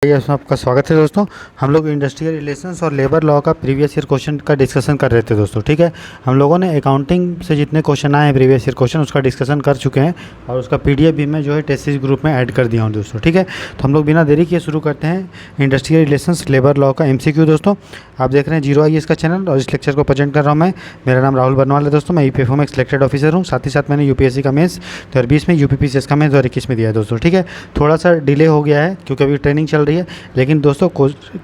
इसमें आपका स्वागत है दोस्तों। हम लोग इंडस्ट्रियल रिलेशंस और लेबर लॉ का प्रीवियस ईयर क्वेश्चन का डिस्कशन कर रहे थे दोस्तों। ठीक है, हम लोगों ने अकाउंटिंग से जितने क्वेश्चन आए हैं प्रीवियस ईयर क्वेश्चन उसका डिस्कशन कर चुके हैं और उसका पीडीएफ भी मैं जो है टेस्ट सीरीज ग्रुप में ऐड कर दिया हूँ दोस्तों। ठीक है, तो हम लोग बिना देरी किए शुरू करते हैं इंडस्ट्रियल रिलेशंस लेबर लॉ का एमसीक्यू। दोस्तों आप देख रहे हैं जीरो IAS का चैनल और इस लेक्चर को प्रेजेंट कर रहा हूँ मैं। मेरा नाम राहुल बरनवाल है दोस्तों। मैं ईपीएफओ में सिलेक्टेड ऑफिसर हूँ। साथ ही साथ मैंने यूपीएससी का मेंस 2020 में, यूपीपीसीएस का मेंस 2021 में दिया है दोस्तों। ठीक है, थोड़ा सा डिले हो गया है क्योंकि अभी ट्रेनिंग चल रही है, लेकिन दोस्तों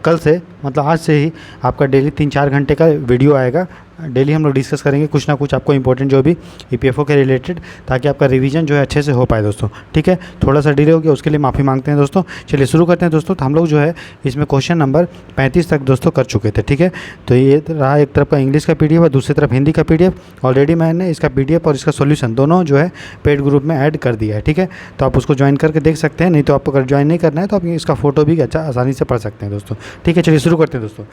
कल से मतलब आज से ही आपका डेली 3-4 घंटे का वीडियो आएगा। डेली हम लोग डिस्कस करेंगे कुछ ना कुछ आपको इंपॉर्टेंट जो भी ईपीएफओ के रिलेटेड, ताकि आपका रिवीजन जो है अच्छे से हो पाए दोस्तों। ठीक है, थोड़ा सा डिले हो गया उसके लिए माफ़ी मांगते हैं दोस्तों। चलिए शुरू करते हैं दोस्तों। तो हम लोग जो है इसमें क्वेश्चन नंबर 35 तक दोस्तों कर चुके थे। ठीक है, तो ये रहा एक तरफ का इंग्लिश का पीडीएफ और दूसरी तरफ हिंदी का पीडीएफ। ऑलरेडी मैंने इसका पीडीएफ और इसका सोल्यूशन दोनों जो है पेड ग्रुप में ऐड कर दिया है। ठीक है, तो आप उसको ज्वाइन करके देख सकते हैं, नहीं तो आपको अगर ज्वाइन नहीं करना है तो आप इसका फोटो भी अच्छा आसानी से पढ़ सकते हैं दोस्तों। ठीक है, चलिए शुरू करते हैं दोस्तों।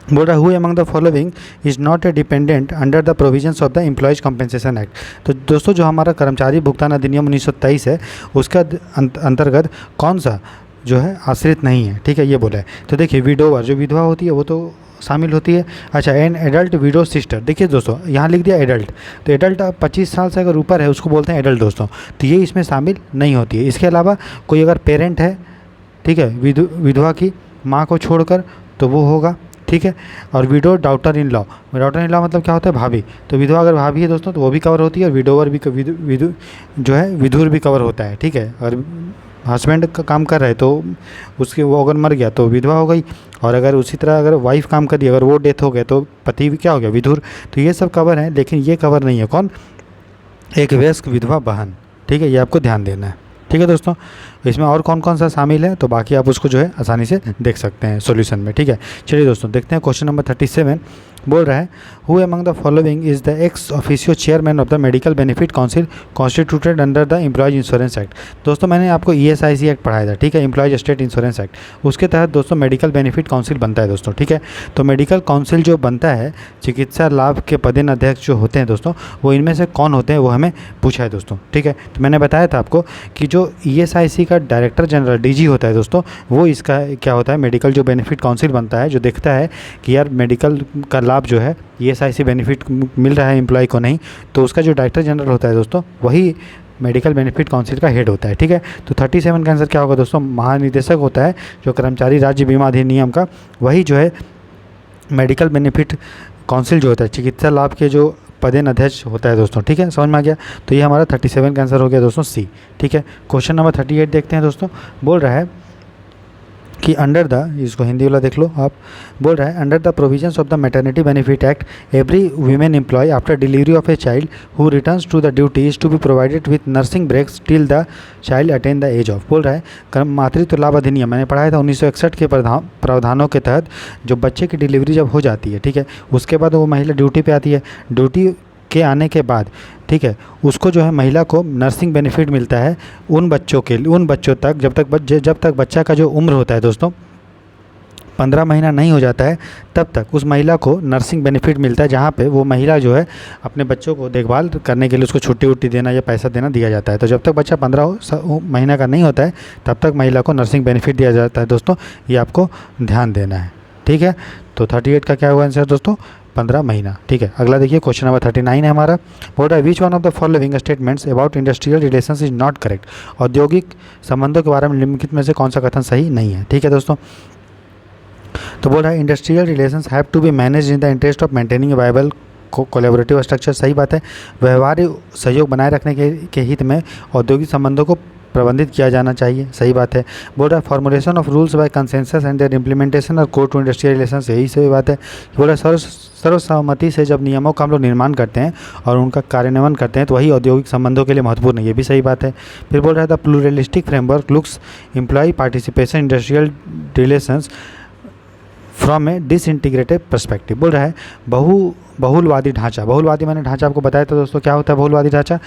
बोल रहा who among the following is not a dependent under the provisions of the employees compensation act. तो दोस्तों जो हमारा कर्मचारी भुगतान अधिनियम 1923 है उसका अंतर्गत कौन सा जो है आश्रित नहीं है। ठीक है, ये बोला है। तो देखिए विडोवर जो विधवा होती है वो तो शामिल होती है। अच्छा, एन एडल्ट विडो सिस्टर, देखिए दोस्तों यहाँ लिख दिया एडल्ट, तो एडल्ट 25 साल से अगर ऊपर है उसको बोलते हैं एडल्ट दोस्तों, तो ये इसमें शामिल नहीं होती है। इसके अलावा कोई अगर पेरेंट है, ठीक है, विधवा की माँ को छोड़कर, तो वो होगा। ठीक है, और विडो डॉटर इन लॉ मतलब क्या होता है, भाभी। तो विधवा अगर भाभी है दोस्तों तो वो भी कवर होती है, और विडोवर भी जो है विधुर भी कवर होता है। ठीक है, और हस्बैंड का काम कर रहा है तो उसके वो अगर मर गया तो विधवा हो गई, और अगर उसी तरह अगर वाइफ काम कर रही है, अगर वो डेथ हो गया तो पति भी क्या हो गया, विधुर। तो ये सब कवर है, लेकिन ये कवर नहीं है कौन, एक वयस्क विधवा बहन। ठीक है, ये आपको ध्यान देना है। ठीक है दोस्तों, इसमें और कौन कौन सा शामिल है तो बाकी आप उसको जो है आसानी से देख सकते हैं सॉल्यूशन में। ठीक है, चलिए दोस्तों देखते हैं क्वेश्चन नंबर 37 बोल रहा है who among the following is the ex officio chairman of the medical benefit council constituted under the employees insurance act. दोस्तों मैंने आपको ESIC एक्ट पढ़ाया था। ठीक है, एम्प्लॉयज स्टेट इंश्योरेंस एक्ट, उसके तहत दोस्तों मेडिकल बेनिफिट काउंसिल बनता है दोस्तों। ठीक है, तो मेडिकल काउंसिल जो बनता है, चिकित्सा लाभ के पदेन अध्यक्ष जो होते हैं दोस्तों, वो इनमें से कौन होते हैं वो हमें पूछा है दोस्तों। ठीक है, तो मैंने बताया था आपको कि जो ESIC का डायरेक्टर जनरल DG होता है दोस्तों, वो इसका क्या होता है, मेडिकल जो बेनिफिट काउंसिल बनता है, जो देखता है कि यार मेडिकल का लाभ जो है ESIC बेनिफिट मिल रहा है एम्प्लॉय को नहीं, तो उसका जो डायरेक्टर जनरल होता है दोस्तों वही मेडिकल बेनिफिट काउंसिल का हेड होता है। ठीक है, तो 37 का आंसर क्या होगा दोस्तों, महानिदेशक होता है जो कर्मचारी राज्य बीमा अधिनियम का, वही जो है मेडिकल बेनिफिट काउंसिल जो होता है चिकित्सा लाभ के जो पदेन अध्यक्ष होता है दोस्तों। ठीक है, समझ में आ गया। तो ये हमारा 37 का आंसर हो गया दोस्तों C। ठीक है, क्वेश्चन नंबर 38 देखते हैं दोस्तों। बोल रहा है कि अंडर द, इसको हिंदी वाला देख लो आप, बोल रहा है under the provisions of the maternity benefit act every women employ after delivery of a child who returns to the duty is to be provided with nursing breaks till the child attain the age of. बोल रहा है मातृत्व लाभ अधिनियम मैंने पढ़ाया था 1961 के प्रावधानों के तहत, जो बच्चे की डिलीवरी जब हो जाती है, ठीक है, उसके बाद वो महिला ड्यूटी पे आती है, ड्यूटी के आने के बाद, ठीक है, उसको जो है महिला को नर्सिंग बेनिफिट मिलता है उन बच्चों तक जब तक बच्चा का जो उम्र होता है दोस्तों 15 महीना नहीं हो जाता है, तब तक उस महिला को नर्सिंग बेनिफिट मिलता है, जहाँ पे वो महिला जो है अपने बच्चों को देखभाल करने के लिए उसको छुट्टी उट्टी देना या पैसा देना दिया जाता है। तो जब तक बच्चा 15 महीना का नहीं होता है तब तक महिला को नर्सिंग बेनिफिट दिया जाता है दोस्तों, ये आपको ध्यान देना है। ठीक है, तो 38 का क्या हुआ आंसर दोस्तों, 15 महीना। ठीक है, अगला देखिए क्वेश्चन नंबर 39 है हमारा। बोल रहा है which one of the following statements about industrial relations is not correct. औद्योगिक संबंधों के बारे में निम्नलिखित में से कौन सा कथन सही नहीं है। ठीक है दोस्तों, तो बोल रहा है industrial relations have to be manage in the interest of maintaining viable collaborative structure. सही बात है, व्यवहार्य सहयोग बनाए रखने के हित में औद्योगिक संबंधों को प्रबंधित किया जाना चाहिए। सही बात है। बोल रहा है formulation of rules by consensus and their implementation और कोर्ट टू इंडस्ट्रियल रिलेशंस, यही सही बात है। बोल रहा है सर्वसम्मति से जब नियमों का हम लोग निर्माण करते हैं और उनका कार्यान्वयन करते हैं तो वही औद्योगिक संबंधों के लिए महत्वपूर्ण है, ये भी सही बात है। फिर बोल रहा है the pluralistic framework looks employ participation industrial relations from a disintegrated perspective. बोल रहा है बहुलवादी ढांचा, बहुलवादी मैंने ढांचा आपको बताया था दोस्तों, क्या होता है बहुलवादी ढांचा।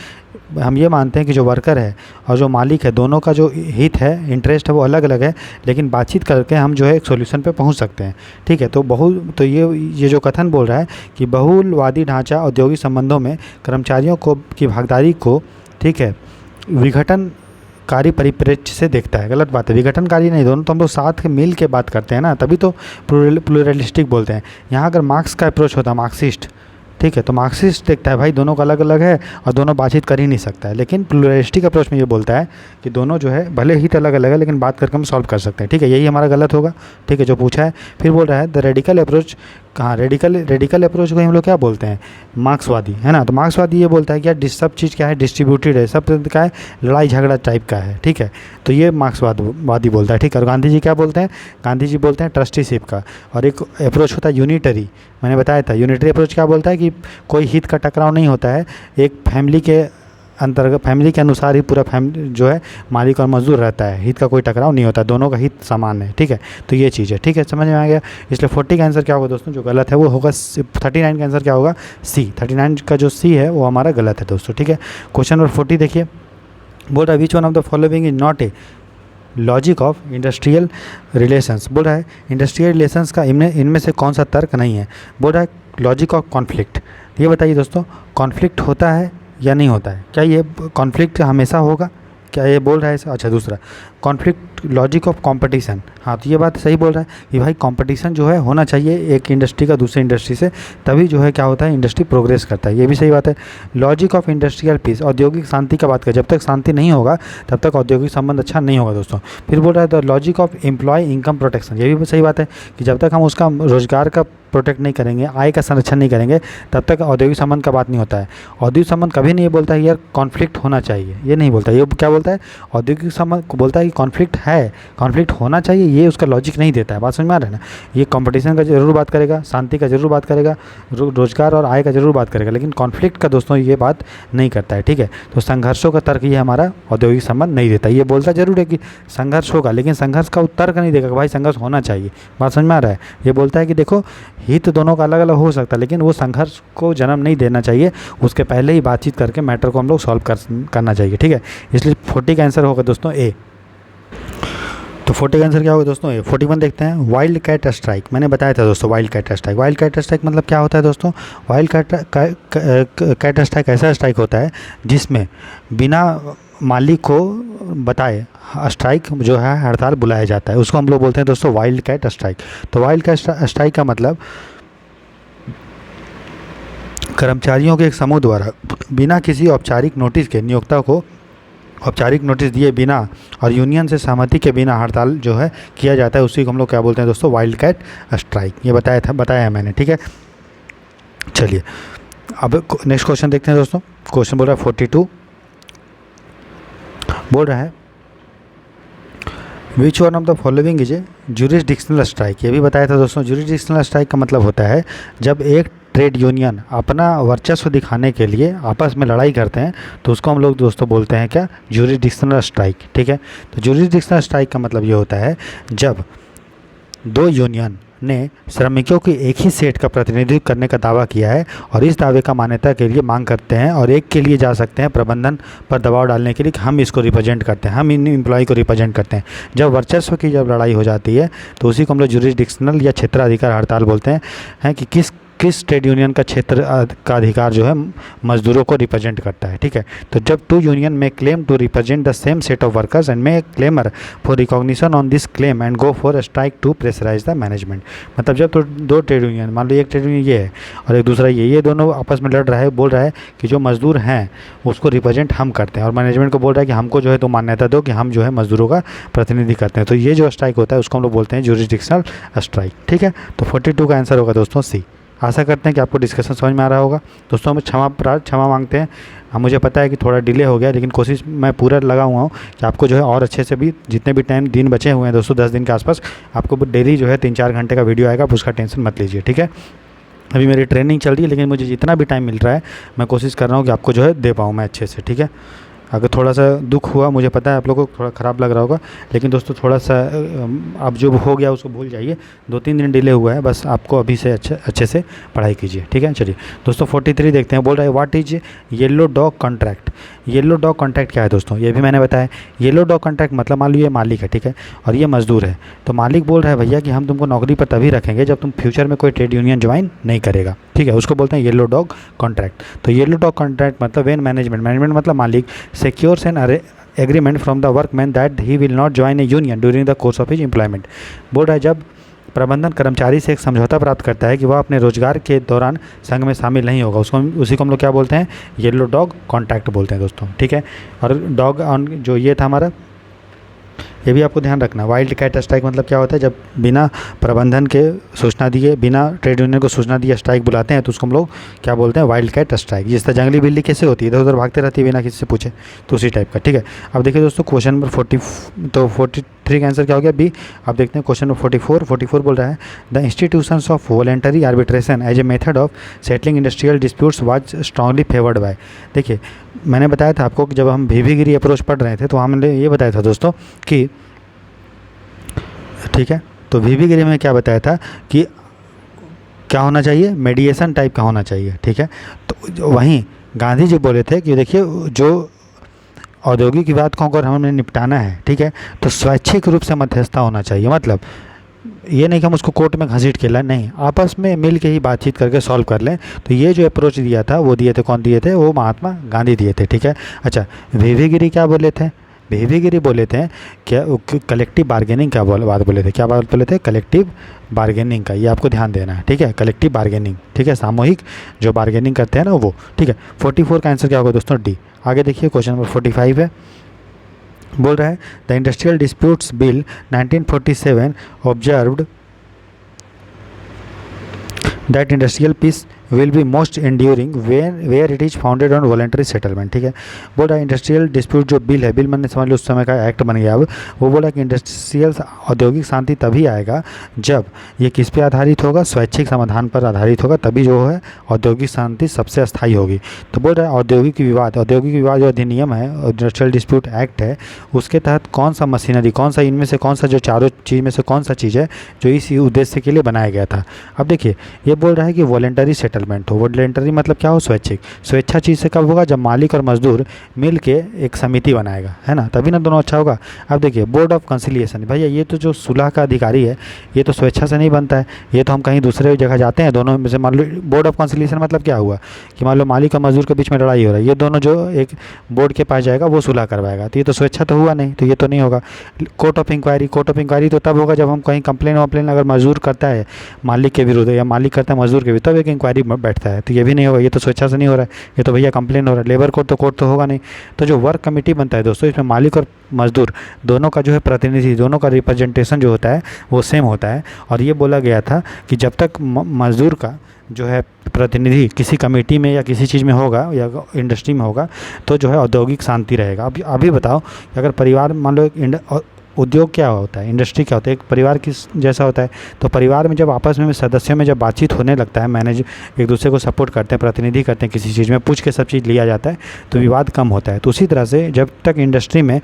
हम ये मानते हैं कि जो वर्कर है और जो मालिक है दोनों का जो हित है, इंटरेस्ट है, वो अलग अलग है, लेकिन बातचीत करके हम जो है एक सॉल्यूशन पे पहुंच सकते हैं। ठीक है, तो ये जो कथन बोल रहा है कि बहुलवादी ढांचा औद्योगिक संबंधों में कर्मचारियों की भागीदारी को, ठीक है, विघटन विघटनकारी परिप्रेक्ष्य से देखता है। गलत बात है, विघटनकारी नहीं, दोनों तो हम लोग साथ मिल के बात करते हैं ना, तभी तो प्लूरलिस्टिक बोलते हैं। यहाँ अगर मार्क्स का अप्रोच होता, मार्क्सिस्ट, ठीक है, तो मार्क्सिस्ट देखता है भाई दोनों का अलग अलग है और दोनों बातचीत कर ही नहीं सकता है, लेकिन प्लूरलिस्टिक अप्रोच में ये बोलता है कि दोनों जो है भले ही तो अलग अलग है लेकिन बात करके हम सॉल्व कर सकते हैं। ठीक है, यही हमारा गलत होगा। ठीक है, जो पूछा है। फिर बोल रहा है द रेडिकल अप्रोच, कहाँ रेडिकल अप्रोच को हम लोग क्या बोलते हैं, मार्क्सवादी, है ना। तो मार्क्सवादी ये बोलता है कि यार सब चीज़ क्या है, डिस्ट्रीब्यूटेड है, सब क्या है, लड़ाई झगड़ा टाइप का है। ठीक है, तो ये मार्क्सवादी बोलता है। ठीक है, और गांधी जी क्या बोलते हैं, गांधी जी बोलते हैं ट्रस्टीशिप का। और एक अप्रोच होता है यूनिटरी, मैंने बताया था यूनिटरी अप्रोच क्या बोलता है कि कोई हित का टकराव नहीं होता है, एक फैमिली के अंतर्गत, फैमिली के अनुसार ही पूरा फैमिली जो है मालिक और मजदूर रहता है, हित का कोई टकराव नहीं होता, दोनों का हित समान है। ठीक है, तो ये चीज़ है। ठीक है, समझ में आ गया। इसलिए 40 का आंसर क्या होगा दोस्तों, जो गलत है वो होगा 39 का आंसर क्या होगा, सी। 39 का जो सी है वो हमारा गलत है दोस्तों। ठीक है, क्वेश्चन नंबर 40 देखिए, बोल रहा है which one of the following is not a logic of industrial relations. बोल रहा है इंडस्ट्रियल रिलेशंस का इनमें से कौन सा तर्क नहीं है। बोल रहा है लॉजिक ऑफ कॉन्फ्लिक्ट। ये बताइए दोस्तों, कॉन्फ्लिक्ट होता है या नहीं होता है, क्या ये कॉन्फ्लिक्ट हमेशा होगा, क्या ये बोल रहा है। अच्छा, दूसरा कॉन्फ्लिक्ट लॉजिक ऑफ कंपटीशन। हाँ, तो ये बात सही बोल रहा है कि भाई कंपटीशन जो है होना चाहिए एक इंडस्ट्री का दूसरे इंडस्ट्री से, तभी जो है क्या होता है, इंडस्ट्री प्रोग्रेस करता है। ये भी सही बात है। लॉजिक ऑफ इंडस्ट्रियल पीस, औद्योगिक शांति का बात करें, जब तक शांति नहीं होगा तब तक औद्योगिक संबंध अच्छा नहीं होगा दोस्तों। फिर बोल रहा है the logic of employ income protection. ये भी सही बात है कि जब तक हम उसका रोजगार का प्रोटेक्ट नहीं करेंगे, आय का संरक्षण नहीं करेंगे, तब तक औद्योगिक संबंध का बात नहीं होता है। औद्योगिक संबंध कभी नहीं बोलता है यार कॉन्फ्लिक्ट होना चाहिए, ये नहीं बोलता। ये क्या बोलता है, औद्योगिक संबंध को बोलता है कि कॉन्फ्लिक्ट है, कॉन्फ्लिक्ट होना चाहिए, ये उसका लॉजिक नहीं देता है। बात समझ में आ रहा है ना। ये कंपटीशन का जरूर बात करेगा, शांति का जरूर बात करेगा, रोजगार और आय का जरूर बात करेगा, लेकिन कॉन्फ्लिक्ट का दोस्तों ये बात नहीं करता है। ठीक है, तो संघर्षों का तर्क ये हमारा औद्योगिक संबंध नहीं देता। ये बोलता जरूर है कि संघर्ष होगा, लेकिन संघर्ष का तर्क नहीं देगा कि भाई संघर्ष होना चाहिए। बात समझ में आ रहा है। ये बोलता है कि देखो हित दोनों का अलग अलग हो सकता है, लेकिन वो संघर्ष को जन्म नहीं देना चाहिए, उसके पहले ही बातचीत करके मैटर को हम लोग सॉल्व करना चाहिए। ठीक है, इसलिए 40 का आंसर होगा दोस्तों ए। तो 40 का आंसर क्या होगा दोस्तों ए। 41 देखते हैं, वाइल्ड कैट स्ट्राइक। मैंने बताया था दोस्तों wildcat strike. Wildcat strike मतलब क्या होता है दोस्तों, वाइल्ड कैट स्ट्राइक ऐसा स्ट्राइक होता है जिसमें बिना मालिक को बताए स्ट्राइक जो है हड़ताल बुलाया जाता है, उसको हम लोग बोलते हैं दोस्तों वाइल्ड कैट स्ट्राइक। तो वाइल्ड कैट स्ट्राइक का मतलब कर्मचारियों के एक समूह द्वारा बिना किसी औपचारिक नोटिस के नियोक्ता को औपचारिक नोटिस दिए बिना और यूनियन से सहमति के बिना हड़ताल जो है किया जाता है, उसी को हम लोग क्या बोलते हैं दोस्तों, वाइल्ड कैट स्ट्राइक। ये बताया है मैंने। ठीक है, चलिए अब नेक्स्ट क्वेश्चन देखते हैं दोस्तों। क्वेश्चन बोल रहा है 42, बोल रहा है which one of the following is a jurisdictional strike. ये भी बताया था दोस्तों। ज्यूरिसडिक्शनल स्ट्राइक का मतलब होता है जब एक ट्रेड यूनियन अपना वर्चस्व दिखाने के लिए आपस में लड़ाई करते हैं, तो उसको हम लोग दोस्तों बोलते हैं क्या, ज्यूरिसडिक्शनल स्ट्राइक। ठीक है, तो ज्यूरिसडिक्शनल स्ट्राइक का मतलब ये होता है जब दो यूनियन ने श्रमिकों के एक ही सेट का प्रतिनिधित्व करने का दावा किया है और इस दावे का मान्यता के लिए मांग करते हैं और एक के लिए जा सकते हैं प्रबंधन पर दबाव डालने के लिए कि हम इसको रिप्रेजेंट करते हैं, हम इन एम्प्लॉय को रिप्रेजेंट करते हैं। जब वर्चस्व की जब लड़ाई हो जाती है तो उसी को हम लोग ज्यूरिसडिक्शनल या क्षेत्राधिकार हड़ताल बोलते हैं कि किस ट्रेड यूनियन का क्षेत्र का अधिकार जो है मजदूरों को रिप्रेजेंट करता है। ठीक है, तो जब टू यूनियन में claim to represent the same set of workers and may claimer for recognition on this claim and go for strike to pressurize the management. मतलब जब तो दो ट्रेड यूनियन, मान लो एक ट्रेड यूनियन ये है और एक दूसरा ये दोनों आपस में लड़ रहा है, बोल रहा है कि जो मजदूर हैं उसको रिप्रेजेंट हम करते हैं और मैनेजमेंट को बोल रहा है कि हमको जो है तो मान्यता दो कि हम जो है मजदूरों का प्रतिनिधि करते हैं। तो ये जो स्ट्राइक होता है उसको हम लोग बोलते हैं ज्यूरिसडिक्शनल स्ट्राइक। ठीक है, तो 42 का आंसर होगा दोस्तों सी। आशा करते हैं कि आपको डिस्कशन समझ में आ रहा होगा दोस्तों। हमें क्षमा मांगते हैं, मुझे पता है कि थोड़ा डिले हो गया, लेकिन कोशिश मैं पूरा लगा हुआ हूँ कि आपको जो है और अच्छे से भी जितने भी टाइम दिन बचे हुए हैं दोस्तों 10 दिन के आसपास, आपको डेली जो है 3-4 घंटे का वीडियो आएगा, आप उसका टेंशन मत लीजिए। ठीक है, अभी मेरी ट्रेनिंग चल रही है, लेकिन मुझे जितना भी टाइम मिल रहा है मैं कोशिश कर रहा हूँ कि आपको जो है दे पाऊँ मैं अच्छे से। ठीक है, अगर थोड़ा सा दुख हुआ, मुझे पता है आप लोगों को थोड़ा ख़राब लग रहा होगा, लेकिन दोस्तों थोड़ा सा अब जो हो गया उसको भूल जाइए। 2-3 दिन डिले हुआ है, बस आपको अभी से अच्छे से पढ़ाई कीजिए। ठीक है, चलिए दोस्तों 43 देखते हैं। बोल रहा है what is yellow dog contract. Yellow dog contract क्या है दोस्तों, ये भी मैंने बताया। येलो डॉग कॉन्ट्रैक्ट मतलब मान लो ये मालिक है, ठीक है, और ये मजदूर है। तो मालिक बोल रहा है भैया कि हम तुमको नौकरी पर तभी रखेंगे जब तुम फ्यूचर में कोई ट्रेड यूनियन ज्वाइन नहीं करेगा। ठीक है, उसको बोलते हैं येलो डॉग कॉन्ट्रैक्ट। तो येलो डॉग कॉन्ट्रैक्ट मतलब वेन मैनेजमेंट मतलब मालिक secures an agreement from the workman that he will not join A union during the course of his employment. बोल रहा है जब प्रबंधन कर्मचारी से एक समझौता प्राप्त करता है कि वह अपने रोजगार के दौरान संघ में शामिल नहीं होगा, उसी को हम लोग क्या बोलते हैं, येलो डॉग कॉन्ट्रैक्ट बोलते हैं दोस्तों, ठीक है। और डॉग ऑन जो ये था हमारा, ये भी आपको ध्यान रखना। वाइल्ड कैट स्ट्राइक मतलब क्या होता है, जब बिना प्रबंधन के सूचना दिए, बिना ट्रेड यूनियन को सूचना दिए स्ट्राइक बुलाते हैं तो उसको हम लोग क्या बोलते हैं, वाइल्ड कैट स्ट्राइक। जिस तरह जंगली बिल्ली कैसे होती है, इधर उधर भागते रहती है बिना किसी से पूछे, तो उसी टाइप का, ठीक है। अब देखिए दोस्तों क्वेश्चन नंबर 43 का आंसर क्या हो गया, बी। अब देखते हैं क्वेश्चन नंबर 44 बोल रहा है the institutions of voluntary arbitration as a method of settling industrial disputes was strongly favoured by. देखिए मैंने बताया था आपको कि जब हम VV गिरी अप्रोच पढ़ रहे थे तो हमने ये बताया था दोस्तों कि, ठीक है, तो VV गिरी में क्या बताया था कि क्या होना चाहिए, मेडिएशन टाइप का होना चाहिए, ठीक है। तो वहीं गांधी जी बोले थे कि देखिए जो औद्योगिक विवाद को अगर हमें निपटाना है, ठीक है, तो स्वैच्छिक रूप से मध्यस्थता होना चाहिए। मतलब ये नहीं कि हम उसको कोर्ट में घसीट के लाएं, नहीं, आपस में मिल के ही बातचीत करके सॉल्व कर लें। तो ये जो अप्रोच दिया था वो दिए थे, कौन दिए थे, वो महात्मा गांधी दिए थे, ठीक है। अच्छा, VV गिरी क्या बोले थे, VV गिरी बोले थे क्या, कलेक्टिव बार्गेनिंग क्या बात बोले थे, क्या बात बोले थे, कलेक्टिव बार्गेनिंग का, ये आपको ध्यान देना है, ठीक है, कलेक्टिव बार्गेनिंग, ठीक है, सामूहिक जो बार्गेनिंग करते हैं ना वो, ठीक है। 44 का आंसर क्या होगा दोस्तों, डी। आगे देखिए क्वेश्चन नंबर 45 है, बोल रहा है the industrial disputes bill 1947 observed that industrial peace will be most enduring where it is founded on voluntary settlement, ठीक है। बोल रहा है इंडस्ट्रियल डिस्प्यूट जो बिल है, बिल मैंने समझ लो उस समय का एक्ट बन गया अब, वो बोला कि इंडस्ट्रियल औद्योगिक शांति तभी आएगा जब ये किस पे आधारित होगा, स्वैच्छिक समाधान पर आधारित होगा, तभी जो है औद्योगिक शांति सबसे अस्थायी होगी। तो बोल रहा है औद्योगिक विवाद जो अधिनियम है, इंडस्ट्रियल डिस्प्यूट एक्ट है, उसके तहत कौन सा मशीनरी, कौन सा इनमें से कौन सा जो चारों चीज़ में से कौन सा चीज़ है जो इस उद्देश्य के लिए बनाया गया था। अब देखिए ये बोल रहा है कि वॉलेंटरी सेटलमेंट हो, वॉलेंटरी मतलब क्या हो, स्वैच्छिक। स्वेच्छा चीज़ से कब होगा, जब मालिक और मजदूर मिल के एक समिति बनाएगा, है ना, तभी ना दोनों अच्छा होगा। अब देखिए बोर्ड ऑफ कंसिलिएशन, भैया ये तो जो सुलह का अधिकारी है ये तो स्वेच्छा से नहीं बनता है, ये तो हम कहीं दूसरे जगह जाते हैं, दोनों में से मान लो बोर्ड ऑफ कंसिलिएशन मतलब क्या हुआ कि मान लो मालिक और मजदूर के बीच में लड़ाई हो रहा है, ये दोनों जो एक बोर्ड के पास जाएगा वो सुलह करवाएगा, तो ये तो स्वेच्छा तो हुआ नहीं, तो ये तो नहीं होगा। कोर्ट ऑफ इंक्वायरी तो तब होगा जब हम कहीं कंप्लेन अगर मजदूर करता है मालिक के विरुद्ध या मालिक करता है मजदूर के विरुद्ध, तब एक इंक्वायरी बैठता है, तो ये भी नहीं होगा, ये तो स्वेच्छा से नहीं हो रहा है, ये तो भैया कंप्लेन हो रहा है। लेबर कोर्ट तो होगा नहीं। तो जो वर्क कमेटी बनता है दोस्तों, इसमें मालिक और मजदूर दोनों का जो है प्रतिनिधि, दोनों का रिप्रेजेंटेशन जो होता है वो सेम होता है। और ये बोला गया था कि जब तक मजदूर का जो है प्रतिनिधि किसी कमेटी में या किसी चीज़ में होगा या इंडस्ट्री में होगा तो जो है औद्योगिक शांति रहेगा। अभी बताओ कि अगर परिवार मान लो उद्योग क्या होता है, इंडस्ट्री क्या होता है, एक परिवार किस जैसा होता है, तो परिवार में जब आपस में सदस्यों में जब बातचीत होने लगता है, मैनेज एक दूसरे को सपोर्ट करते हैं, प्रतिनिधि करते हैं, किसी चीज़ में पूछ के सब चीज़ लिया जाता है तो विवाद कम होता है। तो उसी तरह से जब तक इंडस्ट्री में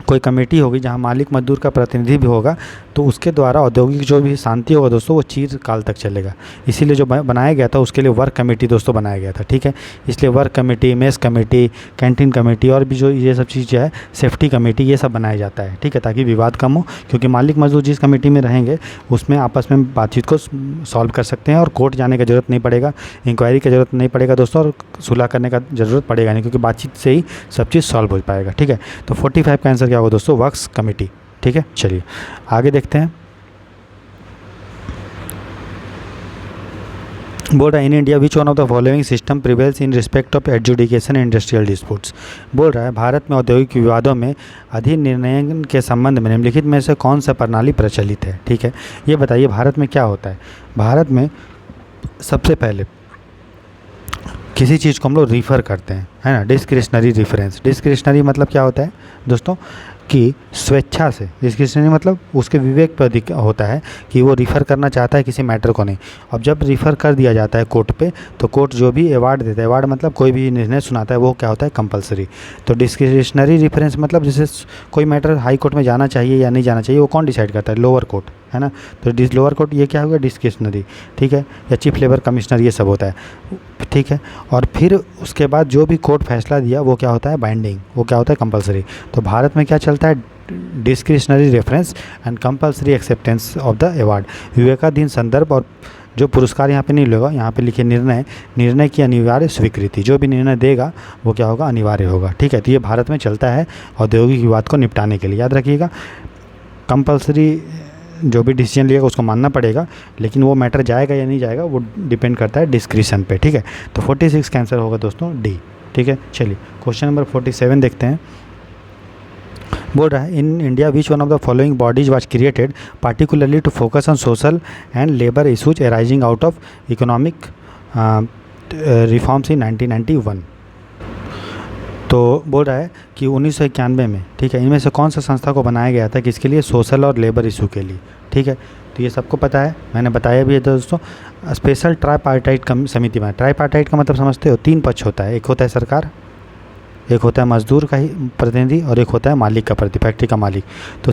कोई कमेटी होगी जहां मालिक मजदूर का प्रतिनिधि भी होगा तो उसके द्वारा औद्योगिक जो भी शांति होगा दोस्तों वो चिर काल तक चलेगा। इसीलिए जो बनाया गया था उसके लिए वर्क कमेटी दोस्तों बनाया गया था, ठीक है। इसलिए work committee, mess committee, canteen committee और भी जो ये सब चीज़ है, सेफ्टी कमेटी, ये सब बनाया जाता है, ठीक है, ताकि विवाद कम हो। क्योंकि मालिक मजदूर जिस कमेटी में रहेंगे उसमें आपस में बातचीत को सॉल्व कर सकते हैं और कोर्ट जाने की ज़रूरत नहीं पड़ेगा, इंक्वायरी की ज़रूरत नहीं पड़ेगा दोस्तों, और सुलह करने का ज़रूरत पड़ेगा नहीं, क्योंकि बातचीत से ही सब चीज़ सॉल्व हो पाएगा, ठीक है। तो 45 का आंसर क्या होगा दोस्तों, वर्क्स कमेटी, ठीक है। चलिए आगे देखते हैं। बोल रहा है in India which one of the following system prevails in respect of adjudication industrial disputes. बोल रहा है भारत में औद्योगिक विवादों में अधिनिर्णय के संबंध में निम्नलिखित में से कौन सा प्रणाली प्रचलित है, ठीक है। ये बताइए भारत में क्या होता है। भारत में सबसे पहले किसी चीज़ को हम लोग रिफ़र करते हैं, है ना, डिस्क्रिशनरी रेफरेंस। डिस्क्रिशनरी मतलब क्या होता है दोस्तों कि स्वेच्छा से, डिस्क्रिशनरी मतलब उसके विवेक पर होता है कि वो रिफ़र करना चाहता है किसी मैटर को नहीं। अब जब रिफ़र कर दिया जाता है कोर्ट पे तो कोर्ट जो भी अवार्ड देता है, अवार्ड मतलब कोई भी निर्णय सुनाता है वो क्या होता है, कंपलसरी। तो डिस्क्रिशनरी रेफरेंस मतलब जैसे कोई मैटर हाई कोर्ट में जाना चाहिए या नहीं जाना चाहिए वो कौन डिसाइड करता है, लोअर कोर्ट, है ना। तो लोअर कोर्ट ये क्या होगा, डिस्क्रिशनरी, ठीक है, या चीफ लेबर कमिश्नर ये सब होता है, ठीक है। और फिर उसके बाद जो भी कोर्ट फैसला दिया वो क्या होता है, बाइंडिंग, वो क्या होता है, कंपलसरी। तो भारत में क्या चलता है, discretionary reference and compulsory acceptance of the award. विवेकाधीन संदर्भ और जो पुरस्कार यहाँ पे नहीं लेगा, यहाँ पे लिखिए निर्णय, निर्णय की अनिवार्य स्वीकृति, जो भी निर्णय देगा वो क्या होगा, अनिवार्य होगा। ठीक है, तो ये भारत में चलता है औद्योगिक विवाद को निपटाने के लिए। याद रखिएगा, कंपलसरी जो भी डिसीजन लिएगा उसको मानना पड़ेगा, लेकिन वो मैटर जाएगा या नहीं जाएगा वो डिपेंड करता है डिस्क्रिशन पे। ठीक है, तो 46 का आंसर होगा दोस्तों डी। ठीक है, चलिए क्वेश्चन नंबर 47 देखते हैं। बोल रहा है in India which one of the following bodies was created particularly to focus on social and labour issues arising out of economic reforms in 1991। तो बोल रहा है कि 1991 में, ठीक है, इनमें से कौन सा संस्था को बनाया गया था किसके लिए, सोशल और लेबर इशू के लिए। ठीक है, तो ये सबको पता है, मैंने बताया भी है दोस्तों। स्पेशल ट्राईपार्टाइट समिति में, ट्राईपार्टाइट का मतलब समझते हो, 3 पक्ष होता है, एक होता है सरकार, एक होता है मजदूर का ही प्रतिनिधि और एक होता है मालिक का प्रतिनिधि, फैक्ट्री का मालिक। तो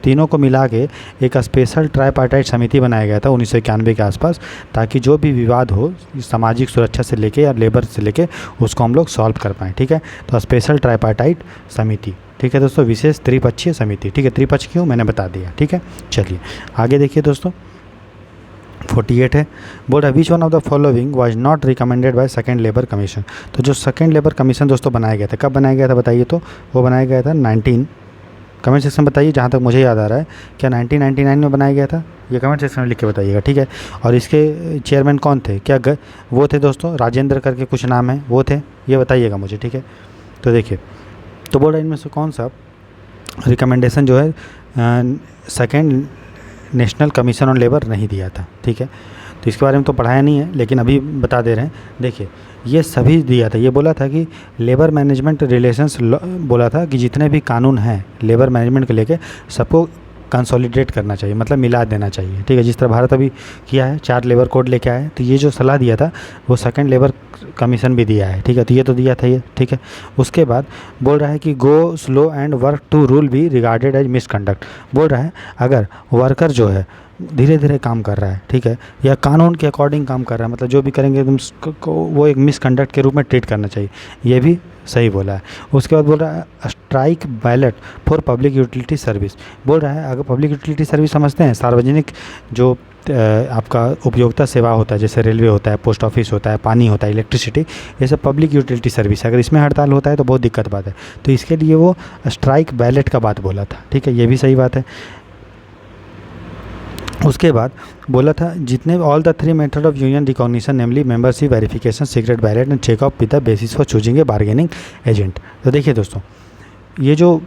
तीनों को मिला के एक स्पेशल ट्राईपार्टाइट समिति बनाया गया था 1991 के आसपास, ताकि जो भी विवाद हो सामाजिक सुरक्षा से लेके या लेबर से लेके उसको हम लोग सॉल्व कर पाएँ। ठीक है, तो स्पेशल ट्राईपार्टाइट समिति। ठीक है दोस्तों, विशेष त्रिपक्षीय समिति। ठीक है, त्रिपक्ष क्यों मैंने बता दिया। ठीक है, चलिए आगे देखिए दोस्तों, 48 है। बोल रहा है which one of the following was not recommended by second labour commission. तो जो सेकंड लेबर कमीशन दोस्तों बनाया गया था, कब बनाया गया था बताइए, तो वो बनाया गया था कमेंट सेक्शन में बताइए, जहाँ तक मुझे याद आ रहा है, क्या 1999 में बनाया गया था, ये कमेंट सेक्शन में लिख के बताइएगा। ठीक है, और इसके चेयरमैन कौन थे, क्या वो थे दोस्तों राजेंद्र करके कुछ नाम है, वो थे, ये बताइएगा मुझे। ठीक है, तो देखिए, तो बोल रहा है इनमें से कौन सा रिकमेंडेशन जो है second national commission on labour नहीं दिया था। ठीक है, तो इसके बारे में तो पढ़ाया नहीं है, लेकिन अभी बता दे रहे हैं। देखिए, ये सभी दिया था, ये बोला था कि लेबर मैनेजमेंट रिलेशंस बोला था कि जितने भी कानून हैं लेबर मैनेजमेंट को लेके सबको कंसोलिडेट करना चाहिए, मतलब मिला देना चाहिए। ठीक है, जिस तरह भारत अभी किया है, 4 लेबर कोड लेके आया है, तो ये जो सलाह दिया था वो सेकंड लेबर कमीशन भी दिया है। ठीक है, तो ये तो दिया था ये। ठीक है, उसके बाद बोल रहा है कि go slow and work to rule be regarded as misconduct. बोल रहा है अगर वर्कर जो है धीरे धीरे काम कर रहा है, ठीक है, या कानून के अकॉर्डिंग काम कर रहा है, मतलब जो भी करेंगे तुम वो एक मिसकंडक्ट के रूप में ट्रीट करना चाहिए, ये भी सही बोला है। उसके बाद बोल रहा है strike ballot for public utility service. बोल रहा है अगर पब्लिक यूटिलिटी सर्विस समझते हैं, सार्वजनिक जो आपका उपयोगिता सेवा होता है, जैसे रेलवे होता है, पोस्ट ऑफिस होता है, पानी होता है, इलेक्ट्रिसिटी, ये सब पब्लिक यूटिलिटी सर्विस है। अगर इसमें हड़ताल होता है तो बहुत दिक्कत बात है, तो इसके लिए वो स्ट्राइक बैलेट का बात बोला था। ठीक है, ये भी सही बात है। उसके बाद बोला था जितने all the 3 method of union recognition namely membership verification secret ballot and check off with the basis for choosing a bargaining agent. तो देखिए दोस्तों, ये जो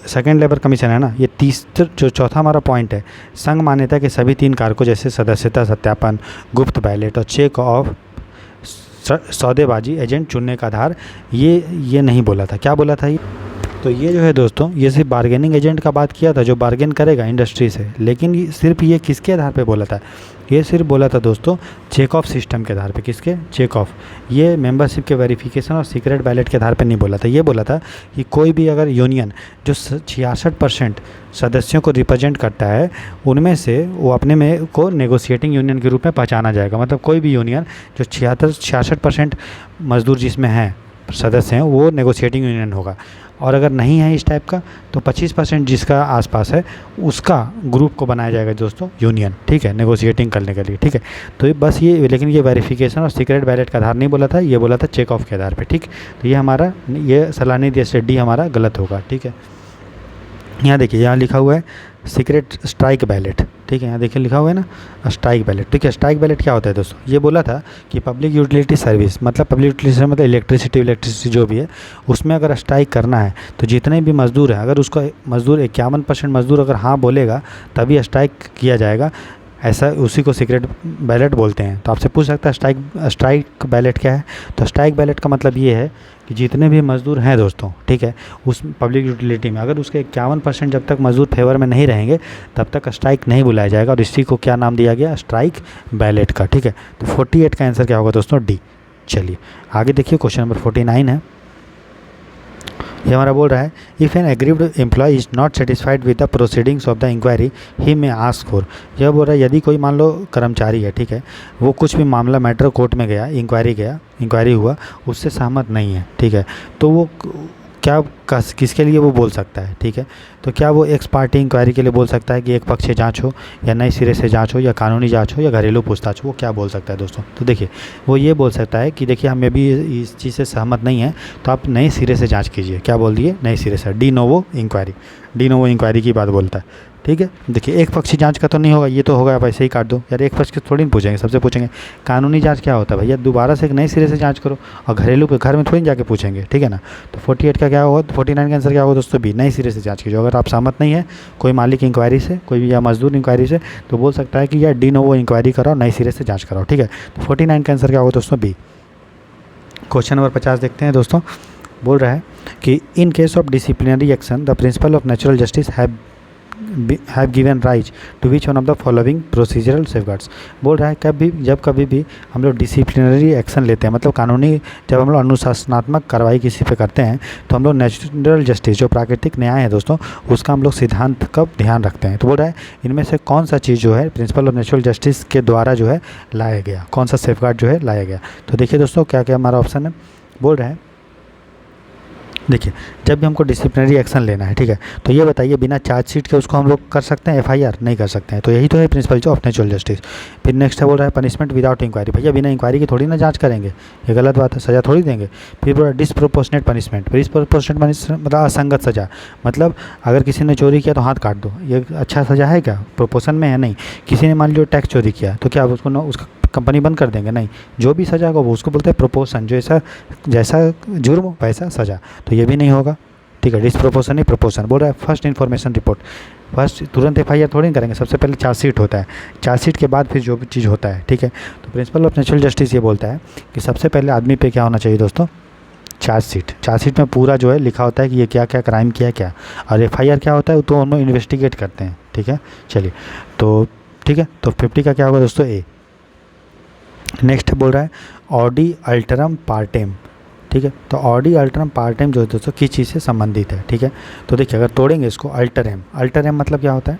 सेकेंड लेबर कमीशन है ना, ये जो चौथा हमारा पॉइंट है, संघ मान्यता के सभी 3 कारकों जैसे सदस्यता सत्यापन, गुप्त बैलेट और चेक ऑफ सौदेबाजी एजेंट चुनने का आधार, ये नहीं बोला था। क्या बोला था ये? तो ये जो है दोस्तों, ये सिर्फ बार्गेनिंग एजेंट का बात किया था जो बार्गेन करेगा इंडस्ट्री से, लेकिन सिर्फ ये किसके आधार पे बोला था, ये सिर्फ बोला था दोस्तों चेक ऑफ सिस्टम के आधार पे। किसके? Check off. ये मेंबरशिप के वेरिफिकेशन और सीक्रेट बैलेट के आधार पे नहीं बोला था। ये बोला था कि कोई भी अगर यूनियन जो 66% सदस्यों को रिप्रेजेंट करता है, उनमें से वो अपने में को नेगोशिएटिंग यूनियन के रूप में पहचाना जाएगा। मतलब कोई भी यूनियन जो 66% मजदूर जिसमें हैं, सदस्य हैं, वो नेगोशिएटिंग यूनियन होगा। और अगर नहीं है इस टाइप का तो 25% जिसका आसपास है उसका ग्रुप को बनाया जाएगा दोस्तों यूनियन। ठीक है, नेगोशिएटिंग करने के लिए। ठीक है, तो ये बस ये, लेकिन ये वेरिफिकेशन और सीक्रेट बैलेट का आधार नहीं बोला था, ये बोला था चेक ऑफ के आधार पे। ठीक, तो ये हमारा ये सलाह नहीं दिया, डी हमारा गलत होगा। ठीक है, यहाँ देखिए, यहाँ लिखा हुआ है सीक्रेट स्ट्राइक बैलेट। ठीक है, यहाँ देखिए लिखा हुआ है ना स्ट्राइक बैलेट। ठीक है, स्ट्राइक बैलेट क्या होता है दोस्तों? ये बोला था कि पब्लिक यूटिलिटी सर्विस, मतलब पब्लिक यूटिलिटी मतलब इलेक्ट्रिसिटी जो भी है, उसमें अगर स्ट्राइक करना है तो जितने भी मजदूर हैं, अगर उसका मजदूर 51% मजदूर अगर हाँ बोलेगा तभी स्ट्राइक किया जाएगा। ऐसा उसी को सीक्रेट बैलेट बोलते हैं। तो आपसे पूछ सकता है स्ट्राइक बैलेट क्या है? तो स्ट्राइक बैलेट का मतलब ये है कि जितने भी मज़दूर हैं दोस्तों, ठीक है, उस पब्लिक यूटिलिटी में अगर उसके 51% जब तक मज़दूर फेवर में नहीं रहेंगे तब तक स्ट्राइक नहीं बुलाया जाएगा। और इसी को क्या नाम दिया गया? स्ट्राइक बैलेट का। ठीक है, तो 48 का आंसर क्या होगा दोस्तों? डी। चलिए आगे देखिए, क्वेश्चन नंबर 49 है। ये हमारा बोल रहा है if an aggrieved employee is not satisfied with the proceedings of the inquiry he may ask for. यह बोल रहा है यदि कोई मान लो कर्मचारी है, ठीक है, वो कुछ भी मामला मैटर कोर्ट में गया, इंक्वायरी हुआ, उससे सहमत नहीं है, ठीक है, तो वो क्या किसके लिए वो बोल सकता है, ठीक है। तो क्या वो एक्स पार्टी इंक्वायरी के लिए बोल सकता है कि एक पक्ष से जांच हो, या नए सिरे से जांच हो, या कानूनी जांच हो, या घरेलू पूछताछ हो, वो क्या बोल सकता है दोस्तों। तो देखिए वो ये बोल सकता है कि देखिए हम भी इस चीज़ से सहमत नहीं हैं, तो आप नए सिरे से जांच कीजिए। क्या बोल दिए, नए सिरे से, de novo inquiry, de novo inquiry की बात बोलता है, ठीक है। देखिए एक पक्षी जांच का तो नहीं होगा, ये तो होगा आप ऐसे ही काट दो यार, एक पक्ष के थोड़ी नहीं पूछेंगे, सबसे पूछेंगे। कानूनी जांच क्या होता है भैया, दोबारा से एक नए सिरे से जांच करो, और घरेलू पे घर में थोड़ी जाके पूछेंगे, ठीक है ना। तो 48 का क्या होगा, 49 का आंसर क्या होगा दोस्तों, बी, नए सिरे से जांच कीजिए। अगर आप सहमत नहीं है कोई मालिक इंक्वायरी से, कोई भी या मजदूर इंक्वायरी से, तो बोल सकता है कि यार डी नोवो इंक्वायरी कराओ, नए सिरे से जाँच कराओ, ठीक है। तो 49 का आंसर क्या होगा दोस्तों, बी। क्वेश्चन नंबर 50 देखते हैं दोस्तों। बोल रहा है कि in case of disciplinary action the principle of natural justice have given rise to which one of the following procedural safeguards. बोल रहा है जब कभी भी हम लोग डिसिप्लिनरी एक्शन लेते हैं, मतलब कानूनी, जब हम लोग अनुशासनात्मक कार्रवाई किसी पे करते हैं, तो हम लोग नेचुरल जस्टिस, जो प्राकृतिक न्याय है दोस्तों, उसका हम लोग सिद्धांत का ध्यान रखते हैं। तो बोल रहा है इनमें से कौन सा चीज़ जो है प्रिंसिपल ऑफ नेचुरल जस्टिस के द्वारा जो है लाया गया, कौन सा सेफगार्ड जो है लाया गया। तो देखिए दोस्तों क्या क्या हमारा ऑप्शन है। बोल रहा है देखिए जब भी हमको डिसिप्लिनरी एक्शन लेना है, ठीक है, तो ये बताइए बिना चार्जशीट के उसको हम लोग कर सकते हैं, एफआईआर नहीं कर सकते हैं। तो यही तो है प्रिंसिपल ऑफ नेचुरल जस्टिस। फिर नेक्स्ट है बोल रहा है पनिशमेंट विदाउट इंक्वायरी, भैया बिना इंक्वायरी की थोड़ी ना जांच करेंगे, ये गलत बात है, सज़ा थोड़ी देंगे। फिर बोल रहा है डिसप्रोपोर्शनेट पनिशमेंट, डिसप्रोपोर्शनेट पनिशमेंट मतलब असंगत सज़ा, मतलब अगर किसी ने चोरी किया तो हाथ काट दो, ये अच्छा सज़ा है क्या, प्रोपोर्शन में है नहीं। किसी ने मान लो टैक्स चोरी किया तो क्या उसको ना उसका कंपनी बंद कर देंगे, नहीं। जो भी सज़ा होगा वो उसको बोलते हैं प्रोपोर्शन, जो जैसा जुर्म हो वैसा सज़ा, तो ये भी नहीं होगा, ठीक है। डिसप्रोपोर्शन ही प्रोपोर्शन। बोल रहा है फर्स्ट इन्फॉर्मेशन रिपोर्ट, फर्स्ट तुरंत एफआईआर थोड़ी करेंगे, सबसे पहले चार्जशीट होता है, चार्जशीट के बाद फिर जो भी चीज़ होता है, ठीक है। तो प्रिंसिपल ऑफ नेचुरल जस्टिस ये बोलता है कि सबसे पहले आदमी पे क्या होना चाहिए दोस्तों, चार्जशीट। चार्जशीट में पूरा जो है लिखा होता है कि ये क्या क्या क्राइम किया क्या, और एफआईआर क्या होता है तो हम लोग इन्वेस्टिगेट करते हैं, ठीक है। चलिए तो ठीक है, तो 50 का क्या होगा दोस्तों, ए। नेक्स्ट बोल रहा है ऑडी अल्टरम पार्टेम, ठीक है। तो ऑडी अल्टरम पार्टेम जो है दोस्तों किस चीज़ से संबंधित है, ठीक है। तो देखिए अगर तोड़ेंगे इसको, अल्टरम, अल्टरम मतलब क्या होता है,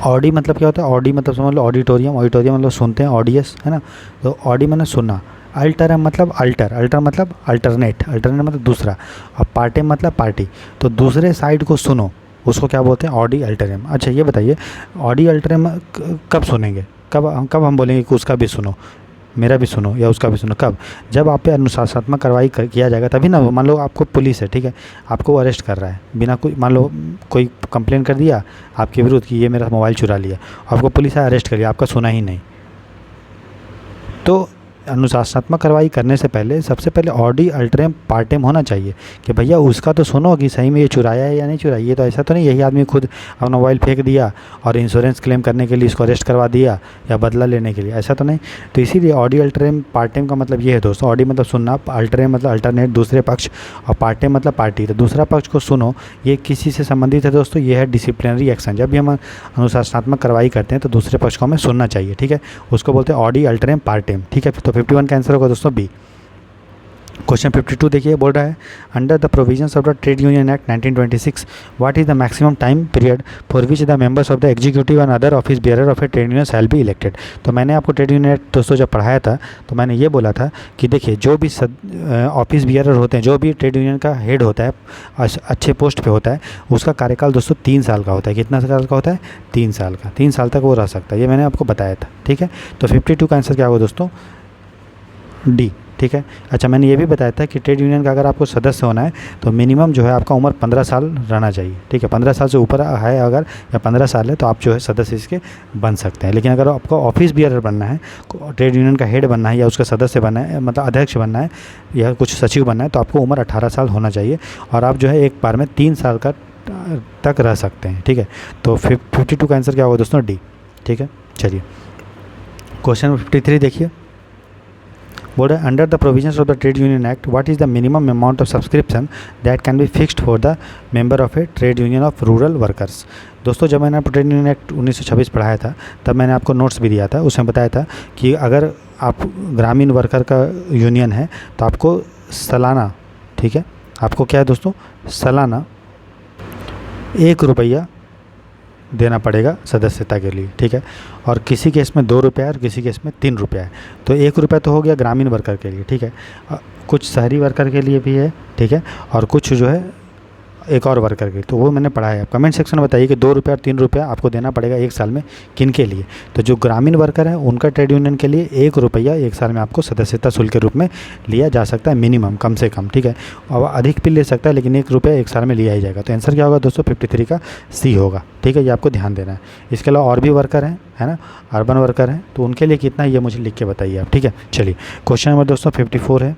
ऑडी मतलब क्या होता है, ऑडी मतलब समझ लो ऑडिटोरियम, ऑडिटोरियम मतलब सुनते हैं, ऑडियस है ना। तो ऑडी मतलब सुनना, अल्टरम मतलब अल्टर, अल्टर मतलब अल्टरनेट, अल्टरनेट मतलब दूसरा, और पार्टेम मतलब पार्टी, तो दूसरे साइड को सुनो, उसको क्या बोलते हैं, ऑडी अल्टरम। अच्छा ये बताइए ऑडी अल्टरम कब सुनेंगे, कब हम बोलेंगे कि उसका भी सुनो, मेरा भी सुनो, या उसका भी सुनो, कब, जब आप पे अनुशासनात्मक कार्रवाई किया जाएगा तभी ना। मान लो आपको पुलिस है, ठीक है, आपको वो अरेस्ट कर रहा है बिना कोई, मान लो कोई कंप्लेन कर दिया आपके विरुद्ध कि ये मेरा मोबाइल चुरा लिया, आपको पुलिस आया अरेस्ट कर लिया, आपका सुना ही नहीं। तो अनुशासनात्मक कार्रवाई करने से पहले सबसे पहले ऑडी अल्टरम पार्टेम होना चाहिए कि भैया उसका तो सुनो कि सही में ये चुराया है या नहीं चुराया। ये तो ऐसा तो नहीं यही आदमी खुद अपना मोबाइल फेंक दिया और इंश्योरेंस क्लेम करने के लिए इसको अरेस्ट करवा दिया या बदला लेने के लिए, ऐसा तो नहीं। तो इसीलिए ऑडी अल्टरम पार्टेम का मतलब ये है दोस्तों, ऑडी मतलब सुनना, अल्टरम मतलब अल्टरनेट दूसरे पक्ष, और पार्टेम मतलब पार्टी, तो दूसरा पक्ष को सुनो। ये किसी से संबंधित है दोस्तों, ये है डिसिप्लिनरी एक्शन। जब भी हम अनुशासनात्मक कार्रवाई करते हैं तो दूसरे पक्ष को हमें सुनना चाहिए, ठीक है, उसको बोलते हैं ऑडी अल्टरम पार्टेम, ठीक है। तो 51 का आंसर होगा दोस्तों बी। क्वेश्चन 52 देखिए, बोल रहा है under the provisions of the trade union act 1926 what is the maximum time period for which the members of the executive and other office bearer of a trade union shall be elected. तो मैंने आपको trade union act दोस्तों जब पढ़ाया था तो मैंने ये बोला था कि देखिए जो भी ऑफिस बियरर होते हैं, जो भी ट्रेड यूनियन का हेड होता है, अच्छे पोस्ट पे होता है, उसका कार्यकाल दोस्तों 3 साल का होता है। कितना साल का होता है, 3 साल का, 3 साल तक वो रह सकता है, ये मैंने आपको बताया था, ठीक है। तो 52 का आंसर क्या होगा दोस्तों, डी, ठीक है। अच्छा मैंने ये भी बताया था कि ट्रेड यूनियन का अगर आपको सदस्य होना है तो मिनिमम जो है आपका उम्र 15 साल रहना चाहिए, ठीक है। 15 साल से ऊपर है अगर, या 15 साल है तो आप जो है सदस्य इसके बन सकते हैं। लेकिन अगर आपको ऑफिस बियरर बनना है, ट्रेड यूनियन का हेड बनना है, या उसका सदस्य बनना है, मतलब अध्यक्ष बनना है, या कुछ सचिव बनना है, तो आपको उम्र 18 साल होना चाहिए, और आप जो है एक बार में 3 साल का तक रह सकते हैं, ठीक है। तो 52 का आंसर क्या होगा दोस्तों, डी, ठीक है। चलिए क्वेश्चन 53 देखिए, बोल रहा है under the provisions of the trade union act what is the minimum amount of subscription that can be fixed for the member of a trade union of rural workers. दोस्तों जब मैंने आपको ट्रेड यूनियन एक्ट 1926 पढ़ाया था तब मैंने आपको notes भी दिया था, उसमें बताया था कि अगर आप ग्रामीण वर्कर का यूनियन है तो आपको सालाना, ठीक है, आपको क्या है दोस्तों, सालाना 1 रुपया देना पड़ेगा सदस्यता के लिए, ठीक है। और किसी केस में 2 रुपया और किसी केस में 3 रुपया है। तो 1 रुपया तो हो गया ग्रामीण वर्कर के लिए, ठीक है। कुछ शहरी वर्कर के लिए भी है, ठीक है, और कुछ जो है एक और वर्कर के, तो वो मैंने पढ़ा है। आप कमेंट सेक्शन में बताइए कि 2 रुपया और 3 रुपया आपको देना पड़ेगा 1 साल में किन के लिए। तो जो ग्रामीण वर्कर है उनका ट्रेड यूनियन के लिए 1 रुपया 1 साल में आपको सदस्यता शुल्क के रूप में लिया जा सकता है, मिनिमम, कम से कम, ठीक है। और अधिक भी ले सकता है, लेकिन 1 रुपया 1 साल में लिया ही जाएगा। तो आंसर क्या होगा दोस्तों? 53 का सी होगा, ठीक है। ये आपको ध्यान देना है। इसके अलावा और भी वर्कर हैं, है ना, अर्बन वर्कर हैं, तो उनके लिए कितना ये मुझे लिख के बताइए आप, ठीक है। चलिए क्वेश्चन नंबर दोस्तों 54 है।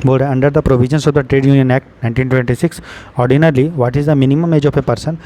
बोल रहा है under the provisions of the trade union act 1926 ordinarily what is the minimum age of a person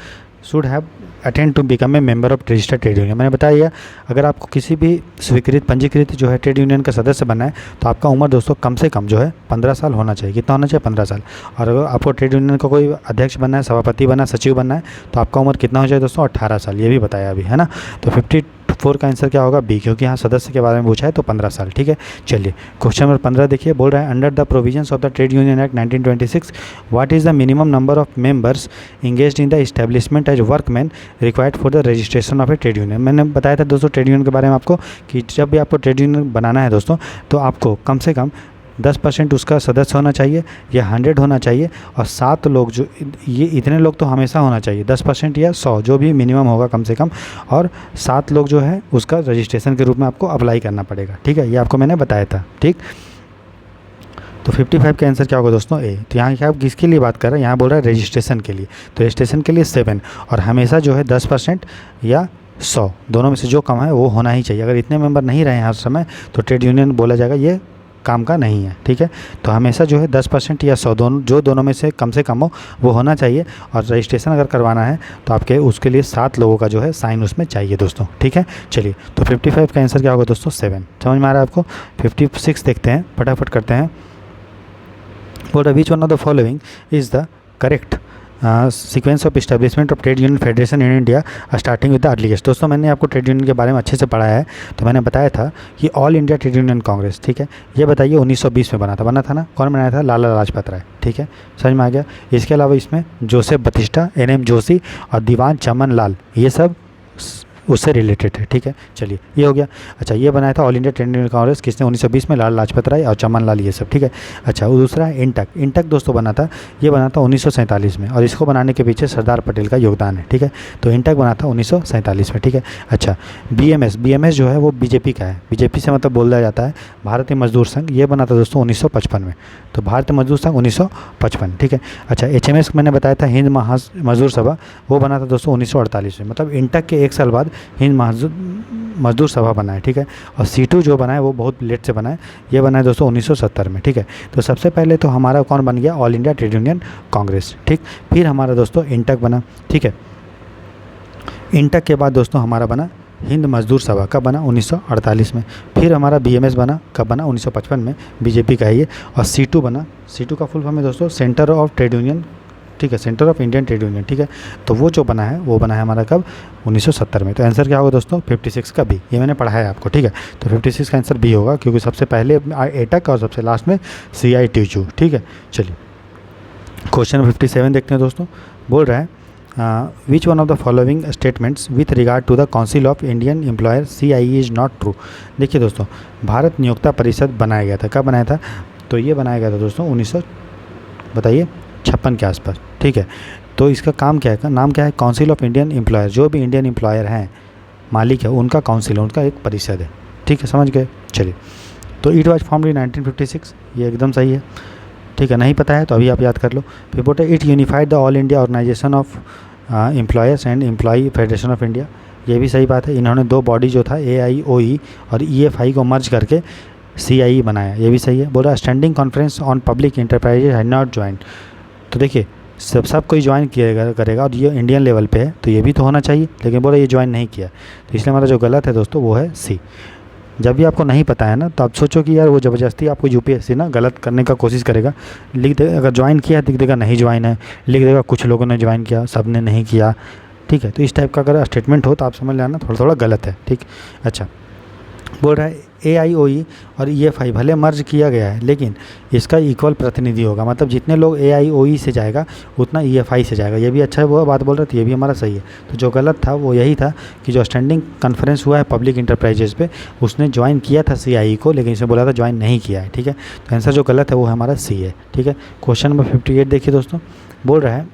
should have attend to become a member of registered trade union. मैंने बताया अगर आपको किसी भी स्वीकृत पंजीकृत जो है ट्रेड यूनियन का सदस्य बनना है तो आपका उम्र दोस्तों कम से कम जो है 15 साल होना चाहिए। कितना होना चाहिए? 15 साल। और अगर आपको ट्रेड यूनियन का कोई अध्यक्ष बनना है, सभापति बनना है, सचिव बनना है तो आपका उम्र कितना हो जाए दोस्तों? 18 साल। ये भी बताया अभी, है ना। तो 54 का आंसर क्या होगा? बी, क्योंकि यहाँ सदस्य के बारे में पूछा है तो 15 साल, ठीक है। चलिए क्वेश्चन नंबर 15 देखिए। बोल रहा है under the provisions of the trade union act 1926 what is the minimum number of members engaged in the establishment as workman required for the registration of a trade union. मैंने बताया था दोस्तों trade union के बारे में आपको कि जब भी आपको ट्रेड यूनियन बनाना है दोस्तों तो आपको कम से कम 10% उसका सदस्य होना चाहिए या 100 होना चाहिए, और 7 लोग जो ये इतने लोग तो हमेशा होना चाहिए, 10% या 100 जो भी मिनिमम होगा कम से कम, और 7 लोग जो है उसका रजिस्ट्रेशन के रूप में आपको अप्लाई करना पड़ेगा, ठीक है। ये आपको मैंने बताया था, ठीक। तो 55 का आंसर क्या होगा दोस्तों? ए। तो यहाँ क्या आप किसके लिए बात कर रहे हैं? यहाँ बोल रहा है रजिस्ट्रेशन के लिए। तो रजिस्ट्रेशन के लिए 7, और हमेशा जो है 10% या 100 दोनों में से जो कम है वो होना ही चाहिए। अगर इतने मेंबर नहीं रहे हैं हर समय तो ट्रेड यूनियन बोला जाएगा ये काम का नहीं है, ठीक है। तो हमेशा जो है 10% या 100 दोनों में से कम हो वो होना चाहिए। और रजिस्ट्रेशन अगर करवाना है तो आपके उसके लिए 7 लोगों का जो है साइन उसमें चाहिए दोस्तों, ठीक है। चलिए तो 55 का आंसर क्या होगा दोस्तों? 7। समझ में आ रहा है आपको? 56 देखते हैं, फटाफट करते हैं। बोल रहा विच one of the following is the correct sequence of establishment of trade union federation in India starting with the earliest. दोस्तों मैंने आपको ट्रेड यूनियन के बारे में अच्छे से पढ़ाया है। तो मैंने बताया था कि all India trade union Congress, ठीक है, ये बताइए 1920 में बना था ना। कौन बनाया था? लाला लाजपत राय, ठीक है, समझ में आ गया। इसके अलावा इसमें जोसेफ बतिस्टा, NM जोशी और दीवान चमन लाल, ये सब उससे रिलेटेड है, ठीक है। चलिए ये हो गया। अच्छा ये बनाया था all India trade union Congress किसने? 1920 में लाला लाजपत राय और चमन लाल, ये सब, ठीक है। अच्छा वो दूसरा है इंटक दोस्तों बना था, ये बना था 1947 में, और इसको बनाने के पीछे सरदार पटेल का योगदान है, ठीक है। तो इंटक बना था 1947 में, ठीक है। अच्छा BMS जो है वो बीजेपी का है, बीजेपी से मतलब बोला जाता है भारतीय मजदूर संघ, ये बना था दोस्तों 1955 में। तो भारतीय मजदूर संघ 1955, ठीक है। अच्छा HMS मैंने बताया था हिंद मजदूर सभा, वो बना था दोस्तों 1948 में। मतलब इंटक के 1 साल बाद हिंद मजदूर सभा बना है, ठीक है। और C2 जो बना है वो बहुत लेट से बना है, ये बना है दोस्तों 1970 में, ठीक है। तो सबसे पहले तो हमारा कौन बन गया? All India trade union Congress, ठीक। फिर हमारा दोस्तों इंटक बना, ठीक है। इंटक के बाद दोस्तों हमारा बना हिंद मजदूर सभा, कब बना? 1948 में। फिर हमारा BMS बना, कब बना? 1955 में, बीजेपी का है ये। और C2 बना, C2 का फुल फॉर्म है दोस्तों सेंटर ऑफ ट्रेड यूनियन, ठीक है, centre of Indian trade union, ठीक है। तो वो जो बना है वो बना है हमारा कब? 1970 में। तो आंसर क्या होगा दोस्तों? 56 का बी। ये मैंने पढ़ा है आपको, ठीक है। तो 56 का आंसर बी होगा, क्योंकि सबसे पहले एटक और सबसे लास्ट में CITU, ठीक है। चलिए क्वेश्चन 57 देखते हैं दोस्तों। बोल रहा है which one of the following statements with regard to the council of Indian employer CIE is not true. देखिए दोस्तों भारत नियोक्ता परिषद बनाया गया था, कब बनाया था? तो ये बनाया गया था दोस्तों 1956 के आसपास, ठीक है। तो इसका काम क्या है? नाम क्या है? Council of Indian employer. जो भी इंडियन एम्प्लॉयर हैं, मालिक है, उनका काउंसिल है, उनका एक परिषद है, ठीक है, समझ गए। चलिए तो इट वाज फॉर्म्ड इन 1956, ये एकदम सही है, ठीक है। नहीं पता है तो अभी आप याद कर लो। फिर बोलते it unified the all India organisation of employers and employee federation of India, ये भी सही बात है। इन्होंने 2 बॉडी जो था AIOE और EFI को मर्ज करके CIE बनाया, ये भी सही है। बोला standing conference on public enterprises had not join. तो देखिए सब कोई ज्वाइन करेगा और ये इंडियन लेवल पे है तो ये भी तो होना चाहिए, लेकिन बोला ये ज्वाइन नहीं किया, तो इसलिए हमारा जो गलत है दोस्तों वो है सी। जब भी आपको नहीं पता है ना तो आप सोचो कि यार वो ज़बरदस्ती आपको UPSC ना गलत करने का कोशिश करेगा, लिख दे अगर ज्वाइन किया लिख देगा नहीं ज्वाइन है, लिख देगा कुछ लोगों ने ज्वाइन किया सब ने नहीं किया, ठीक है। तो इस टाइप का अगर स्टेटमेंट हो तो आप समझ लेना थोड़ा थोड़ा गलत है, ठीक। अच्छा बोल रहा है AIOE और EFI भले मर्ज किया गया है, लेकिन इसका इक्वल प्रतिनिधि होगा, मतलब जितने लोग AIOE से जाएगा उतना EFI से जाएगा। ये भी अच्छा है, वो बात बोल रहे थे, ये भी हमारा सही है। तो जो गलत था वो यही था कि जो स्टैंडिंग कॉन्फ्रेंस हुआ है पब्लिक इंटरप्राइजेज पे, उसने ज्वाइन किया था CIE को, लेकिन इसने बोला था ज्वाइन नहीं किया है, ठीक है। तो आंसर जो गलत है वो हमारा C है, ठीक है। क्वेश्चन नंबर 58 देखिए दोस्तों, बोल रहा है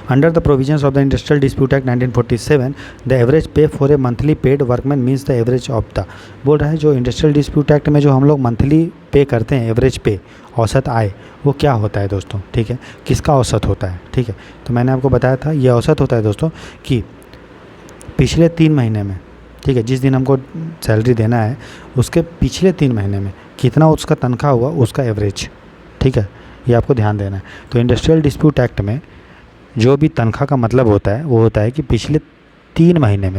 under the provisions of the industrial dispute act 1947 the average pay for a monthly paid workman means the average of the. बोल रहा है जो इंडस्ट्रियल डिस्प्यूट एक्ट में जो हम लोग मंथली पे करते हैं, एवरेज पे, औसत आय, वो क्या होता है दोस्तों, ठीक है, किसका औसत होता है, ठीक है। तो मैंने आपको बताया था ये औसत होता है दोस्तों कि पिछले 3 महीने में, ठीक है, जिस दिन हमको सैलरी देना है उसके पिछले 3 महीने में कितना उसका तनख्वाह हुआ, उसका एवरेज, ठीक है, ये आपको ध्यान देना है। तो इंडस्ट्रियल डिस्प्यूट एक्ट में जो भी तनख्वाह का मतलब होता है वो होता है कि पिछले 3 महीने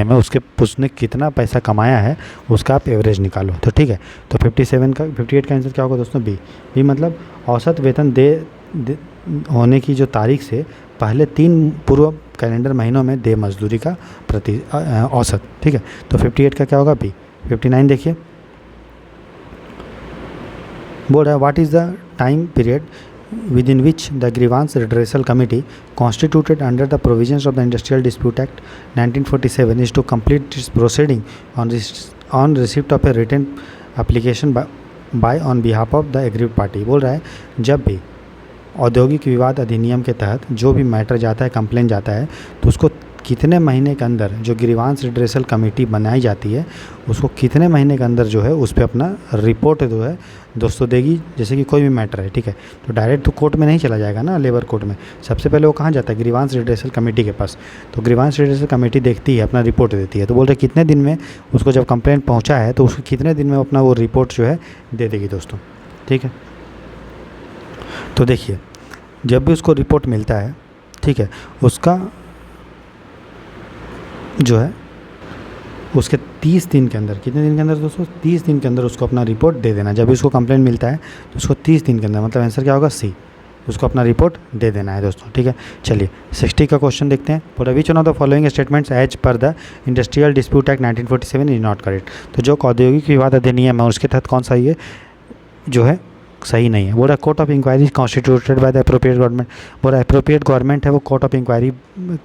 में उसने कितना पैसा कमाया है उसका आप एवरेज निकालो। तो ठीक है, तो 58 का आंसर क्या होगा दोस्तों, बी मतलब औसत वेतन दे होने की जो तारीख से पहले 3 पूर्व कैलेंडर महीनों में दे मजदूरी का प्रति औसत, ठीक है। तो 58 का क्या होगा, बी। 59 देखिए, बोल रहा है what is the time period within which the grievance redressal committee constituted under the provisions of the Industrial Dispute Act 1947 is to complete its proceeding on receipt of a written application by on behalf of the aggrieved party। बोल रहा है जब भी औद्योगिक विवाद अधिनियम के तहत जो भी मैटर जाता है, कंप्लेन जाता है, तो उसको कितने महीने के अंदर जो ग्रीवांस रिड्रेसल कमेटी बनाई जाती है उसको कितने महीने के अंदर जो है उस पर अपना रिपोर्ट जो है दोस्तों देगी। जैसे कि कोई भी मैटर है, ठीक है, तो डायरेक्ट तो कोर्ट में नहीं चला जाएगा ना, लेबर कोर्ट में, सबसे पहले वो कहाँ जाता है, ग्रीवांस रिड्रेसल कमेटी के पास। तो ग्रीवांस रिड्रेसल कमेटी देखती है, अपना रिपोर्ट देती है। तो बोल रहे कितने दिन में उसको जब कंप्लेंट पहुँचा है तो उसको कितने दिन में अपना वो रिपोर्ट जो है दे देगी दोस्तों, ठीक है। तो देखिए जब भी उसको रिपोर्ट मिलता है, ठीक है, उसका जो है उसके 30 दिन के अंदर, कितने दिन के अंदर दोस्तों, 30 दिन के अंदर उसको अपना रिपोर्ट दे देना। जब भी उसको कंप्लेंट मिलता है तो उसको 30 दिन के अंदर, मतलब आंसर क्या होगा, सी, उसको अपना रिपोर्ट दे देना है दोस्तों, ठीक है। चलिए 60 का क्वेश्चन देखते हैं। For which one of the following statements as per the industrial dispute act 1947 is not correct. तो जो औद्योगिक विवाद अधिनियम है उसके तहत कौन सा ये जो है सही नहीं है। बोल रहा court of inquiry constituted by the appropriate government. बोल रहा अप्रोप्रिएट गवर्नमेंट है वो कोर्ट ऑफ इंक्वायरी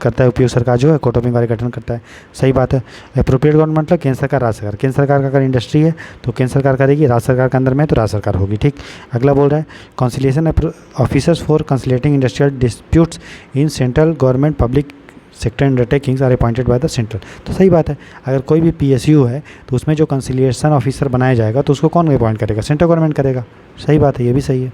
करता है, उपयुक्त सरकार जो है कोर्ट ऑफ इंक्वायरी गठन करता है, सही बात है। अप्रोप्रिएट गवर्नमेंट मतलब केंद्र सरकार, राज्य सरकार। केंद्र सरकार का अगर इंडस्ट्री है तो केंद्र सरकार करेगी, राज्य सरकार के अंदर में है तो राज्य सरकार होगी, ठीक। अगला बोल रहा है conciliation officers for conciliating industrial disputes in central government public sector undertakings are appointed by the central. तो सही बात है, अगर कोई भी PSU है तो उसमें जो कंसिलिएशन ऑफिसर बनाया जाएगा तो उसको कौन अपॉइंट करेगा, सेंट्रल गवर्नमेंट करेगा, सही बात है, ये भी सही है।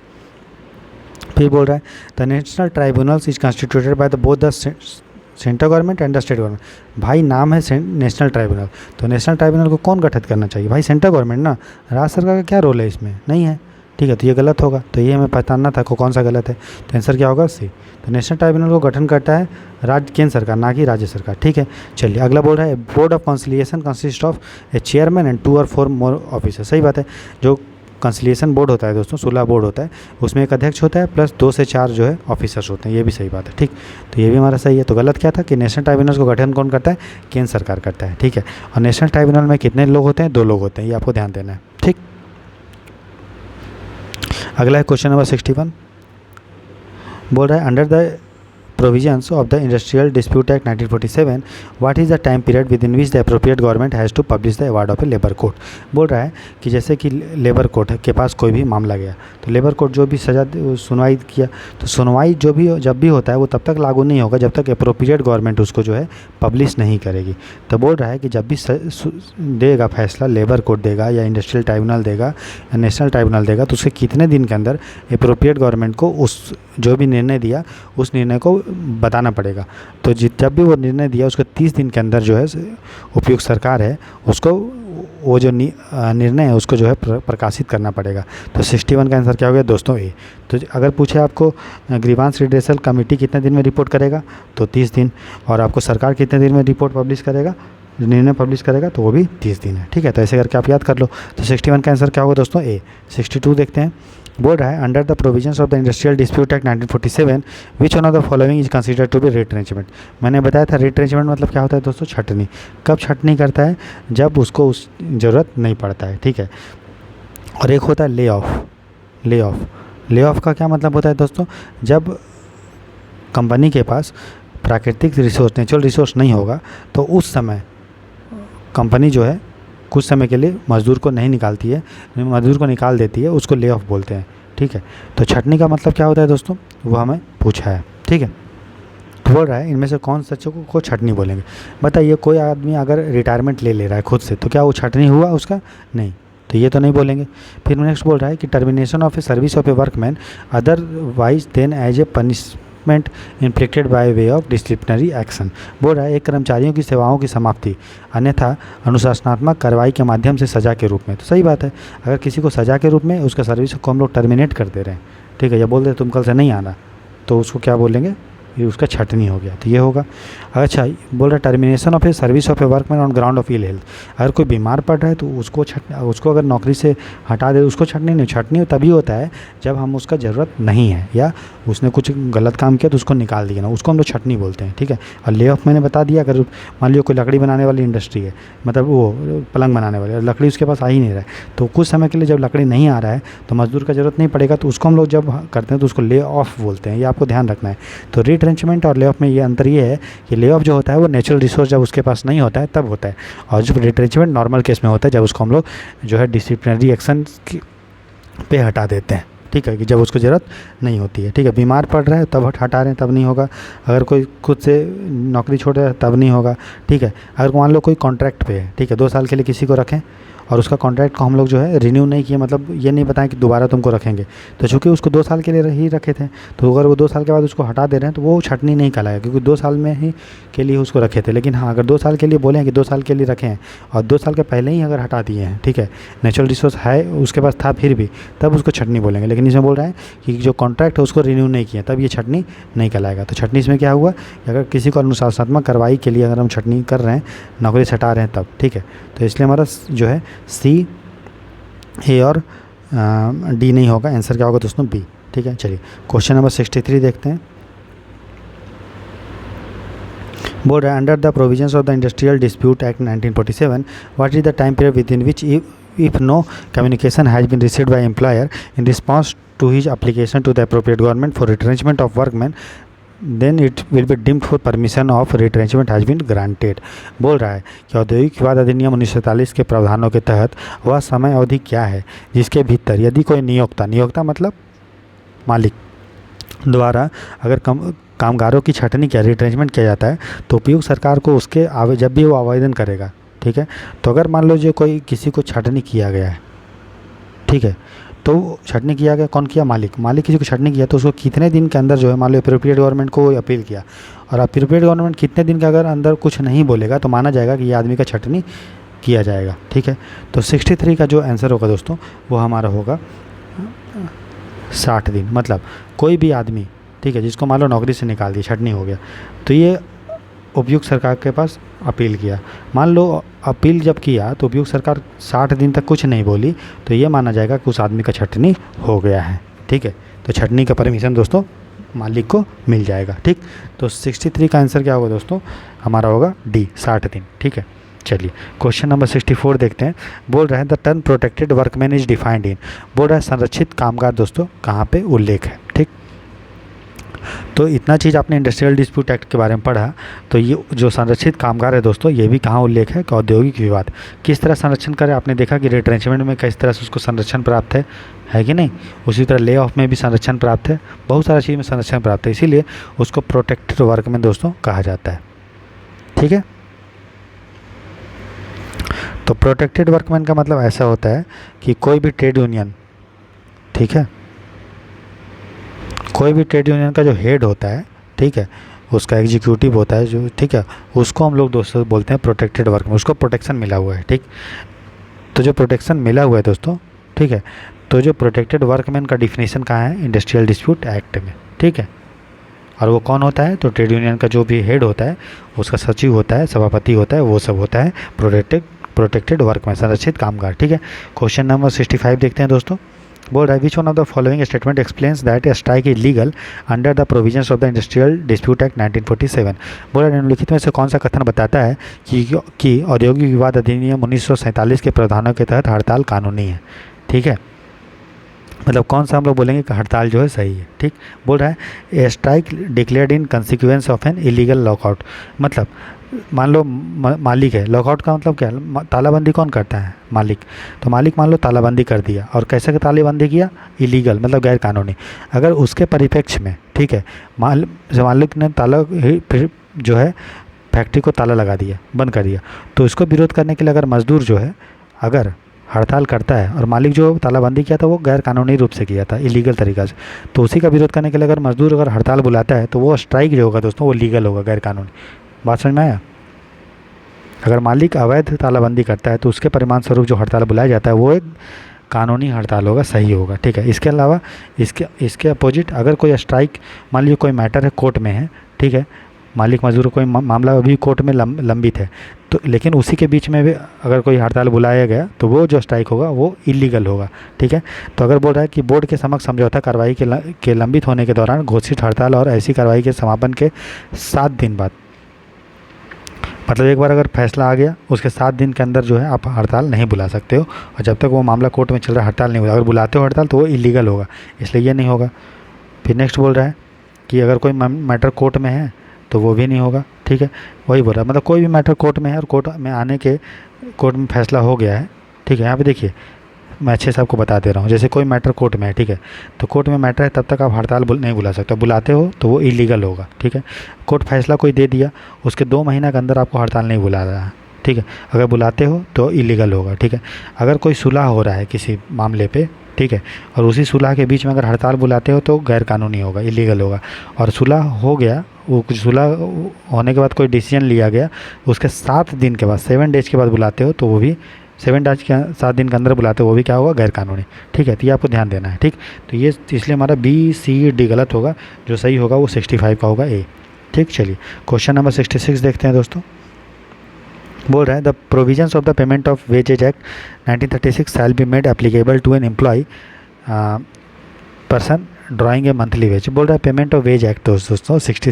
फिर बोल रहा है the national tribunals is constituted by the both the central government and the state government. भाई नाम है नेशनल ट्राइब्यूनल, तो नेशनल ट्राइब्यूनल को कौन गठित करना चाहिए, भाई सेंट्रल गवर्नमेंट ना, राज्य सरकार का क्या रोल है इसमें, नहीं है, ठीक है। तो ये गलत होगा, तो ये हमें पहचानना था कौन सा गलत है। तो आंसर क्या होगा, सी। तो नेशनल ट्राइब्यूनल को गठन करता है केंद्र सरकार, ना कि राज्य सरकार, ठीक है। चलिए अगला बोल रहा है board of conciliation consist of A chairman and 2 or 4 more officer. सही बात है, जो कंसिलिएशन बोर्ड होता है दोस्तों, सुलह बोर्ड होता है, उसमें एक अध्यक्ष होता है प्लस 2 से 4 जो है ऑफिसर्स होते हैं, ये भी सही बात है, ठीक। तो ये भी हमारा सही है। तो गलत क्या था कि नेशनल ट्राइब्यूनल को गठन कौन करता है, केंद्र सरकार करता है, ठीक है। और नेशनल ट्राइब्यूनल में कितने लोग होते हैं, 2 लोग होते हैं, ये आपको ध्यान देना है, ठीक। अगला है क्वेश्चन नंबर 61, बोल रहा है under the provisions of the Industrial Dispute Act 1947 what is the time period within which the appropriate government has to publish the award of a labor court। बोल रहा है कि जैसे कि लेबर कोर्ट के पास कोई भी मामला गया तो लेबर कोर्ट जो भी सुनवाई किया, तो सुनवाई जब भी होता है वो तब तक लागू नहीं होगा जब तक अप्रोप्रिएट गवर्नमेंट उसको जो है पब्लिश नहीं करेगी। तो बोल रहा है कि जब भी देगा फैसला, लेबर कोर्ट देगा या इंडस्ट्रियल ट्राइब्यूनल देगा या नेशनल ट्राइब्यूनल देगा, तो उसके कितने दिन के अंदर अप्रोप्रिएट गवर्नमेंट को उस जो भी निर्णय दिया उस निर्णय को बताना पड़ेगा। तो जब भी वो निर्णय दिया उसके 30 दिन के अंदर जो है उपयुक्त सरकार है उसको वो जो निर्णय है उसको जो है प्रकाशित करना पड़ेगा। तो 61 का आंसर क्या हो गया दोस्तों, ए। तो अगर पूछे आपको ग्रीवांस रिड्रेसल कमेटी कितने दिन में रिपोर्ट करेगा तो 30 दिन, और आपको सरकार कितने दिन में रिपोर्ट पब्लिश करेगा, निर्णय पब्लिश करेगा, तो वो भी 30 दिन है, ठीक है। तो ऐसे करके आप याद कर लो। तो 61 का आंसर क्या होगा दोस्तों, ए। 62 देखते हैं, बोल रहा है under the provisions of the industrial dispute act 1947 which one of the following is considered to be retrenchment. मैंने बताया था रिट्रेंचमेंट मतलब क्या होता है दोस्तों, छटनी। कब छटनी करता है, जब उसको उस ज़रूरत नहीं पड़ता है, ठीक है। और एक होता है lay off. Lay of, lay of का क्या मतलब होता है दोस्तों, जब कंपनी के पास प्राकृतिक रिसोर्स, नेचुरल रिसोर्स नहीं होगा तो उस समय कंपनी जो है कुछ समय के लिए मज़दूर को नहीं निकालती है, मज़दूर को निकाल देती है, उसको ले ऑफ बोलते हैं, ठीक है। तो छटनी का मतलब क्या होता है दोस्तों, वो हमें पूछा है, ठीक है। बोल रहा है इनमें से कौन सच्चों को छटनी बोलेंगे। बताइए कोई आदमी अगर रिटायरमेंट ले रहा है खुद से, तो क्या वो छटनी हुआ उसका, नहीं, तो ये तो नहीं बोलेंगे। फिर नेक्स्ट बोल रहा है कि termination of a service of a workman otherwise than as a punishment inflicted by way of disciplinary action. बोल रहा है एक कर्मचारियों की सेवाओं की समाप्ति अन्यथा अनुशासनात्मक कार्रवाई के माध्यम से सज़ा के रूप में। तो सही बात है, अगर किसी को सज़ा के रूप में उसका सर्विस को हम लोग टर्मिनेट कर दे रहे हैं, ठीक है, या बोल रहे तुम कल से नहीं आना, तो उसको क्या बोलेंगे, ये उसका छटनी हो गया, तो ये होगा। अच्छा बोल रहा है termination of a service of a workman on ground of ill health. अगर कोई बीमार पड़ रहा है तो उसको अगर नौकरी से हटा दे, उसको छटनी नहीं। छटनी तभी होता है जब हम उसका ज़रूरत नहीं है या उसने कुछ गलत काम किया तो उसको निकाल दिया ना, उसको हम लोग छटनी बोलते हैं, ठीक है। और ले ऑफ मैंने बता दिया, अगर मान लियो कोई लकड़ी बनाने वाली इंडस्ट्री है, मतलब वो पलंग बनाने वाली, लकड़ी उसके पास आ ही नहीं रहा है, तो कुछ समय के लिए जब लकड़ी नहीं आ रहा है तो मजदूर का ज़रूरत नहीं पड़ेगा, तो उसको हम लोग जब करते हैं तो उसको ले ऑफ बोलते हैं, ये आपको ध्यान रखना है। तो रिट्रेंचमेंट और ले ऑफ में ये अंतर ये है कि ले ऑफ जो होता है वो नेचुरल रिसोर्स जब उसके पास नहीं होता है तब होता है, और जो रिट्रेंचमेंट नॉर्मल केस में होता है जब उसको हम लोग जो है डिसिप्लिनरी एक्शन पे हटा देते हैं, ठीक है, कि जब उसको ज़रूरत नहीं होती है, ठीक है। बीमार पड़ रहा है तब हटा रहे हैं, तब नहीं होगा। अगर कोई खुद से नौकरी छोड़ रहा है तब नहीं होगा, ठीक है। अगर मान लो कोई कॉन्ट्रैक्ट पे है, ठीक है, 2 साल के लिए किसी को रखें और उसका कॉन्ट्रैक्ट को हम लोग जो है रिन्यू नहीं किए, मतलब ये नहीं बताएं कि दोबारा तुमको रखेंगे, तो चूँकि उसको 2 साल के लिए ही रखे थे, तो अगर वो 2 साल के बाद उसको हटा दे रहे हैं तो वो छटनी नहीं कहलाएगा, क्योंकि 2 साल में ही के लिए उसको रखे थे। लेकिन हाँ, अगर 2 साल के लिए बोले हैं कि 2 साल के लिए रखें और 2 साल के पहले ही अगर हटा दिए हैं, ठीक है, नेचुरल रिसोर्स है उसके पास था फिर भी, तब उसको छटनी बोलेंगे। लेकिन इसमें बोल रहा है कि जो कॉन्ट्रैक्ट है उसको रिन्यू नहीं किया, तब ये छटनी नहीं कहलाएगा। तो छटनी इसमें क्या हुआ कि अगर किसी को अनुशासनात्मक कार्रवाई के लिए अगर हम छटनी कर रहे हैं, नौकरी से हटा रहे हैं तब, ठीक है। तो इसलिए हमारा जो है सी, ए और डी नहीं होगा, आंसर क्या होगा दोस्तों, बी, ठीक है। चलिए क्वेश्चन नंबर 63 देखते हैं। बोल रहा है under the provisions of the industrial dispute act 1947 what is the time period with in which if no communication has been received by employer in response to his application to the appropriate government for retrenchment of workmen, then it will be deemed for permission of retrenchment has been granted। बोल रहा है कि औद्योगिक विवाद अधिनियम 1947 के प्रावधानों के तहत वह समय अवधि क्या है जिसके भीतर यदि कोई नियोक्ता मतलब मालिक द्वारा अगर कामगारों की छटनी किया, रिट्रेंचमेंट किया जाता है, तो उपयुक्त सरकार को उसके जब भी वो आवेदन करेगा, ठीक है, तो अगर मान लो जो कोई किसी को छटनी किया गया है, ठीक है, तो छटनी किया गया, कौन किया, मालिक किसी को छटनी किया, तो उसको कितने दिन के अंदर जो है मान लो एप्रोप्रिएट गवर्नमेंट को अपील किया, और एप्रोप्रिएट गवर्नमेंट कितने दिन के अगर अंदर कुछ नहीं बोलेगा तो माना जाएगा कि ये आदमी का छटनी किया जाएगा, ठीक है। तो 63 का जो आंसर होगा दोस्तों वो हमारा होगा 60 दिन। मतलब कोई भी आदमी, ठीक है, जिसको मान लो नौकरी से निकाल दिया, छटनी हो गया, तो ये उपयुक्त सरकार के पास अपील किया, मान लो अपील जब किया तो उपयुक्त सरकार 60 दिन तक कुछ नहीं बोली, तो ये माना जाएगा कि उस आदमी का छटनी हो गया है, ठीक है। तो छटनी का परमिशन दोस्तों मालिक को मिल जाएगा, ठीक। तो 63 का आंसर क्या होगा दोस्तों, हमारा होगा डी, 60 दिन, ठीक है। चलिए क्वेश्चन नंबर 64 देखते हैं। बोल रहा है the term protected workman is defined in. बोल रहा है संरक्षित कामगार दोस्तों कहाँ पे उल्लेख है, ठीक। तो इतना चीज़ आपने इंडस्ट्रियल डिस्प्यूट एक्ट के बारे में पढ़ा, तो ये जो संरक्षित कामगार है दोस्तों, ये भी कहाँ उल्लेख है कि औद्योगिक विवाद किस तरह संरक्षण करे। आपने देखा कि रिट्रेंचमेंट में किस तरह से उसको संरक्षण प्राप्त है कि नहीं, उसी तरह ले ऑफ में भी संरक्षण प्राप्त है, बहुत सारा चीज़ में संरक्षण प्राप्त है, इसीलिए उसको प्रोटेक्टेड वर्कमैन दोस्तों कहा जाता है, ठीक है। तो प्रोटेक्टेड वर्कमैन का मतलब ऐसा होता है कि कोई भी ट्रेड यूनियन, ठीक है, कोई भी ट्रेड यूनियन का जो हेड होता है, ठीक है, उसका एग्जीक्यूटिव होता है जो, ठीक है, उसको हम लोग दोस्तों बोलते हैं प्रोटेक्टेड वर्कमैन, उसको प्रोटेक्शन मिला हुआ है, ठीक। तो जो प्रोटेक्शन मिला हुआ है दोस्तों, ठीक है, तो जो प्रोटेक्टेड वर्कमैन का डिफिनेशन कहाँ है, इंडस्ट्रियल डिस्प्यूट एक्ट में, ठीक है। और वो कौन होता है, तो ट्रेड यूनियन का जो भी हेड होता है, उसका सचिव होता है, सभापति होता है, वो सब होता है प्रोटेक्टेड वर्कमैन, संरक्षित कामगार, ठीक है। क्वेश्चन नंबर 65 देखते हैं दोस्तों। बोल रहा है which one of the following statement explains that strike is legal under the provisions of the industrial dispute act 1947। बोल रहा है निम्नलिखित में से कौन सा कथन बताता है कि औद्योगिक विवाद अधिनियम 1947 के प्रावधानों के तहत हड़ताल कानूनी है। ठीक है, मतलब कौन सा हम लोग बोलेंगे कि हड़ताल जो है सही है। ठीक, बोल रहा है ए strike declared in consequence of an illegal lockout. मतलब मान लो मालिक है, लॉकआउट का मतलब क्या है, तालाबंदी कौन करता है, मालिक। तो मालिक मान लो तालाबंदी कर दिया, और कैसे का तालाबंदी किया, इलीगल मतलब गैर कानूनी। अगर उसके परिप्रेक्ष्य में, ठीक है, मालिक ने ताला फिर जो है फैक्ट्री को ताला लगा दिया, बंद कर दिया, तो इसको विरोध करने के लिए अगर मजदूर जो है अगर हड़ताल करता है और मालिक जो तालाबंदी किया था वो गैर कानूनी रूप से किया था, इलीगल तरीक़ा से, तो उसी का विरोध करने के लिए अगर मजदूर अगर हड़ताल बुलाता है तो वो स्ट्राइक जो होगा दोस्तों वो लीगल होगा, गैर कानूनी। बात समझ में आया। अगर मालिक अवैध तालाबंदी करता है तो उसके परिणाम स्वरूप जो हड़ताल बुलाया जाता है वो एक कानूनी हड़ताल होगा, सही होगा। ठीक है, इसके अलावा इसके अपोजिट अगर कोई स्ट्राइक, मान लीजिए कोई मैटर है कोर्ट में है, ठीक है, मालिक मजदूर कोई मामला अभी कोर्ट में लंबित है, तो लेकिन उसी के बीच में भी अगर कोई हड़ताल बुलाया गया तो वो जो स्ट्राइक होगा वो इलीगल होगा। ठीक है, तो अगर बोल रहा है कि बोर्ड के समक्ष समझौता कार्रवाई के लंबित होने के दौरान घोषित हड़ताल और ऐसी कार्रवाई के समापन के 7 दिन बाद, मतलब एक बार अगर फैसला आ गया उसके 7 दिन के अंदर जो है आप हड़ताल नहीं बुला सकते हो, और जब तक वो मामला कोर्ट में चल रहा है हड़ताल नहीं होगा। अगर बुलाते हो हड़ताल तो वो इलीगल होगा, इसलिए ये नहीं होगा। फिर नेक्स्ट बोल रहा है कि अगर कोई मैटर कोर्ट में है तो वो भी नहीं होगा। ठीक है, वही बोल रहा है, मतलब कोई भी मैटर कोर्ट में है और कोर्ट में फैसला हो गया है। ठीक है, यहाँ पे देखिए मैं अच्छे से आपको बता दे रहा हूँ, जैसे कोई मैटर कोर्ट में है, ठीक है, तो कोर्ट में मैटर है तब तक आप हड़ताल नहीं बुला सकते, बुलाते हो तो वो इलीगल होगा। ठीक है, कोर्ट फैसला कोई दे दिया, उसके 2 महीने के अंदर आपको हड़ताल नहीं बुला रहा है, ठीक है, अगर बुलाते हो तो इलीगल होगा। ठीक है, अगर कोई सुलह हो रहा है किसी मामले पे, ठीक है, और उसी सुलह के बीच में अगर हड़ताल बुलाते हो तो गैर कानूनी होगा, इलीगल होगा। और सुलह हो गया, वो कुछ सुलह होने के बाद कोई डिसीजन लिया गया, उसके 7 दिन के बाद 7 डेज के बाद बुलाते हो तो वो भी 7 दिन के अंदर बुलाते हो, वो भी क्या होगा, गैर कानूनी। ठीक है, तो ये आपको ध्यान देना है। ठीक, तो ये इसलिए हमारा BCD गलत होगा, जो सही होगा वो 65 का होगा, ए। ठीक, चलिए क्वेश्चन नंबर 66 देखते हैं दोस्तों। बोल रहा है the provisions of the payment of wages act 1936 shall be made applicable to an employ person drawing a monthly wage. बोल रहा है पेमेंट ऑफ वेज एक्ट दोस्तों 60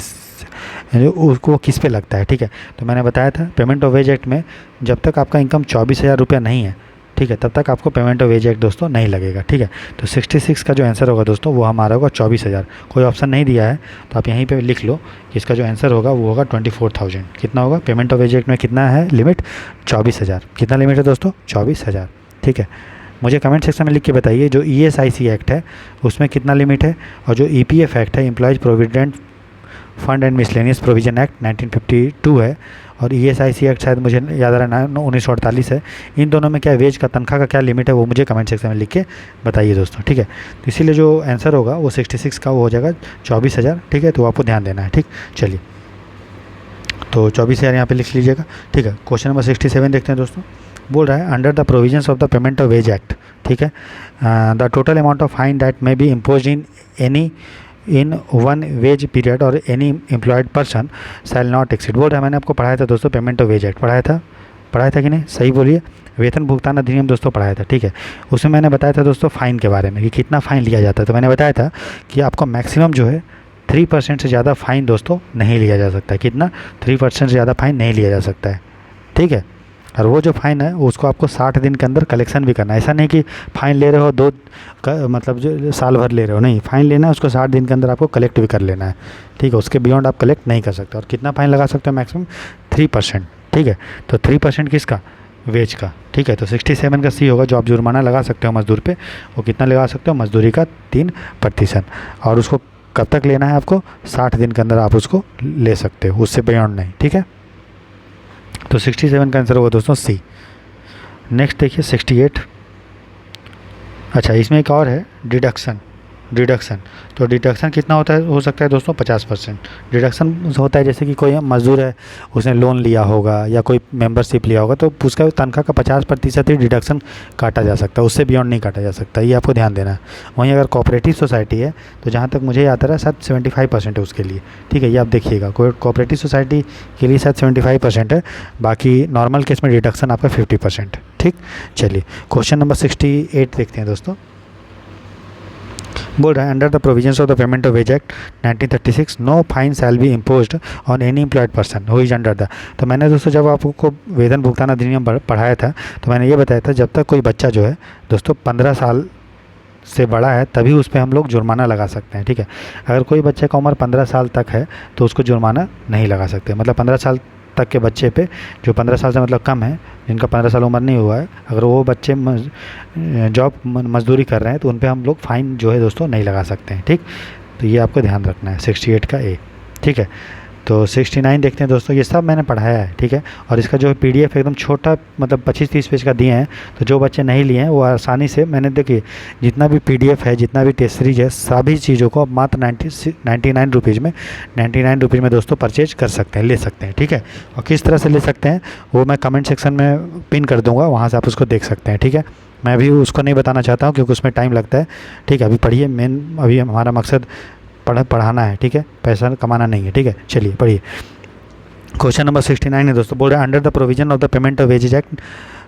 उसको किस पे लगता है। ठीक है, तो मैंने बताया था पेमेंट ऑफ वेज एक्ट में जब तक आपका इनकम 24,000 रुपया नहीं है, ठीक है, तब तक आपको पेमेंट ऑफ वेज एक्ट दोस्तों नहीं लगेगा। ठीक है, तो 66 का जो आंसर होगा दोस्तों वो हमारा होगा 24,000। कोई ऑप्शन नहीं दिया है तो आप यहीं पे लिख लो कि इसका जो आंसर होगा वो होगा 24,000। कितना होगा, पेमेंट ऑफ वेज एक्ट में कितना है लिमिट, 24,000। कितना लिमिट है दोस्तों, 24,000। ठीक है, मुझे कमेंट सेक्शन में लिख के बताइए जो ESIC एक्ट है उसमें कितना लिमिट है, और जो EPF एक्ट है employees provident fund and miscellaneous provision act 1952 है, और ESIC एक्ट शायद मुझे याद आ रहा है 1948 है। इन दोनों में क्या वेज का, तनख्वाह का क्या लिमिट है वो मुझे कमेंट सेक्शन में लिख के बताइए दोस्तों। ठीक है, तो इसीलिए जो आंसर होगा वो 66 का वो हो जाएगा 24,000। ठीक है, तो आपको ध्यान देना है। ठीक, चलिए तो 24,000 यहाँ पे लिख लीजिएगा। ठीक है, क्वेश्चन नंबर 67 देखते हैं दोस्तों। बोल रहा है under the provisions of the payment of wage act, ठीक है, the total amount of fine that may be impose in 1 wage period और any employed person shall not exceed. बोल रहा है मैंने आपको पढ़ाया था दोस्तों पेमेंट ऑफ वेज एक्ट, पढ़ाया था कि नहीं, सही बोलिए। वेतन भुगतान अधिनियम दोस्तों पढ़ाया था। ठीक है, उसमें मैंने बताया था दोस्तों फ़ाइन के बारे में कि कितना फ़ाइन लिया जाता है। तो मैंने बताया था कि आपको मैक्सिमम जो है 3% से ज़्यादा फ़ाइन दोस्तों नहीं लिया जा सकता है। कितना, 3% से ज़्यादा फ़ाइन नहीं लिया जा सकता है। ठीक है, और वो जो फ़ाइन है उसको आपको 60 दिन के अंदर कलेक्शन भी करना है। ऐसा नहीं कि फ़ाइन ले रहे हो मतलब जो साल भर ले रहे हो, नहीं, फ़ाइन लेना है उसको 60 दिन के अंदर आपको कलेक्ट भी कर लेना है। ठीक है, उसके बियॉन्ड आप कलेक्ट नहीं कर सकते। और कितना फ़ाइन लगा सकते हो, मैक्सिमम 3%। ठीक है, तो 3% किसका, वेज का। ठीक है, तो 67 का सी होगा, जो आप जुर्माना लगा सकते हो मजदूर पे, वो कितना लगा सकते हो, मजदूरी का 3%। और उसको कब तक लेना है आपको, 60 दिन के अंदर आप उसको ले सकते हो, उससे बियॉन्ड नहीं। ठीक है, तो 67 का आंसर होगा दोस्तों सी। नेक्स्ट देखिए 68। अच्छा, इसमें एक और है डिडक्शन। तो डिडक्शन कितना होता है, हो सकता है दोस्तों 50%। डिडक्शन होता है जैसे कि कोई मजदूर है उसने लोन लिया होगा या कोई मेंबरशिप लिया होगा, तो उसका तनख्वाह का 50% ही डिडक्शन काटा जा सकता है, उससे बियॉन्ड नहीं काटा जा सकता। ये आपको ध्यान देना है। वहीं अगर कोऑपरेटिव सोसाइटी है तो जहाँ तक मुझे याद आ रहा है शायद 75% है उसके लिए। ठीक है, ये आप देखिएगा, कोऑपरेटिव सोसाइटी के लिए शायद 75% है, बाकी नॉर्मल केस में डिडक्शन आपका 50%। ठीक, चलिए क्वेश्चन नंबर 68 देखते हैं दोस्तों। बोल रहा है under the provisions of the payment of wage act 1936 no fine shall be imposed on any employed person who is under the. तो मैंने दोस्तों जब आपको वेतन भुगतान अधिनियम पढ़ाया था तो मैंने ये बताया था जब तक कोई बच्चा जो है दोस्तों 15 साल से बड़ा है तभी उस पर हम लोग जुर्माना लगा सकते हैं। ठीक है, अगर कोई बच्चे का उम्र 15 साल तक है तो उसको जुर्माना नहीं लगा सकते। मतलब 15 साल तक के बच्चे पे, जो 15 साल से मतलब कम है, जिनका 15 साल उम्र नहीं हुआ है, अगर वो बच्चे जॉब मजदूरी कर रहे हैं तो उन पे हम लोग फ़ाइन जो है दोस्तों नहीं लगा सकते हैं। ठीक, तो ये आपको ध्यान रखना है 68 का ए। ठीक है, तो 69 देखते हैं दोस्तों, ये सब मैंने पढ़ाया है। ठीक है, और इसका जो PDF एकदम छोटा मतलब 25-30 पेज का दिए हैं, तो जो बच्चे नहीं लिए हैं वो आसानी से, मैंने देखिए जितना भी PDF है, जितना भी टेस्ट सीरीज है, सभी चीज़ों को मात्र 99 रुपीज़ में 99 रुपीज़ में दोस्तों परचेज कर सकते हैं, ले सकते हैं। ठीक है, और किस तरह से ले सकते हैं वो मैं कमेंट सेक्शन में पिन कर दूँगा, वहाँ से आप उसको देख सकते हैं। ठीक है, मैं भी उसको नहीं बताना चाहता हूँ क्योंकि उसमें टाइम लगता है। ठीक है, अभी पढ़िए, मेन अभी हमारा मकसद पढ़ाना है। ठीक है, पैसा कमाना नहीं है। ठीक है, चलिए पढ़िए। क्वेश्चन नंबर 69 है दोस्तों, बोल रहे हैं under the provision of the payment of wages act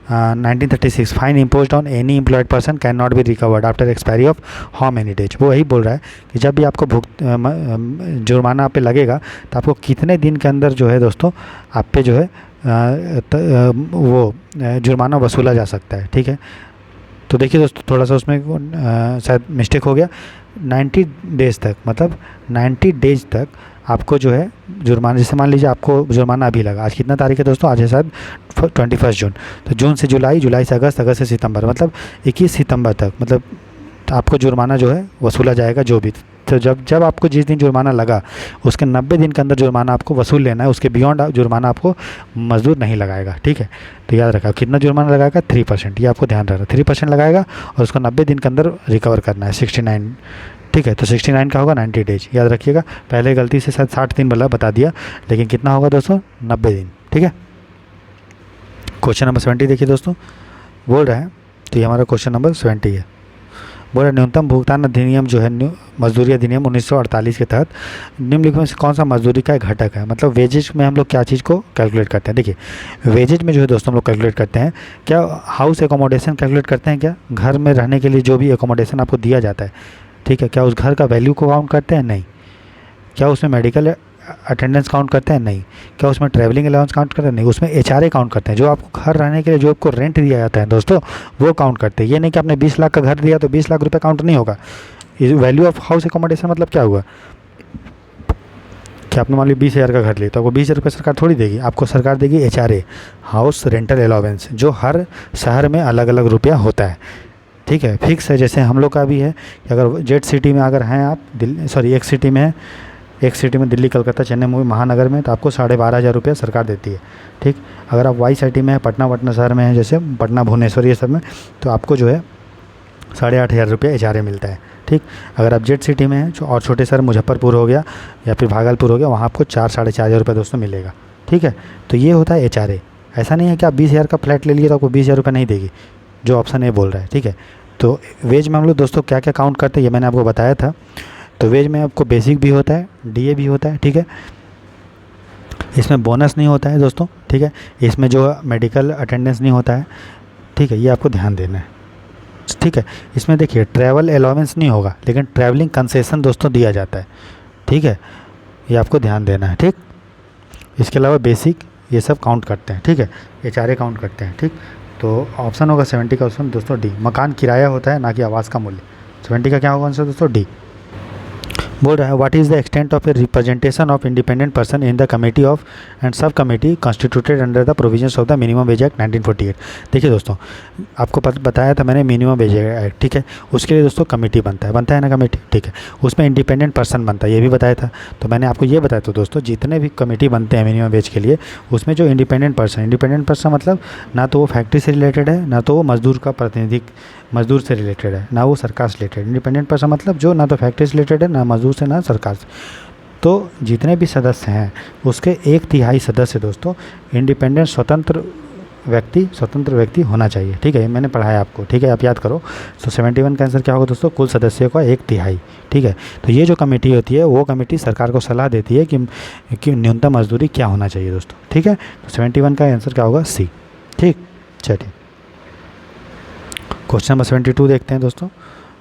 1936 fine imposed on any employed person can not be recovered after expiry of how many days. वो वही बोल रहा है कि जब भी आपको जुर्माना आप पे लगेगा तो आपको कितने दिन के अंदर जो है दोस्तों आप पे जो है वो जुर्माना वसूला जा सकता है। ठीक है, तो देखिए दोस्तों थोड़ा सा उसमें शायद मिस्टेक हो गया। 90 डेज़ तक, मतलब 90 डेज तक आपको जो है जुर्माना, जैसे मान लीजिए आपको जुर्माना अभी लगा, आज कितना तारीख है दोस्तों, आज है शायद 21 जून, तो जून से जुलाई, जुलाई से अगस्त, अगस्त से सितंबर, मतलब 21 सितंबर तक मतलब आपको जुर्माना जो है वसूला जाएगा जो भी। तो जब आपको जिस दिन जुर्माना लगा उसके 90 दिन के अंदर जुर्माना आपको वसूल लेना है, उसके बियॉन्ड जुर्माना आपको मजदूर नहीं लगाएगा। ठीक है, तो याद रखा कितना जुर्माना लगाएगा, 3%, ये आपको ध्यान रखना, 3% लगाएगा और उसको 90 दिन के अंदर रिकवर करना है, 69। ठीक है, तो 69 का होगा 90 डेज, याद रखिएगा। पहले गलती से शायद 60 दिन बता दिया, लेकिन कितना होगा दोस्तों, 90 दिन। ठीक है, क्वेश्चन नंबर 70 देखिए दोस्तों, बोल रहा है, तो ये हमारा क्वेश्चन नंबर 70 है। बोल रहा है न्यूनतम भुगतान अधिनियम जो है मजदूरी अधिनियम 1948 के तहत निम्नलिखित में से कौन सा मजदूरी का एक घटक है। मतलब वेजेज में हम लोग क्या चीज़ को कैलकुलेट करते हैं। देखिए वेजेज में जो है दोस्तों हम लोग कैलकुलेट करते हैं, क्या हाउस एकोमोडेशन कैलकुलेट करते हैं, क्या घर में रहने के लिए जो भी एकोमोडेशन आपको दिया जाता है, ठीक है, क्या उस घर का वैल्यू को काउंट करते हैं, नहीं। क्या उसमें मेडिकल अटेंडेंस काउंट करते हैं, नहीं। क्या उसमें ट्रैवलिंग अलाउंस काउंट करते हैं, नहीं। उसमें HRA काउंट करते हैं, जो आपको घर रहने के लिए जो आपको रेंट दिया जाता है दोस्तों, वो काउंट करते हैं। ये नहीं कि आपने 20 लाख का घर दिया तो 20 लाख रुपये काउंट नहीं होगा। वैल्यू ऑफ हाउस एकोमोडेशन मतलब क्या हुआ कि आपने मान लीजिए 20,000 का घर लिया तो आपको 20,000 रुपये सरकार थोड़ी देगी, आपको सरकार देगी HRA, हाउस रेंटल अलाउंस, जो हर शहर में अलग अलग रुपया होता है। ठीक है, फिक्स है। जैसे हम लोग का भी है कि अगर जेड सिटी में अगर हैं आप, एक सिटी में है, एक सिटी में दिल्ली, कलकत्ता, चेन्नई, मुंबई, महानगर में, तो आपको 12,500 रुपये सरकार देती है। ठीक, अगर आप वाई सिटी में है, पटना शहर में है, जैसे पटना, भुवनेश्वर, ये सब में, तो आपको जो है 8,500 रुपये HRA मिलता है। ठीक, अगर आप जेड सिटी में हैं और छोटे शहर मुजफ्फरपुर हो गया या फिर भागलपुर हो गया, वहाँ आपको 4-4,500 रुपये दोस्तों मिलेगा। ठीक है, तो ये होता है HRA। ऐसा नहीं है कि आप 20,000 का फ्लैट ले लिए तो आपको 20,000 रुपये नहीं देगी, जो ऑप्शन ए बोल रहा है। ठीक है, तो वेज में हम लोग दोस्तों क्या क्या काउंट करते हैं ये मैंने आपको बताया था। तो वेज में आपको बेसिक भी होता है, DA भी होता है। ठीक है, इसमें बोनस नहीं होता है दोस्तों। ठीक है, इसमें जो मेडिकल अटेंडेंस नहीं होता है। ठीक है, ये आपको ध्यान देना है। ठीक है, इसमें देखिए ट्रैवल अलाउंस नहीं होगा, लेकिन ट्रैवलिंग कंसेशन दोस्तों दिया जाता है। ठीक है, ये आपको ध्यान देना है। ठीक, इसके अलावा बेसिक ये सब काउंट करते हैं। ठीक है, HRA काउंट करते हैं। ठीक, तो ऑप्शन होगा 70 का ऑप्शन दोस्तों D, मकान किराया होता है ना कि आवास का मूल्य। 70 का क्या होगा आंसर दोस्तों, D। बोल रहा है what is the extent of a representation of independent person in the committee of and sub committee constituted under the provisions of the minimum wage act 1948। देखिए दोस्तों आपको बताया था मैंने मिनिमम वेज एक्ट। ठीक है, उसके लिए दोस्तों कमेटी बनता है ना कमेटी। ठीक है, उसमें इंडिपेंडेंट पर्सन बनता है, ये भी बताया था। तो मैंने आपको ये बताया था दोस्तों, जितने भी कमेटी बनते हैं मिनिमम वेज के लिए, उसमें जो इंडिपेंडेंट पर्सन मतलब ना तो वो फैक्ट्री से रिलेटेड है, ना तो वो मजदूर का प्रतिनिधि, मजदूर से रिलेटेड है, ना वो सरकार से रिलेटेड। इंडिपेंडेंट पर्सन मतलब जो ना तो फैक्ट्री से रिलेटेड है, ना मजदूर से, ना सरकार से। तो जितने भी सदस्य हैं उसके 1/3 सदस्य दोस्तों इंडिपेंडेंट स्वतंत्र व्यक्ति होना चाहिए। ठीक है, ये मैंने पढ़ाया आपको। ठीक है, आप याद करो। तो 71 का आंसर क्या होगा दोस्तों, कुल सदस्यों का 1/3। ठीक है, तो ये जो कमेटी होती है वो कमेटी सरकार को सलाह देती है कि न्यूनतम मजदूरी क्या होना चाहिए दोस्तों। ठीक है, तो 71 का आंसर क्या होगा, C। ठीक, चलिए क्वेश्चन नंबर 72 देखते हैं दोस्तों।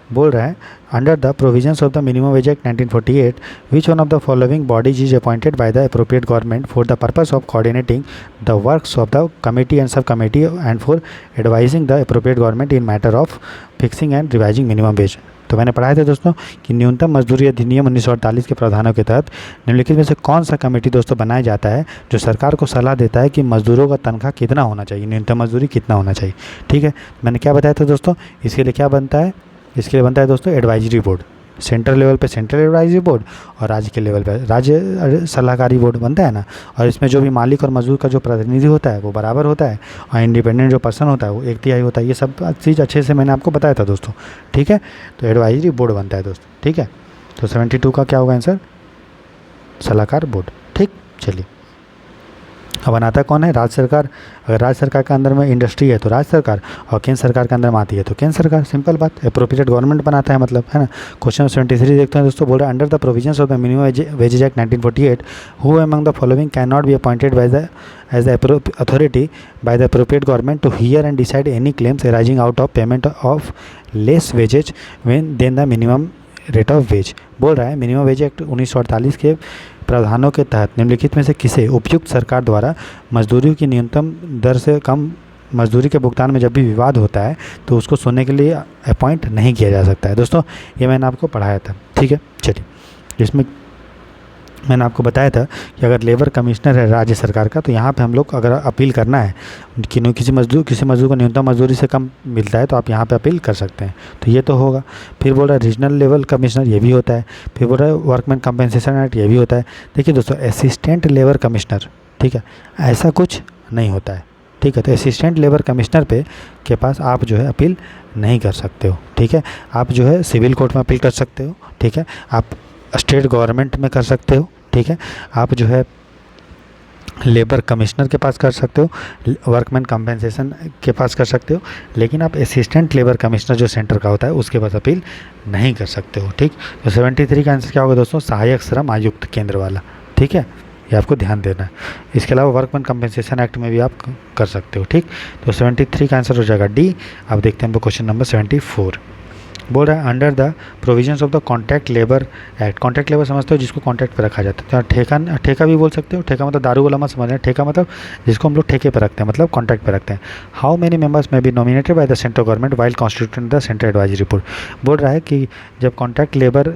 बोल रहा है under the provisions of the minimum wage act 1948 which one of the following bodies is appointed by the appropriate government for the purpose of coordinating the works of the committee and sub committee and for advising the appropriate government in matter of fixing and revising minimum wage. तो मैंने पढ़ाया था दोस्तों कि न्यूनतम मजदूरी अधिनियम 1948 के प्रावधानों के तहत निम्नलिखित में से कौन सा कमेटी दोस्तों बनाया जाता है जो सरकार को सलाह देता है कि मजदूरों का तनख्वाह कितना होना चाहिए, न्यूनतम मजदूरी कितना होना चाहिए। ठीक है, मैंने क्या बताया था दोस्तों, इसके लिए क्या बनता है, इसके लिए बनता है दोस्तों एडवाइजरी बोर्ड। सेंट्रल लेवल पे सेंट्रल एडवाइजरी बोर्ड और राज्य के लेवल पे राज्य सलाहकारी बोर्ड बनता है ना। और इसमें जो भी मालिक और मजदूर का जो प्रतिनिधि होता है वो बराबर होता है और इंडिपेंडेंट जो पर्सन होता है वो 1/3 होता है। ये सब चीज़ अच्छे से मैंने आपको बताया था दोस्तों। ठीक है, तो एडवाइजरी बोर्ड बनता है दोस्तों। ठीक है, तो 72 का क्या होगा आंसर, सलाहकार बोर्ड। ठीक, चलिए अब बनाता कौन है, राज्य सरकार। अगर राज्य सरकार के अंदर में इंडस्ट्री है तो राज्य सरकार, और केंद्र सरकार के अंदर में आती है तो केंद्र सरकार। सिंपल बात, अप्रोप्रिएट गवर्नमेंट बनाता है मतलब, है ना। क्वेश्चन 73 देखते हैं दोस्तों। बोल रहा है under the provisions of the minimum wages act 1948 who among the following can not be appointed by the as the authority by the appropriate government to hear and decide any claims arising out of payment of less wages when than the minimum rate of wage. बोल रहा है minimum wage act 1948 के प्रावधानों के तहत निम्नलिखित में से किसे उपयुक्त सरकार द्वारा मजदूरी की न्यूनतम दर से कम मजदूरी के भुगतान में जब भी विवाद होता है तो उसको सुनने के लिए अपॉइंट नहीं किया जा सकता है। दोस्तों ये मैंने आपको पढ़ाया था। ठीक है, चलिए इसमें मैंने आपको बताया था कि अगर लेबर कमिश्नर है राज्य सरकार का तो यहाँ पे हम लोग अगर अपील करना है कि किसी मजदूर को न्यूनतम मजदूरी से कम मिलता है तो आप यहाँ पे अपील कर सकते हैं, तो ये तो होगा। फिर बोल रहा है रीजनल लेवल कमिश्नर, ये भी होता है। फिर बोल रहा है वर्कमैन कंपनसेशन एक्ट, ये भी होता है। देखिए दोस्तों असिस्टेंट लेबर कमिश्नर, ठीक है, ऐसा कुछ नहीं होता है। ठीक है, तो असिस्टेंट लेबर कमिश्नर पे के पास आप जो है अपील नहीं कर सकते हो। ठीक है, आप जो है सिविल कोर्ट में अपील कर सकते हो। ठीक है, आप स्टेट गवर्नमेंट में कर सकते हो। ठीक है, आप जो है लेबर कमिश्नर के पास कर सकते हो, वर्कमैन कंपनसेशन के पास कर सकते हो, लेकिन आप असिस्टेंट लेबर कमिश्नर जो सेंटर का होता है उसके पास अपील नहीं कर सकते हो। ठीक, तो 73 का आंसर क्या होगा दोस्तों, सहायक श्रम आयुक्त केंद्र वाला। ठीक है, ये आपको ध्यान देना है। इसके अलावा वर्कमैन कंपनसेशन एक्ट में भी आप कर सकते हो। ठीक, तो 73 का आंसर हो जाएगा डी। अब देखते हैं हम क्वेश्चन नंबर 74। बोल रहा है under the provisions of the contract labour act. Contract labour समझते हो जिसको कॉन्ट्रैक्ट पे रखा जाता है, तो ठेका भी बोल सकते हो। ठेका मतलब दारू वाला मत समझ रहे हैं, ठेका मतलब जिसको हम लोग ठेके पे रखते हैं, मतलब कॉन्ट्रैक्ट पे रखते हैं। हाउ मेनी मेंबर्स में be nominated by the central government while constituting the central advisory board. बोल रहा है कि जब कॉन्ट्रैक्ट लेबर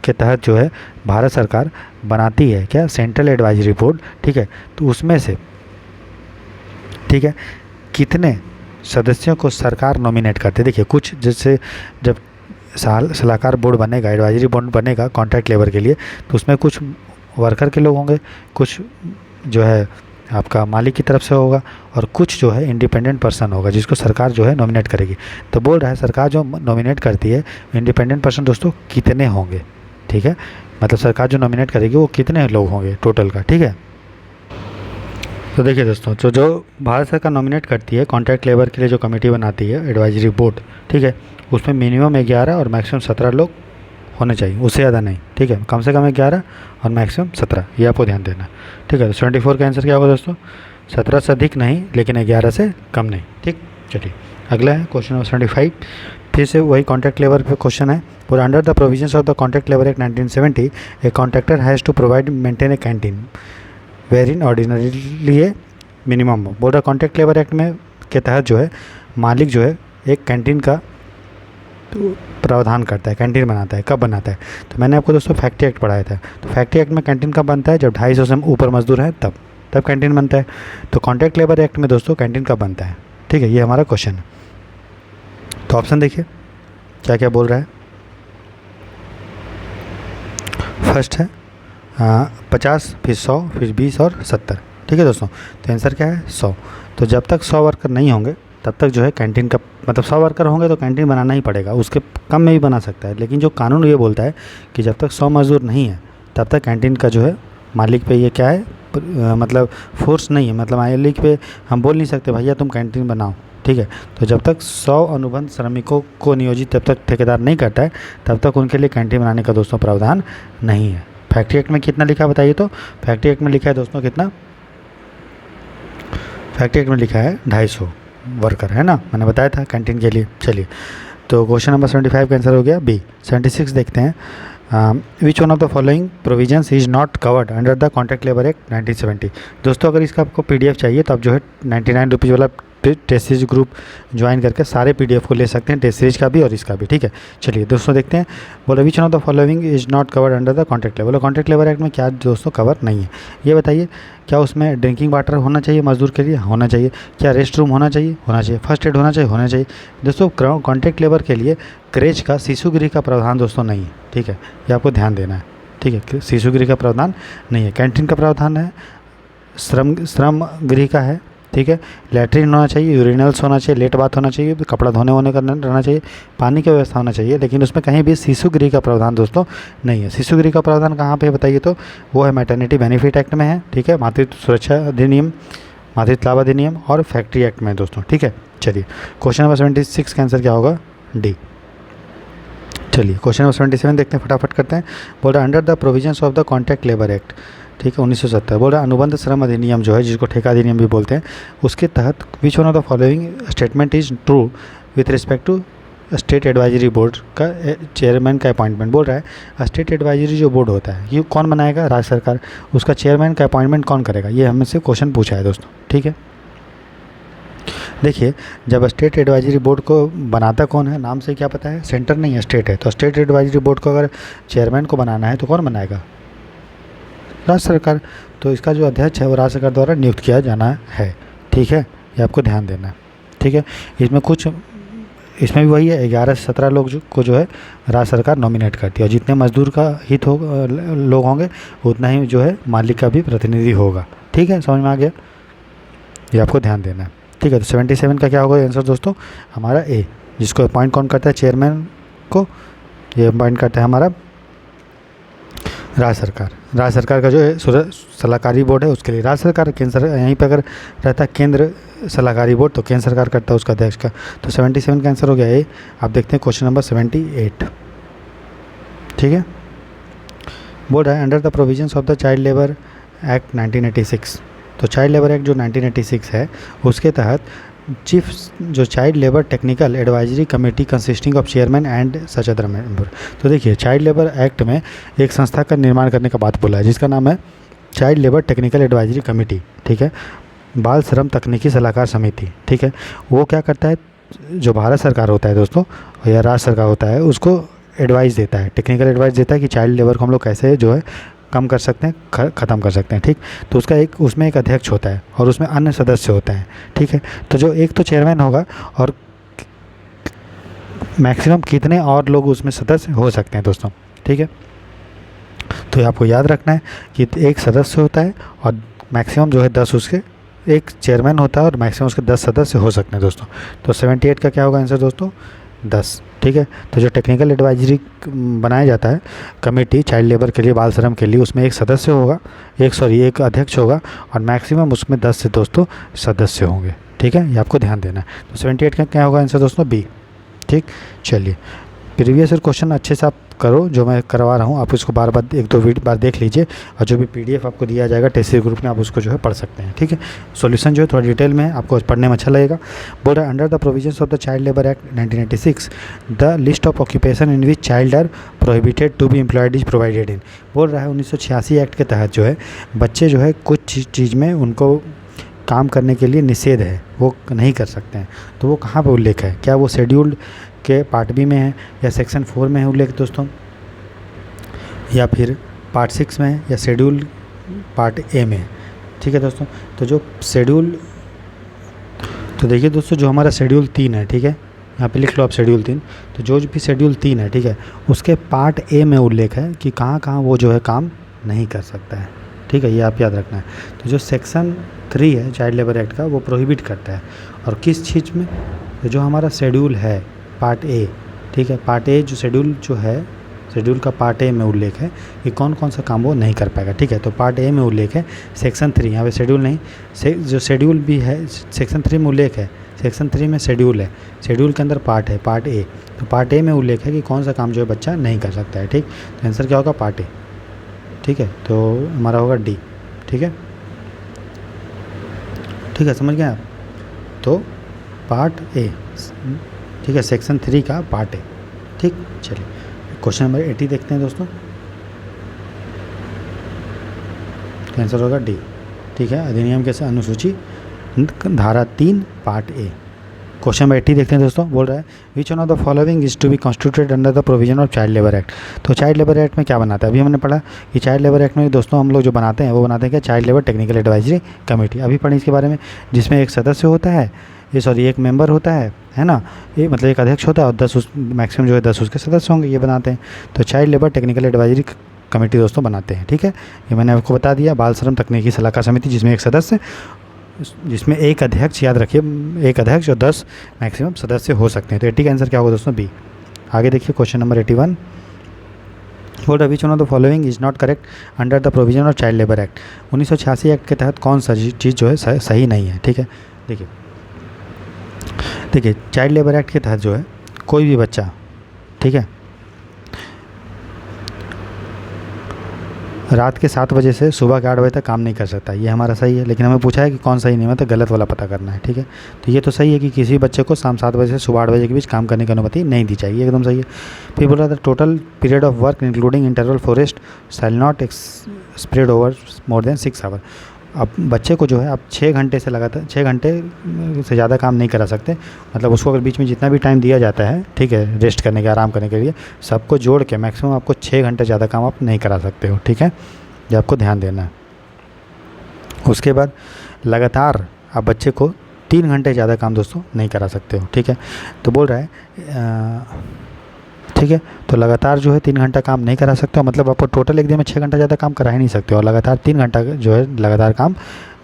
के तहत जो है भारत सरकार बनाती है क्या सेंट्रल एडवाइजरी बोर्ड, ठीक है, तो उसमें से ठीक है कितने सदस्यों को सरकार नॉमिनेट करते हैं। देखिए कुछ जैसे जब सलाहकार बोर्ड बनेगा, एडवाइजरी बोर्ड बनेगा कॉन्ट्रैक्ट लेबर के लिए, तो उसमें कुछ वर्कर के लोग होंगे, कुछ जो है आपका मालिक की तरफ से होगा और कुछ जो है इंडिपेंडेंट पर्सन होगा जिसको सरकार जो है नॉमिनेट करेगी। तो बोल रहा है सरकार जो नॉमिनेट करती है इंडिपेंडेंट पर्सन दोस्तों कितने होंगे। ठीक है, मतलब सरकार जो नॉमिनेट करेगी वो कितने लोग होंगे टोटल का। ठीक है, तो देखिए दोस्तों तो जो भारत सरकार नॉमिनेट करती है कॉन्ट्रैक्ट लेबर के लिए जो कमेटी बनाती है एडवाइजरी बोर्ड, ठीक है, उसमें मिनिमम 11 और मैक्सिमम 17 लोग होने चाहिए, उससे ज़्यादा नहीं। ठीक है, कम से कम 11 और मैक्सिमम 17, ये आपको ध्यान देना। ठीक है, तो 74 का आंसर क्या होगा दोस्तों, 17 से अधिक नहीं लेकिन 11 से कम नहीं। ठीक, चलिए अगला है क्वेश्चन नंबर 75। फिर से वही कॉन्ट्रैक्ट लेबर पे क्वेश्चन है। पूरा under the provisions of the contract labour act 1970 a contractor has to provide maintain a canteen wherein ordinarily minimum. बोल रहा कॉन्ट्रैक्ट लेबर एक्ट में के तहत जो है मालिक जो है एक कैंटीन का प्रावधान करता है, कैंटीन बनाता है। कब बनाता है, तो मैंने आपको दोस्तों फैक्ट्री एक्ट पढ़ाया था। तो फैक्ट्री एक्ट में कैंटीन कब बनता है, जब 250 से ऊपर मजदूर हैं तब कैंटीन बनता है। तो कॉन्ट्रैक्ट लेबर एक्ट में दोस्तों कैंटीन कब बनता है। ठीक है, ये हमारा क्वेश्चन है। तो ऑप्शन देखिए क्या क्या बोल रहा है। फर्स्ट है 50, फिर 100, फिर 20 और 70। ठीक है दोस्तों, तो आंसर क्या है 100। तो जब तक 100 वर्कर नहीं होंगे तब तक जो है कैंटीन का मतलब 100 वर्कर होंगे तो कैंटीन बनाना ही पड़ेगा, उसके कम में भी बना सकता है। लेकिन जो कानून ये बोलता है कि जब तक 100 मजदूर नहीं है तब तक कैंटीन का जो है मालिक पे ये क्या है मतलब फोर्स नहीं है, मतलब मालिक पे हम बोल नहीं सकते भैया तुम कैंटीन बनाओ। ठीक है, तो जब तक 100 अनुबंध श्रमिकों को नियोजित जब तक ठेकेदार नहीं करता है तब तक उनके लिए कैंटीन बनाने का दोस्तों प्रावधान नहीं है। फैक्ट्री एक्ट में कितना लिखा है बताइए, तो फैक्ट्री एक्ट में लिखा है दोस्तों कितना, फैक्ट्री एक्ट में लिखा है 250 वर्कर, है ना, मैंने बताया था कैंटीन के लिए। चलिए तो क्वेश्चन नंबर 75 का आंसर हो गया बी। 76 देखते हैं, विच one of the following provisions is not covered under the contract labour act 1970। दोस्तों अगर इसका आपको पीडीएफ चाहिए तो आप जो है 99 रुपीज़ वाला टेस्ट सीरीज ग्रुप ज्वाइन करके सारे पीडीएफ को ले सकते हैं, टेस्ट सीरीज का भी और इसका भी, ठीक है। चलिए दोस्तों देखते हैं, बोला विच one of the following is not covered under the contract labour. Contract labour act में क्या दोस्तों कवर नहीं है, ये बताइए। क्या उसमें ड्रिंकिंग वाटर होना चाहिए मजदूर के लिए? होना चाहिए। क्या रेस्ट रूम होना चाहिए? होना चाहिए। फर्स्ट एड होना चाहिए? होना चाहिए। दोस्तों कॉन्ट्रैक्ट लेबर के लिए क्रेच का शिशु गृह का प्रावधान दोस्तों नहीं है, ठीक है, ये आपको ध्यान देना है, ठीक है। शिशु गृह का प्रावधान नहीं है। कैंटीन का प्रावधान है, श्रम गृह का है, ठीक है। लैट्रिन होना चाहिए, यूरिनल्स होना चाहिए, लेट बाथ होना चाहिए, कपड़ा धोने होने का रहना चाहिए, पानी की व्यवस्था होना चाहिए, लेकिन उसमें कहीं भी शिशु गृह का प्रावधान दोस्तों नहीं है। शिशु गृह का प्रावधान कहाँ पे बताइए, तो वो है मैटरनिटी बेनिफिट एक्ट में है, ठीक है, मातृत्व सुरक्षा अधिनियम, मातृत्व लाभ अधिनियम और फैक्ट्री एक्ट में दोस्तों, ठीक है। चलिए क्वेश्चन नंबर 76 का आंसर क्या होगा, डी। चलिए क्वेश्चन नंबर 77 देखते हैं, फटाफट करते हैं। बोल रहा under the provisions of the contract labour act, ठीक है, 1970। बोल रहा अनुबंध श्रम अधिनियम जो है, जिसको ठेका अधिनियम भी बोलते हैं, उसके तहत which one of the following statement is true with respect to state advisory board का चेयरमैन का अपॉइंटमेंट। बोल रहा है स्टेट एडवाइजरी जो बोर्ड होता है ये कौन बनाएगा, राज्य सरकार, उसका चेयरमैन का अपॉइंटमेंट कौन करेगा, ये हमसे क्वेश्चन पूछा है दोस्तों, ठीक है। देखिए जब स्टेट एडवाइजरी बोर्ड को बनाता कौन है, नाम से क्या पता है, सेंटर नहीं है, स्टेट है, तो स्टेट एडवाइजरी बोर्ड को अगर चेयरमैन को बनाना है तो कौन बनाएगा, राज्य सरकार। तो इसका जो अध्यक्ष है वो राज्य सरकार द्वारा नियुक्त किया जाना है, ठीक है, ये आपको ध्यान देना है, ठीक है। इसमें भी वही है, 11 से 17 लोग को जो है राज्य सरकार नॉमिनेट करती है, और जितने मजदूर का हित हो लोग होंगे उतना ही जो है मालिक का भी प्रतिनिधि होगा, ठीक है, समझ में आ गया, ये आपको ध्यान देना है, ठीक है। तो 77 का क्या होगा आंसर दोस्तों, हमारा ए, जिसको अपॉइंट कौन करता है, चेयरमैन को, ये अपॉइंट करता है हमारा राज्य सरकार। राज्य सरकार का जो है सलाहकारी बोर्ड है उसके लिए राज्य सरकार, केंद्र यहीं पर अगर रहता है केंद्र सलाहकारी बोर्ड तो केंद्र सरकार करता है उसका अध्यक्ष का। तो 77 का आंसर हो गया ए। आप देखते हैं क्वेश्चन नंबर 78, ठीक है। बोल रहा है under the provisions of the child labour act 1986। तो चाइल्ड लेबर एक्ट जो 1986 है उसके तहत चीफ जो child labour technical advisory committee consisting of chairman and such other member. तो देखिए चाइल्ड लेबर एक्ट में एक संस्था का निर्माण करने का बात बोला है जिसका नाम है child labour technical advisory committee, ठीक है, बाल श्रम तकनीकी सलाहकार समिति, ठीक है। वो क्या करता है, जो भारत सरकार होता है दोस्तों या राज्य सरकार होता है उसको एडवाइस देता है, टेक्निकल एडवाइस देता है कि चाइल्ड लेबर को हम लोग कैसे जो है कम कर सकते हैं, ख़त्म कर सकते हैं, ठीक। तो उसका उसमें एक अध्यक्ष होता है और उसमें अन्य सदस्य होते हैं, ठीक है। तो जो एक तो चेयरमैन होगा और मैक्सिमम कितने और लोग उसमें सदस्य हो सकते हैं दोस्तों, ठीक है। तो आपको याद रखना है कि एक सदस्य होता है और मैक्सिमम जो है 10 उसके, एक चेयरमैन होता है और मैक्सिमम उसके 10 सदस्य हो सकते हैं दोस्तों। तो 78 का क्या होगा आंसर दोस्तों, 10, ठीक है। तो जो टेक्निकल एडवाइजरी बनाया जाता है कमेटी चाइल्ड लेबर के लिए, बाल श्रम के लिए, उसमें एक सदस्य होगा, एक अध्यक्ष होगा और मैक्सिमम उसमें 10 से दोस्तों सदस्य होंगे, ठीक है, ये आपको ध्यान देना है। तो 78 का क्या होगा आंसर दोस्तों, बी, ठीक। चलिए प्रीवियस ईयर क्वेश्चन अच्छे से आप करो, जो मैं करवा रहा हूँ आप इसको बार बार 1-2 बार देख लीजिए, और जो भी पीडीएफ आपको दिया जाएगा टेस्ट सीरीज ग्रुप में आप उसको जो है पढ़ सकते हैं, ठीक है। सॉल्यूशन जो है थोड़ा डिटेल में है, आपको पढ़ने में अच्छा लगेगा। बोल रहा है under the provisions of the child labour act 1986 the list of occupation in which child are prohibited to be employed is provided in. बोल रहा है 1986 एक्ट के तहत जो है बच्चे जो है कुछ चीज़ में उनको काम करने के लिए निषेध है, वो नहीं कर सकते हैं। तो वो कहाँ पर उल्लेख है, क्या वो शेड्यूल्ड के पार्ट बी में है या सेक्शन 4 में है उल्लेख दोस्तों, या फिर पार्ट 6 में है या शेड्यूल पार्ट ए में है, ठीक है दोस्तों। तो जो शेड्यूल, तो देखिए दोस्तों जो हमारा शेड्यूल 3 है, ठीक है, यहाँ पे लिख लो आप शेड्यूल 3। तो जो भी शेड्यूल 3 है, ठीक है, उसके पार्ट ए में उल्लेख है कि कहाँ कहाँ वो जो है काम नहीं कर सकता है, ठीक है, ये आप याद रखना है। तो जो सेक्शन 3 है चाइल्ड लेबर एक्ट का वो प्रोहिबिट करता है, और किस चीज़ में, तो जो हमारा शेड्यूल है पार्ट ए, ठीक है, पार्ट ए जो शेड्यूल जो है, शेड्यूल का पार्ट ए में उल्लेख है कि कौन कौन सा काम वो नहीं कर पाएगा, ठीक है। तो पार्ट ए में उल्लेख है सेक्शन 3, यहाँ पे शेड्यूल नहीं, जो शेड्यूल भी है सेक्शन 3 में उल्लेख है, सेक्शन 3 में शेड्यूल है, शेड्यूल के अंदर पार्ट है पार्ट ए, तो पार्ट ए में उल्लेख है कि कौन सा काम जो है बच्चा नहीं कर सकता है, ठीक। तो आंसर क्या होगा, पार्ट ए, ठीक है। तो हमारा होगा डी, ठीक है, ठीक है, समझ गए आप। तो पार्ट ए, ठीक ठीक है, सेक्शन 3 का पार्ट है। ठीक, चलिए क्वेश्चन नंबर 80 देखते हैं दोस्तों। आंसर होगा डी। ठीक है, अधिनियम के अनुसूची धारा 3 पार्ट ए। क्वेश्चन नंबर 80 देखते हैं दोस्तों। बोल रहा है which one of the following is to be constituted under the provision of child labour act. तो चाइल्ड लेबर एक्ट में क्या बनाता है, अभी हमने पढ़ा कि चाइल्ड लेबर एक्ट में दोस्तों हम लोग जो बनाते हैं वो बनाते हैं क्या, child labour technical advisory committee. अभी पढ़े इसके बारे में, जिसमें एक सदस्य होता है, ये सॉरी एक मेंबर होता है ना, ये मतलब एक अध्यक्ष होता है और 10 उस मैक्सिमम जो है 10 उसके सदस्य होंगे, ये बनाते हैं। तो child labour technical advisory committee दोस्तों बनाते हैं। ठीक है, ये मैंने आपको बता दिया। बाल श्रम तकनीकी सलाहकार समिति, जिसमें एक सदस्य, जिसमें एक अध्यक्ष, याद रखिए एक अध्यक्ष और 10 मैक्सिमम सदस्य हो सकते हैं। तो 80 का आंसर क्या होगा दोस्तों, बी। आगे देखिए क्वेश्चन नंबर 81। बोल विच one of the following is not correct under the provision of child labour act. 1986 act के तहत कौन सा चीज़ जो है सही नहीं है। ठीक है, देखिए चाइल्ड लेबर एक्ट के तहत जो है कोई भी बच्चा, ठीक है, रात के 7 बजे से सुबह के 8 बजे तक काम नहीं कर सकता, ये हमारा सही है। लेकिन हमें पूछा है कि कौन सही नहीं है, मतलब गलत वाला पता करना है। ठीक है, तो ये तो सही है कि किसी बच्चे को शाम 7 बजे से सुबह 8 बजे के बीच काम करने की अनुमति नहीं दी जाएगी, एकदम सही है। फिर बोल रहा था total period of work including interval for rest shall not spread over more than 6 hour. अब बच्चे को जो है आप 6 घंटे से लगातार 6 घंटे से ज़्यादा काम नहीं करा सकते, मतलब उसको अगर बीच में जितना भी टाइम दिया जाता है, ठीक है, रेस्ट करने के, आराम करने के लिए, सबको जोड़ के मैक्सिमम आपको 6 घंटे ज़्यादा काम आप नहीं करा सकते हो। ठीक है, ये आपको ध्यान देना है। उसके बाद लगातार आप बच्चे को 3 घंटे ज़्यादा काम दोस्तों नहीं करा सकते हो। ठीक है, तो बोल रहा है ठीक है, तो लगातार जो है 3 घंटा काम नहीं करा सकते हो, मतलब आपको टोटल एक दिन में 6 घंटा ज़्यादा काम करा ही नहीं सकते हो, और लगातार 3 घंटा जो है लगातार काम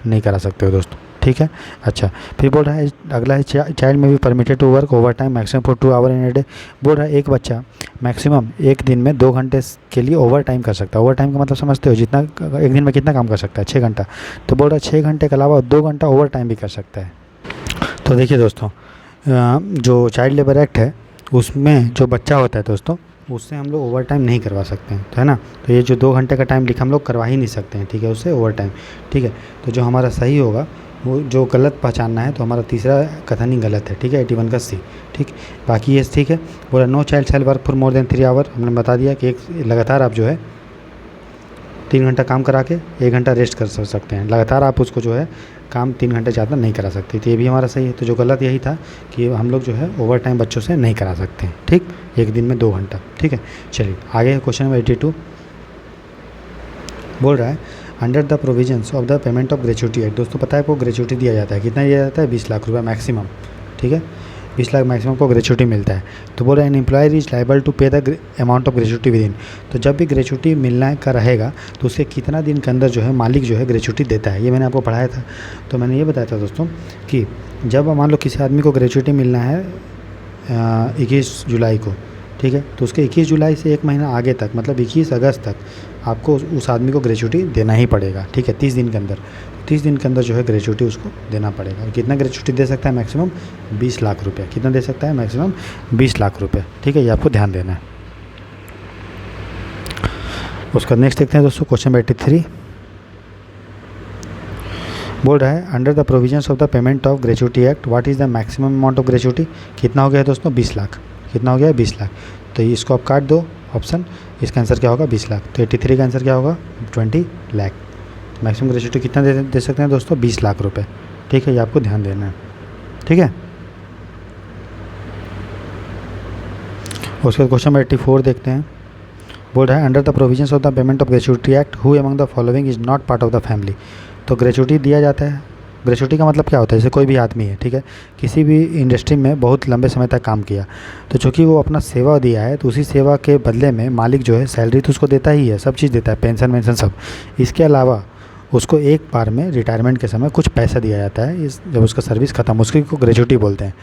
नहीं करा सकते हो दोस्तों। ठीक है, अच्छा फिर बोल रहा है अगला है चाइल्ड में भी permitted to work overtime maximum for 2 hour in a day. बोल रहा है एक बच्चा मैक्सिमम एक दिन में 2 घंटे के लिए ओवर टाइम कर सकता है। ओवर टाइम का मतलब समझते हो, जितना एक दिन में कितना काम कर सकता है, 6 घंटा। तो बोल रहा है 6 घंटे के अलावा 2 घंटा ओवर टाइम भी कर सकता है। तो देखिए दोस्तों, जो चाइल्ड लेबर एक्ट है उसमें जो बच्चा होता है दोस्तों, उससे हम लोग ओवर टाइम नहीं करवा सकते हैं, तो है ना। तो ये जो 2 घंटे का टाइम लिखा हम लोग करवा ही नहीं सकते हैं, ठीक है, उससे ओवर टाइम। ठीक है, तो जो हमारा सही होगा वो जो गलत पहचानना है, तो हमारा तीसरा कथन ही गलत है। ठीक है, 81 का सी। ठीक, बाकी ये ठीक है। बोला no child shall work for more than 3 hour. हमने बता दिया कि एक लगातार आप जो है 3 घंटा काम करा के 1 घंटा रेस्ट कर सकते हैं, लगातार आप उसको जो है काम 3 घंटे ज़्यादा नहीं करा सकते। तो ये भी हमारा सही है। तो जो गलत यही था कि हम लोग जो है ओवर टाइम बच्चों से नहीं करा सकते हैं, ठीक, एक दिन में 2 घंटा। ठीक है, चलिए आगे क्वेश्चन नंबर 82। बोल रहा है under the provisions of the payment of gratuity act. दोस्तों पता है आपको ग्रेचुटी दिया जाता है, कितना दिया जाता है, 20 लाख रुपये मैक्सिमम। ठीक है, 20 लाख मैक्सिमम को ग्रेचुटी मिलता है। तो बोल रहे हैं an employer is liable to pay the amount of gratuity within. तो जब भी ग्रेचुटी मिलना का रहेगा तो उसके कितना दिन के अंदर जो है मालिक जो है ग्रेचुटी देता है, ये मैंने आपको पढ़ाया था। तो मैंने ये बताया था दोस्तों कि जब मान लो किसी आदमी को ग्रेचुटी मिलना है 21 जुलाई को, ठीक है, तो उसके 21 जुलाई से 1 महीना आगे तक, मतलब 21 अगस्त तक आपको उस आदमी को ग्रेचुटी देना ही पड़ेगा। ठीक है, 30 दिन के अंदर, 30 दिन के अंदर जो है ग्रेचुटी उसको देना पड़ेगा। और कितना ग्रेचुटी दे सकता है, मैक्सिमम 20 लाख रुपये। कितना दे सकता है, मैक्सिमम 20 लाख रुपये। ठीक है, ये आपको ध्यान देना है। उसका नेक्स्ट देखते हैं दोस्तों, क्वेश्चन नंबर 83। बोल रहा है under the provisions of the payment of gratuity act what is the maximum amount of gratuity. कितना हो गया है दोस्तों, 20 लाख। कितना हो गया है, 20 लाख। तो इसको आप काट दो ऑप्शन, इसका आंसर क्या होगा, 20 लाख। तो 83 का आंसर क्या होगा, 20 लाख। मैक्सिमम ग्रेचुटी कितना दे सकते हैं दोस्तों, 20 लाख रुपए। ठीक है, ये आपको ध्यान देना है। ठीक है, उसके बाद क्वेश्चन नंबर 84 देखते हैं। बोल रहा है under the provisions of the payment of gratuity act who among the following is not part of the family. तो ग्रेचुटी दिया जाता है, ग्रेचुटी का मतलब क्या होता है, जैसे कोई भी आदमी है, ठीक है, किसी भी इंडस्ट्री में बहुत लंबे समय तक काम किया, तो चूँकि वो अपना सेवा दिया है तो उसी सेवा के बदले में मालिक जो है सैलरी तो उसको देता ही है, सब चीज़ देता है, पेंशन वेंशन सब। इसके अलावा उसको एक बार में रिटायरमेंट के समय कुछ पैसा दिया जाता है, इस जब उसका सर्विस ख़त्म, उसकी को ग्रेचुटी बोलते हैं।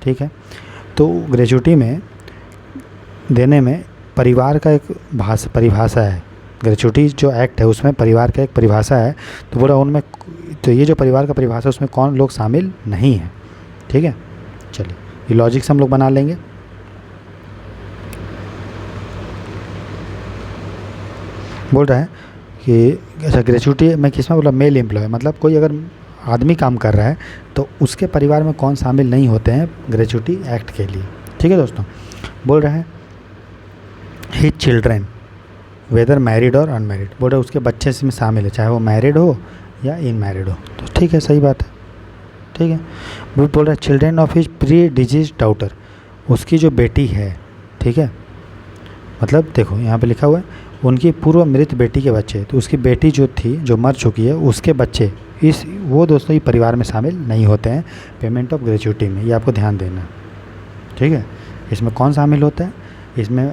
ठीक है, तो ग्रेचुटी में देने में परिवार का एक परिभाषा है, ग्रेचुटी जो एक्ट है उसमें परिवार का एक परिभाषा है। तो बोला उनमें, तो ये जो परिवार का परिभाषा उसमें कौन लोग शामिल नहीं हैं। ठीक है, चलिए ये लॉजिक से हम लोग बना लेंगे। बोल रहा है कि अच्छा ग्रेचुटी में किसमें बोला, मेल एम्प्लॉय, मतलब कोई अगर आदमी काम कर रहा है तो उसके परिवार में कौन शामिल नहीं होते हैं ग्रेचुटी एक्ट के लिए। ठीक है दोस्तों। बोल रहा है हिज चिल्ड्रेन वेदर मैरिड और अनमैरिड, बोल रहे उसके बच्चे इसमें शामिल है, चाहे वो मैरिड हो या इनमैरिड हो, तो ठीक है, सही बात है, ठीक है। वो बोल रहा है children of his pre disease daughter, उसकी जो बेटी है, ठीक है, मतलब देखो यहाँ पे लिखा हुआ है उनकी पूर्व मृत बेटी के बच्चे, तो उसकी बेटी जो थी जो मर चुकी है उसके बच्चे इस वो दोस्तों ये परिवार में शामिल नहीं होते हैं पेमेंट ऑफ ग्रेच्युटी में, ये आपको ध्यान देना, ठीक है। इसमें कौन शामिल होता है, इसमें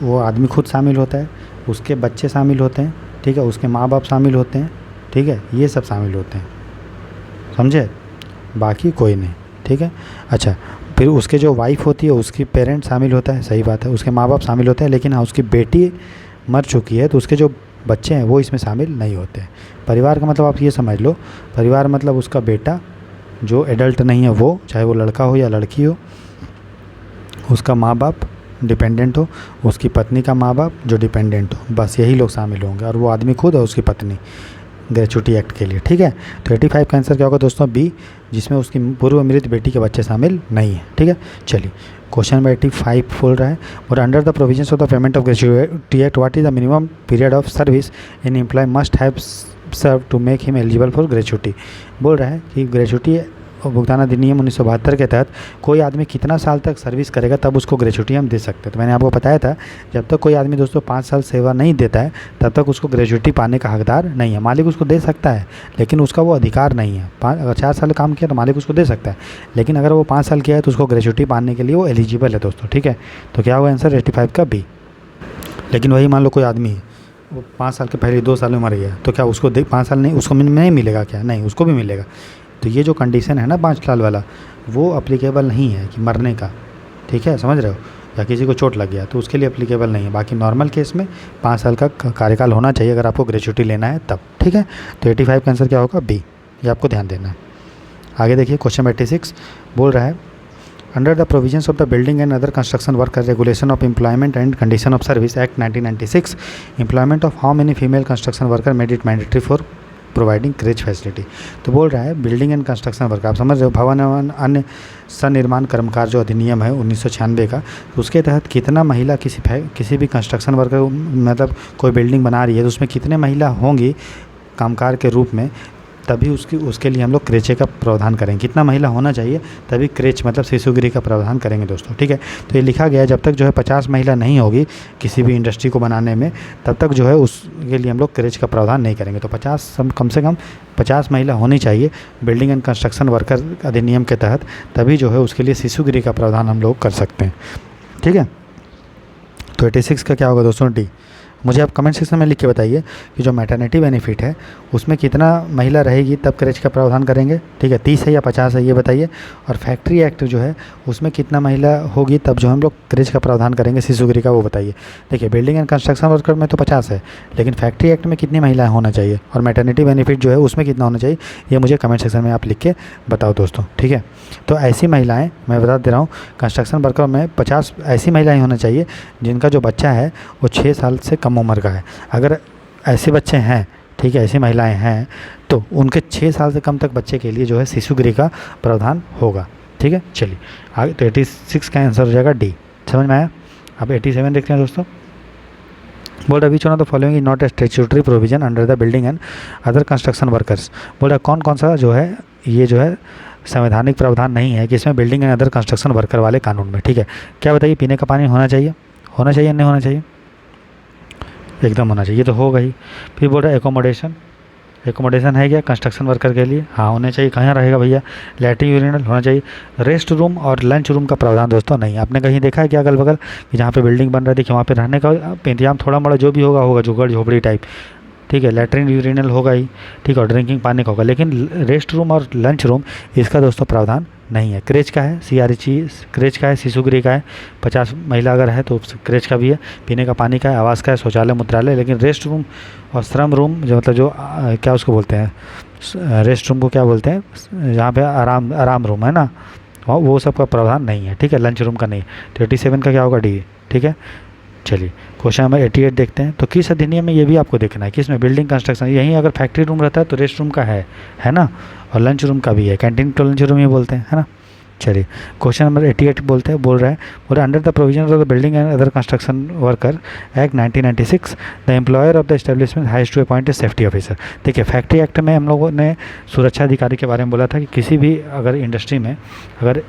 वो आदमी खुद शामिल होता है, उसके बच्चे शामिल होते हैं, ठीक है, उसके माँ बाप शामिल होते हैं, ठीक है, ये सब शामिल होते हैं, समझे, बाकी कोई नहीं, ठीक है। अच्छा, फिर उसके जो वाइफ होती है उसकी पेरेंट शामिल होता है, सही बात है, उसके माँ बाप शामिल होते हैं, लेकिन हाँ उसकी बेटी मर चुकी है तो उसके जो बच्चे हैं वो इसमें शामिल नहीं होते हैं। परिवार का मतलब आप ये समझ लो, परिवार मतलब उसका बेटा जो एडल्ट नहीं है वो, चाहे वो लड़का हो या लड़की हो, उसका माँ बाप डिपेंडेंट हो, उसकी पत्नी का माँ बाप जो डिपेंडेंट हो, बस यही लोग शामिल होंगे, और वो आदमी खुद और उसकी पत्नी ग्रेच्युटी एक्ट के लिए, ठीक है। तो 85 का आंसर क्या होगा दोस्तों, बी, जिसमें उसकी पूर्व मृत बेटी के बच्चे शामिल नहीं है, ठीक है। चलिए क्वेश्चन नंबर 85 बोल रहा है और under the provisions of the payment of gratuity act what is the minimum period of service an employ must have serve to make him eligible for gratuity. बोल रहा है कि ग्रेच्युटी भुगतान अधिनियम 1972 के तहत कोई आदमी कितना साल तक सर्विस करेगा तब उसको ग्रेच्युटी हम दे सकते हैं। तो मैंने आपको बताया था जब तक कोई आदमी दोस्तों 5 साल सेवा नहीं देता है तब तक उसको ग्रेच्युटी पाने का हकदार नहीं है। मालिक उसको दे सकता है लेकिन उसका वो अधिकार नहीं है। अगर 4 साल काम किया तो मालिक उसको दे सकता है, लेकिन अगर वो 5 साल किया है तो उसको ग्रेच्युटी पाने के लिए वो एलिजिबल है दोस्तों, ठीक है। तो क्या होगा आंसर 85 का बी। लेकिन वही मान लो कोई आदमी है वो 5 साल के पहले 2 साल में मर गया तो क्या उसको 5 साल नहीं उसको नहीं मिलेगा क्या? नहीं, उसको भी मिलेगा। तो ये जो कंडीशन है ना 5 साल वाला वो अप्लीकेबल नहीं है कि मरने का, ठीक है, समझ रहे हो, या किसी को चोट लग गया तो उसके लिए अप्लीकेबल नहीं है। बाकी नॉर्मल केस में 5 साल का कार्यकाल होना चाहिए अगर आपको ग्रेच्युटी लेना है तब, ठीक है। तो 85 का आंसर क्या होगा? बी। ये आपको ध्यान देना है। आगे देखिए क्वेश्चन 86 बोल रहा है under the provisions of the building and other construction work regulation of employment and condition of service act 1996 employment of how many female construction worker made it mandatory for providing creche facility. तो बोल रहा है building and construction work, आप समझ रहे हो, भवन एवं अन्य सनिर्माण कर्मकार जो अधिनियम है 1996 का, तो उसके तहत कितना महिला किसी भी कंस्ट्रक्शन वर्कर मतलब कोई बिल्डिंग बना रही है तो उसमें कितने महिला होंगी कामगार के रूप में, तभी उसके लिए हम लोग क्रेचे का प्रावधान करेंगे। कितना महिला होना चाहिए तभी क्रेच मतलब शिशुगृह का प्रावधान करेंगे दोस्तों, ठीक है। तो ये लिखा गया है जब तक जो है 50 महिला नहीं होगी किसी भी इंडस्ट्री को बनाने में तब तक जो है उसके लिए हम लोग क्रेच का प्रावधान नहीं करेंगे। तो कम से कम 50 महिला होनी चाहिए बिल्डिंग एंड कंस्ट्रक्शन वर्कर अधिनियम के तहत, तभी जो है उसके लिए शिशुगृह का प्रावधान हम लोग कर सकते हैं, ठीक है। तो 86 का क्या होगा दोस्तों? डी। मुझे आप कमेंट सेक्शन में लिख के बताइए कि जो मैटरनिटी बेनिफिट है उसमें कितना महिला रहेगी तब क्रेच का प्रावधान करेंगे, ठीक है, 30 है या 50 है ये बताइए। और फैक्ट्री एक्ट जो है उसमें कितना महिला होगी तब जो हम लोग क्रेच का प्रावधान करेंगे शिशुगृह का, वो बताइए। देखिए बिल्डिंग एंड कंस्ट्रक्शन वर्कर में तो 50 है, लेकिन फैक्ट्री एक्ट में कितनी महिलाएं होना चाहिए और मैटरनिटी बेनिफिट जो है उसमें कितना होना चाहिए ये मुझे कमेंट सेक्शन में आप लिख के बताओ दोस्तों, ठीक है। तो ऐसी महिलाएँ मैं बता दे रहा हूँ कंस्ट्रक्शन वर्कर में 50 ऐसी महिलाएँ होना चाहिए जिनका जो बच्चा है वो 6 साल से कम उम्र का है। अगर ऐसे बच्चे हैं, ठीक है, ऐसी महिलाएं हैं तो उनके 6 साल से कम तक बच्चे के लिए जो है शिशुगृह का प्रावधान होगा, ठीक है। चलिए आगे तो 86 का आंसर हो जाएगा डी। समझ में आया? अब 87 देखते हैं दोस्तों। बोल रहा विच one of the following is not a statutory provision under the building and other construction workers. बोल रहा कौन कौन सा जो है ये जो है संवैधानिक प्रावधान नहीं है कि इसमें building and other construction worker वाले कानून में, ठीक है। क्या बताइए? पीने का पानी होना चाहिए नहीं होना चाहिए? एकदम होना चाहिए, तो होगा ही। फिर बोल रहा है एकोमोडेशन है क्या कंस्ट्रक्शन वर्कर के लिए? हाँ होने चाहिए। कहाँ रहेगा भैया? लैट्रिन यूरिनल होना चाहिए। रेस्ट रूम और लंच रूम का प्रावधान दोस्तों नहीं। आपने कहीं देखा है क्या अगल बगल कि जहाँ पे बिल्डिंग बन रही थी कि वहाँ पे रहने का इंतजाम थोड़ा मोड़ा जो भी होगा झुग्गड़ झोपड़ी टाइप, ठीक है। लैट्रिन यूरिनल होगा ही, ठीक है, और ड्रिंकिंग पानी का होगा, लेकिन रेस्ट रूम और लंच रूम इसका दोस्तों प्रावधान नहीं है। क्रेच का है, क्रेच का है, शिशुगृह का है, 50 महिला अगर है तो क्रेच का भी है, पीने का पानी का है, आवास का है, शौचालय मूत्रालय, लेकिन रेस्ट रूम और श्रम रूम जो मतलब जो क्या उसको बोलते हैं, रेस्ट रूम को क्या बोलते हैं, जहाँ पे आराम रूम है ना, वो सब का प्रावधान नहीं है, ठीक है। लंच रूम का नहीं। तो 87 का क्या होगा? डी, ठीक है। चलिए क्वेश्चन नंबर 88 देखते हैं। तो किस अधिनियम में ये भी आपको देखना है कि इसमें बिल्डिंग कंस्ट्रक्शन यहीं अगर फैक्ट्री रूम रहता है तो रेस्ट रूम का है ना, और लंच रूम का भी है, कैंटीन तो लंच रूम ही बोलते हैं, है ना। चलिए क्वेश्चन नंबर 88 बोल रहा है under the provision of the building and other construction worker act 1996 the employer of the establishment has to appoint a safety officer. देखिए फैक्ट्री एक्ट में हम लोगों ने सुरक्षा अधिकारी के बारे में बोला था कि किसी भी अगर इंडस्ट्री में अगर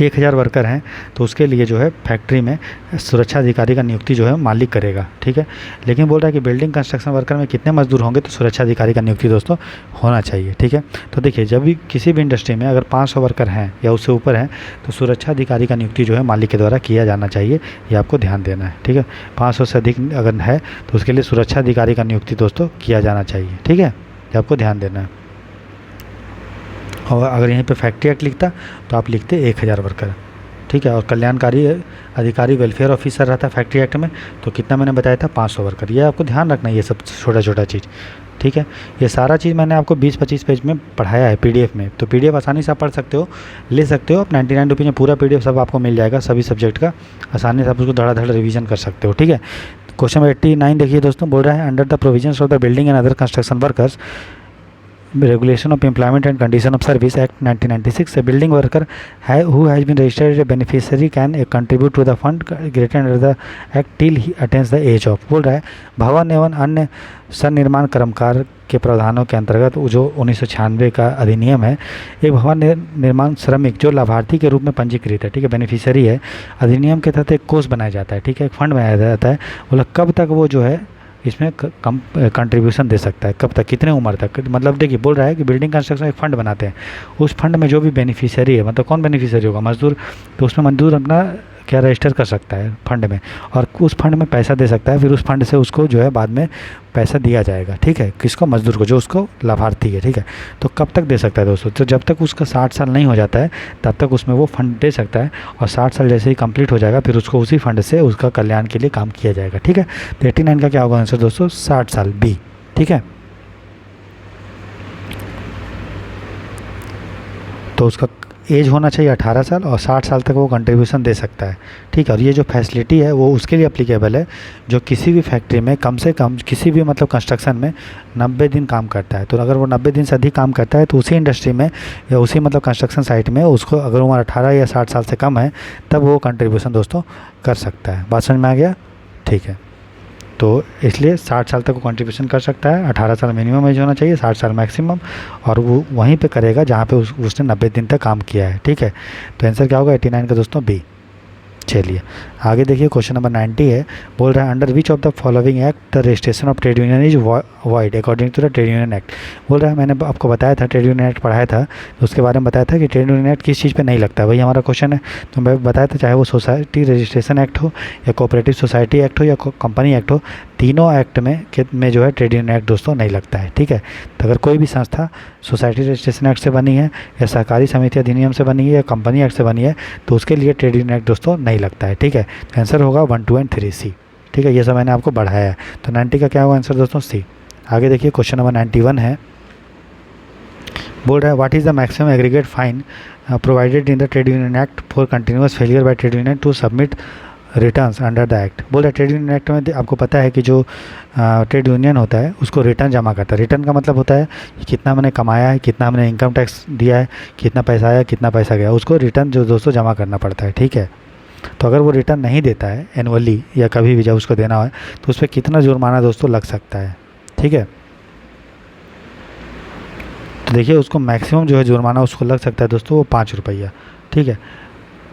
1000 वर्कर हैं तो उसके लिए जो है फैक्ट्री में सुरक्षा अधिकारी का नियुक्ति जो है मालिक करेगा, ठीक है। लेकिन बोल रहा है कि बिल्डिंग कंस्ट्रक्शन वर्कर में कितने मजदूर होंगे तो सुरक्षा अधिकारी का नियुक्ति दोस्तों होना चाहिए, ठीक है। तो देखिए जब भी किसी भी इंडस्ट्री में अगर 500 वर्कर हैं या उससे ऊपर हैं तो सुरक्षा अधिकारी का नियुक्ति जो है मालिक के द्वारा किया जाना चाहिए, ये आपको ध्यान देना है, ठीक है। 500 से अधिक अगर है तो उसके लिए सुरक्षा अधिकारी का नियुक्ति दोस्तों किया जाना चाहिए, ठीक है, ये आपको ध्यान देना है। और अगर यहीं पे फैक्ट्री एक्ट लिखता तो आप लिखते 1000 वर्कर, ठीक है। और कल्याणकारी अधिकारी वेलफेयर ऑफिसर रहता फैक्ट्री एक्ट में तो कितना मैंने बताया था 500 वर्कर। ये आपको ध्यान रखना है, ये सब छोटा छोटा चीज़, ठीक है। ये सारा चीज़ मैंने आपको 20-25 पेज में पढ़ाया है PDF में, तो PDF आसानी से आप पढ़ सकते हो, ले सकते हो। आप 99 रुपीज़ में पूरा PDF सब आपको मिल जाएगा, सभी सब्जेक्ट का, आसानी से आप उसको धड़ाधड़ रिवीजन कर सकते हो, ठीक है। क्वेश्चन नंबर 89 देखिए दोस्तों, बोल रहा है under the provisions of the building and other construction workers Regulation of Employment and Condition of Service Act 1996, a building worker who has been registered as a beneficiary can contribute to the fund created under the act till he attains the age of। बोल रहा है भवन एवं अन्य सन्निर्माण कर्मकार के प्रावधानों के अंतर्गत जो 1996 का अधिनियम है, एक भवन निर्माण श्रमिक जो लाभार्थी के रूप में पंजीकृत है, ठीक है, बेनिफिशियरी है, अधिनियम के तहत एक कोष बनाया जाता है, ठीक है, एक फंड बनाया जाता है। बोला कब तक वो जो है इसमें कम कंट्रीब्यूशन दे सकता है, कब तक, कितने उम्र तक। मतलब देखिए बोल रहा है कि बिल्डिंग कंस्ट्रक्शन एक फ़ंड बनाते हैं, उस फंड में जो भी बेनिफिशियरी है, मतलब कौन बेनिफिशियरी होगा, मजदूर, तो उसमें मजदूर अपना क्या रजिस्टर कर सकता है फंड में, और उस फंड में पैसा दे सकता है, फिर उस फंड से उसको जो है बाद में पैसा दिया जाएगा, ठीक है, किसको, मजदूर को, जो उसको लाभार्थी है, ठीक है। तो कब तक दे सकता है दोस्तों, तो जब तक उसका 60 साल नहीं हो जाता है तब तक उसमें वो फंड दे सकता है, और 60 साल जैसे ही कंप्लीट हो जाएगा फिर उसको उसी फंड से उसका कल्याण के लिए काम किया जाएगा, ठीक है। तो 89 का क्या होगा आंसर दोस्तों, 60 साल B, ठीक है। तो उसका एज होना चाहिए 18 साल और 60 साल तक वो कंट्रीब्यूशन दे सकता है, ठीक है। और ये जो फैसिलिटी है वो उसके लिए अप्लीकेबल है जो किसी भी फैक्ट्री में कम से कम किसी भी मतलब कंस्ट्रक्शन में 90 दिन काम करता है। तो अगर वो 90 दिन से अधिक काम करता है तो उसी इंडस्ट्री में या उसी मतलब कंस्ट्रक्शन साइट में उसको अगर उम्र 18 या 60 साल से कम है तब वो कंट्रीब्यूशन दोस्तों कर सकता है। बात समझ में आ गया, ठीक है। तो इसलिए 60 साल तक वो कंट्रीब्यूशन कर सकता है, 18 साल मिनिमम एज होना चाहिए, 60 साल मैक्सिमम, और वो वहीं पे करेगा जहाँ पे उसने 90 दिन तक काम किया है, ठीक है। तो आंसर क्या होगा 89 का दोस्तों B। चलिए आगे देखिए क्वेश्चन नंबर 90 है, बोल रहा है under which of the following act the registration of trade union is void according to the trade union act. बोल रहा है मैंने आपको बताया था ट्रेड यूनियन एक्ट पढ़ाया था, तो उसके बारे में बताया था कि ट्रेड यूनियन एक्ट किस चीज़ पे नहीं लगता है, वही हमारा क्वेश्चन है। तो मैं बताया था चाहे वो सोसाइटी रजिस्ट्रेशन एक्ट हो या कोऑपरेटिव सोसाइटी एक्ट हो या कंपनी एक्ट हो, तीनों एक्ट में जो है ट्रेड यूनियन एक्ट दोस्तों नहीं लगता है, ठीक है। तो अगर कोई भी संस्था सोसाइटी रजिस्ट्रेशन एक्ट से बनी है या सहकारी समिति अधिनियम से बनी है या कंपनी एक्ट से बनी है तो उसके लिए ट्रेड यूनियन एक्ट दोस्तों नहीं लगता है, ठीक है। तो आंसर होगा 1, 2 एंड 3 C, ठीक है। ये सब मैंने आपको बढ़ाया है। तो 90 का क्या होगा आंसर दोस्तों C। आगे देखिए क्वेश्चन नंबर 91 है, बोल रहा है what is the maximum aggregate fine provided in the trade union act for continuous failure by trade union to submit returns under the act. बोल रहा है ट्रेड यूनियन एक्ट में आपको पता है कि जो ट्रेड यूनियन होता है उसको रिटर्न जमा करता है। रिटर्न का मतलब होता है कि कितना मैंने कमाया है, कितना मैंने इनकम टैक्स दिया है, कितना पैसा आया, कितना पैसा गया, उसको रिटर्न जो दोस्तों जमा करना पड़ता है, ठीक है। तो अगर वो रिटर्न नहीं देता है एनुअली या कभी भी जब उसको देना हो तो उस पर कितना जुर्माना दोस्तों लग सकता है, ठीक है। तो देखिए उसको मैक्सिमम जो है जुर्माना उसको लग सकता है दोस्तों वो 5 रुपया, ठीक है।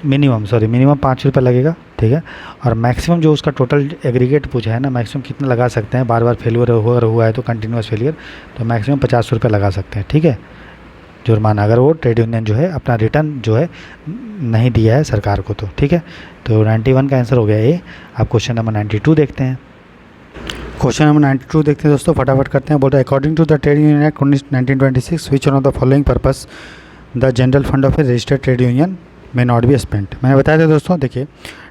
मिनिमम 5 रुपये लगेगा, ठीक है। और मैक्सिमम जो उसका टोटल एग्रीगेट पूछा है ना, मैक्सिमम कितना लगा सकते हैं, बार बार फेलियर हुआ है तो कंटिन्यूस फेलियर, तो मैक्सिमम 50 रुपये लगा सकते हैं, ठीक है, जुर्माना, अगर वो ट्रेड यूनियन जो है अपना रिटर्न जो है नहीं दिया है सरकार को, तो ठीक है। तो 91 का आंसर हो गया ये। आप क्वेश्चन नंबर 92 देखते हैं। क्वेश्चन नंबर 92 देखते हैं दोस्तों, फटाफट करते हैं। बोल रहा है according to the trade union act 1926 which one of the following purpose the general fund of a registered trade union may not be spent. मैंने बताया था दोस्तों, देखिए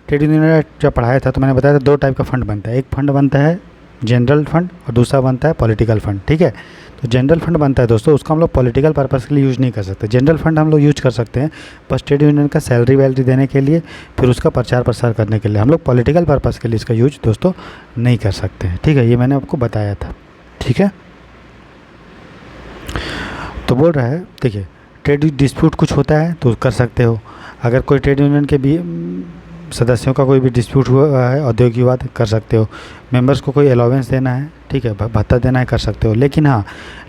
ट्रेड यूनियन एक्ट जब पढ़ाया था तो मैंने बताया था 2 टाइप का फंड बनता है, एक फंड बनता है जनरल फंड और दूसरा बनता है पॉलिटिकल फंड, ठीक है। तो जनरल फंड बनता है दोस्तों, उसको हम लोग पॉलिटिकल पर्पस के लिए यूज़ नहीं कर सकते। जनरल फंड हम लोग यूज कर सकते हैं बस ट्रेड यूनियन का सैलरी वैलरी देने के लिए, फिर उसका प्रचार प्रसार करने के लिए। हम लोग पॉलिटिकल पर्पस के लिए इसका यूज दोस्तों नहीं कर सकते हैं, ठीक है, ये मैंने आपको बताया था, ठीक है। तो बोल रहा है देखिए ट्रेड डिस्प्यूट कुछ होता है तो कर सकते हो। अगर कोई ट्रेड यूनियन के भी सदस्यों का कोई भी डिस्प्यूट हुआ है, औद्योगिक विवाद, कर सकते हो। मेंबर्स को कोई अलाउंस देना है, ठीक है, भत्ता देना है, कर सकते हो। लेकिन हाँ,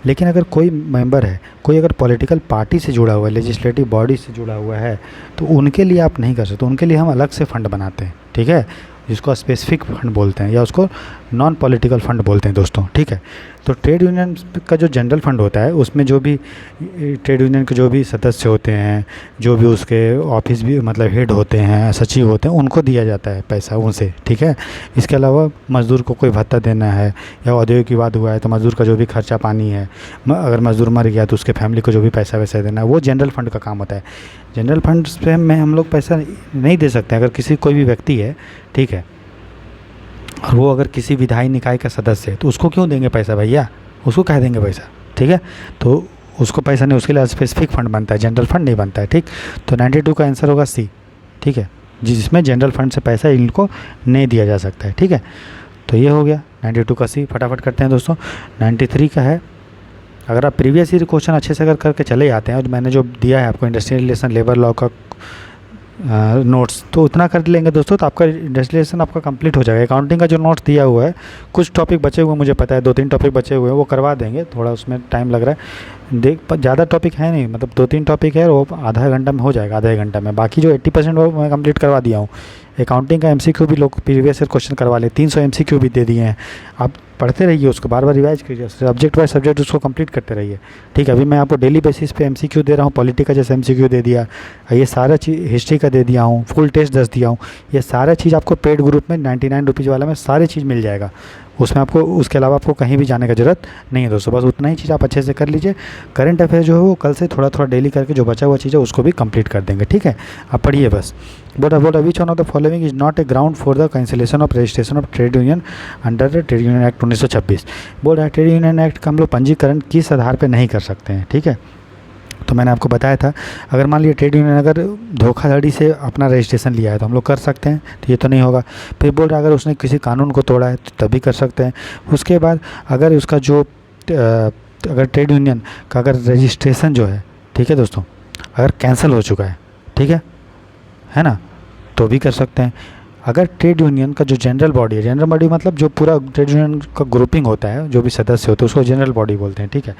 लेकिन अगर कोई मेंबर है, कोई अगर पॉलिटिकल पार्टी से जुड़ा हुआ है, लेजिस्लेटिव बॉडी से जुड़ा हुआ है, तो उनके लिए आप नहीं कर सकते। उनके लिए हम अलग से फ़ंड बनाते हैं, ठीक है, जिसको स्पेसिफिक फंड बोलते हैं या उसको नॉन पॉलिटिकल फंड बोलते हैं दोस्तों, ठीक है। तो ट्रेड यूनियन का जो जनरल फंड होता है, उसमें जो भी ट्रेड यूनियन के जो भी सदस्य होते हैं, जो भी उसके ऑफिस भी मतलब हेड होते हैं, सचिव होते हैं, उनको दिया जाता है पैसा उनसे, ठीक है। इसके अलावा मज़दूर को कोई भत्ता देना है या औद्योगिक विवाद हुआ है तो मज़दूर का जो भी खर्चा पानी है, अगर मज़दूर मर गया तो उसके फैमिली को जो भी पैसा वैसा देना है, वो जनरल फंड का काम होता है। जनरल फंड पे में हम लोग पैसा नहीं दे सकते। अगर किसी कोई भी व्यक्ति है, ठीक है, और वो अगर किसी विधायी निकाय का सदस्य है तो उसको क्यों देंगे पैसा भैया, उसको कह देंगे पैसा, ठीक है। तो उसको पैसा नहीं, उसके लिए स्पेसिफिक फंड बनता है, जनरल फंड नहीं बनता है, ठीक। तो 92 का आंसर होगा सी, ठीक है, जिसमें जनरल फंड से पैसा इनको नहीं दिया जा सकता है, ठीक है। तो ये हो गया 92 का सी। फटाफट करते हैं दोस्तों। 93 का है, अगर आप प्रीवियस ईयर क्वेश्चन अच्छे से अगर करके चले आते हैं, और मैंने जो दिया है आपको इंडस्ट्रियल रिलेशन लेबर लॉ का नोट्स, तो उतना कर लेंगे दोस्तों, तो आपका इंडस्ट्रियलाइजेशन आपका कंप्लीट हो जाएगा। अकाउंटिंग का जो नोट्स दिया हुआ है, कुछ टॉपिक बचे हुए मुझे पता है, 2-3 टॉपिक बचे हुए हैं, वो करवा देंगे, थोड़ा उसमें टाइम लग रहा है। ज़्यादा टॉपिक है नहीं, मतलब 2-3 टॉपिक है, वो आधा घंटा में हो जाएगा, आधे घंटा में। बाकी जो 80% वो मैं कंप्लीट करवा दिया हूँ। अकाउंटिंग का एमसीक्यू भी लोग प्रीवियस ईयर क्वेश्चन करवा ले, 300 एमसीक्यू भी दे दिए हैं। आप पढ़ते रहिए, उसको बार बार रिवाइज कीजिए, सब्जेक्ट बाय सब्जेक्ट उसको कंप्लीट करते रहिए, ठीक है। अभी मैं आपको डेली बेसिस पे एमसीक्यू दे रहा हूँ, पॉलिटी का जैसे एमसीक्यू दे दिया, ये सारा चीज़ हिस्ट्री का दे दिया हूँ, फुल टेस्ट 10 दिया हूँ। ये सारा चीज़ आपको पेड ग्रुप में 99 रुपीज़ वाला में सारी चीज़ मिल जाएगा। उसमें आपको उसके अलावा आपको कहीं भी जाने का ज़रूरत नहीं है दोस्तों। बस उतना ही चीज़ आप अच्छे से कर लीजिए। करंट अफेयर जो है वो कल से थोड़ा थोड़ा डेली करके जो बचा हुआ चीज़ है उसको भी कंप्लीट कर देंगे, ठीक है। आप पढ़िए बस। But which one of the following is not a ground for the cancellation of registration of trade union under the trade union act 1926। बोल रहा है ट्रेड यूनियन एक्ट का हम लोग पंजीकरण किस आधार पर नहीं कर सकते हैं, ठीक है। तो मैंने आपको बताया था, अगर मान लीजिए ट्रेड यूनियन अगर धोखाधड़ी से अपना रजिस्ट्रेशन लिया है तो हम लोग कर सकते हैं, तो ये तो नहीं होगा। फिर बोल रहा है अगर उसने किसी कानून को तोड़ा है तो तभी कर सकते हैं। उसके बाद अगर उसका जो अगर ट्रेड यूनियन का अगर रजिस्ट्रेशन जो है, ठीक है दोस्तों, अगर कैंसिल हो चुका है, ठीक है ना, तो भी कर सकते हैं। अगर ट्रेड यूनियन का जो जनरल बॉडी है, जनरल बॉडी मतलब जो पूरा ट्रेड यूनियन का ग्रुपिंग होता है, जो भी सदस्य होते हैं उसको जनरल बॉडी बोलते हैं, ठीक है।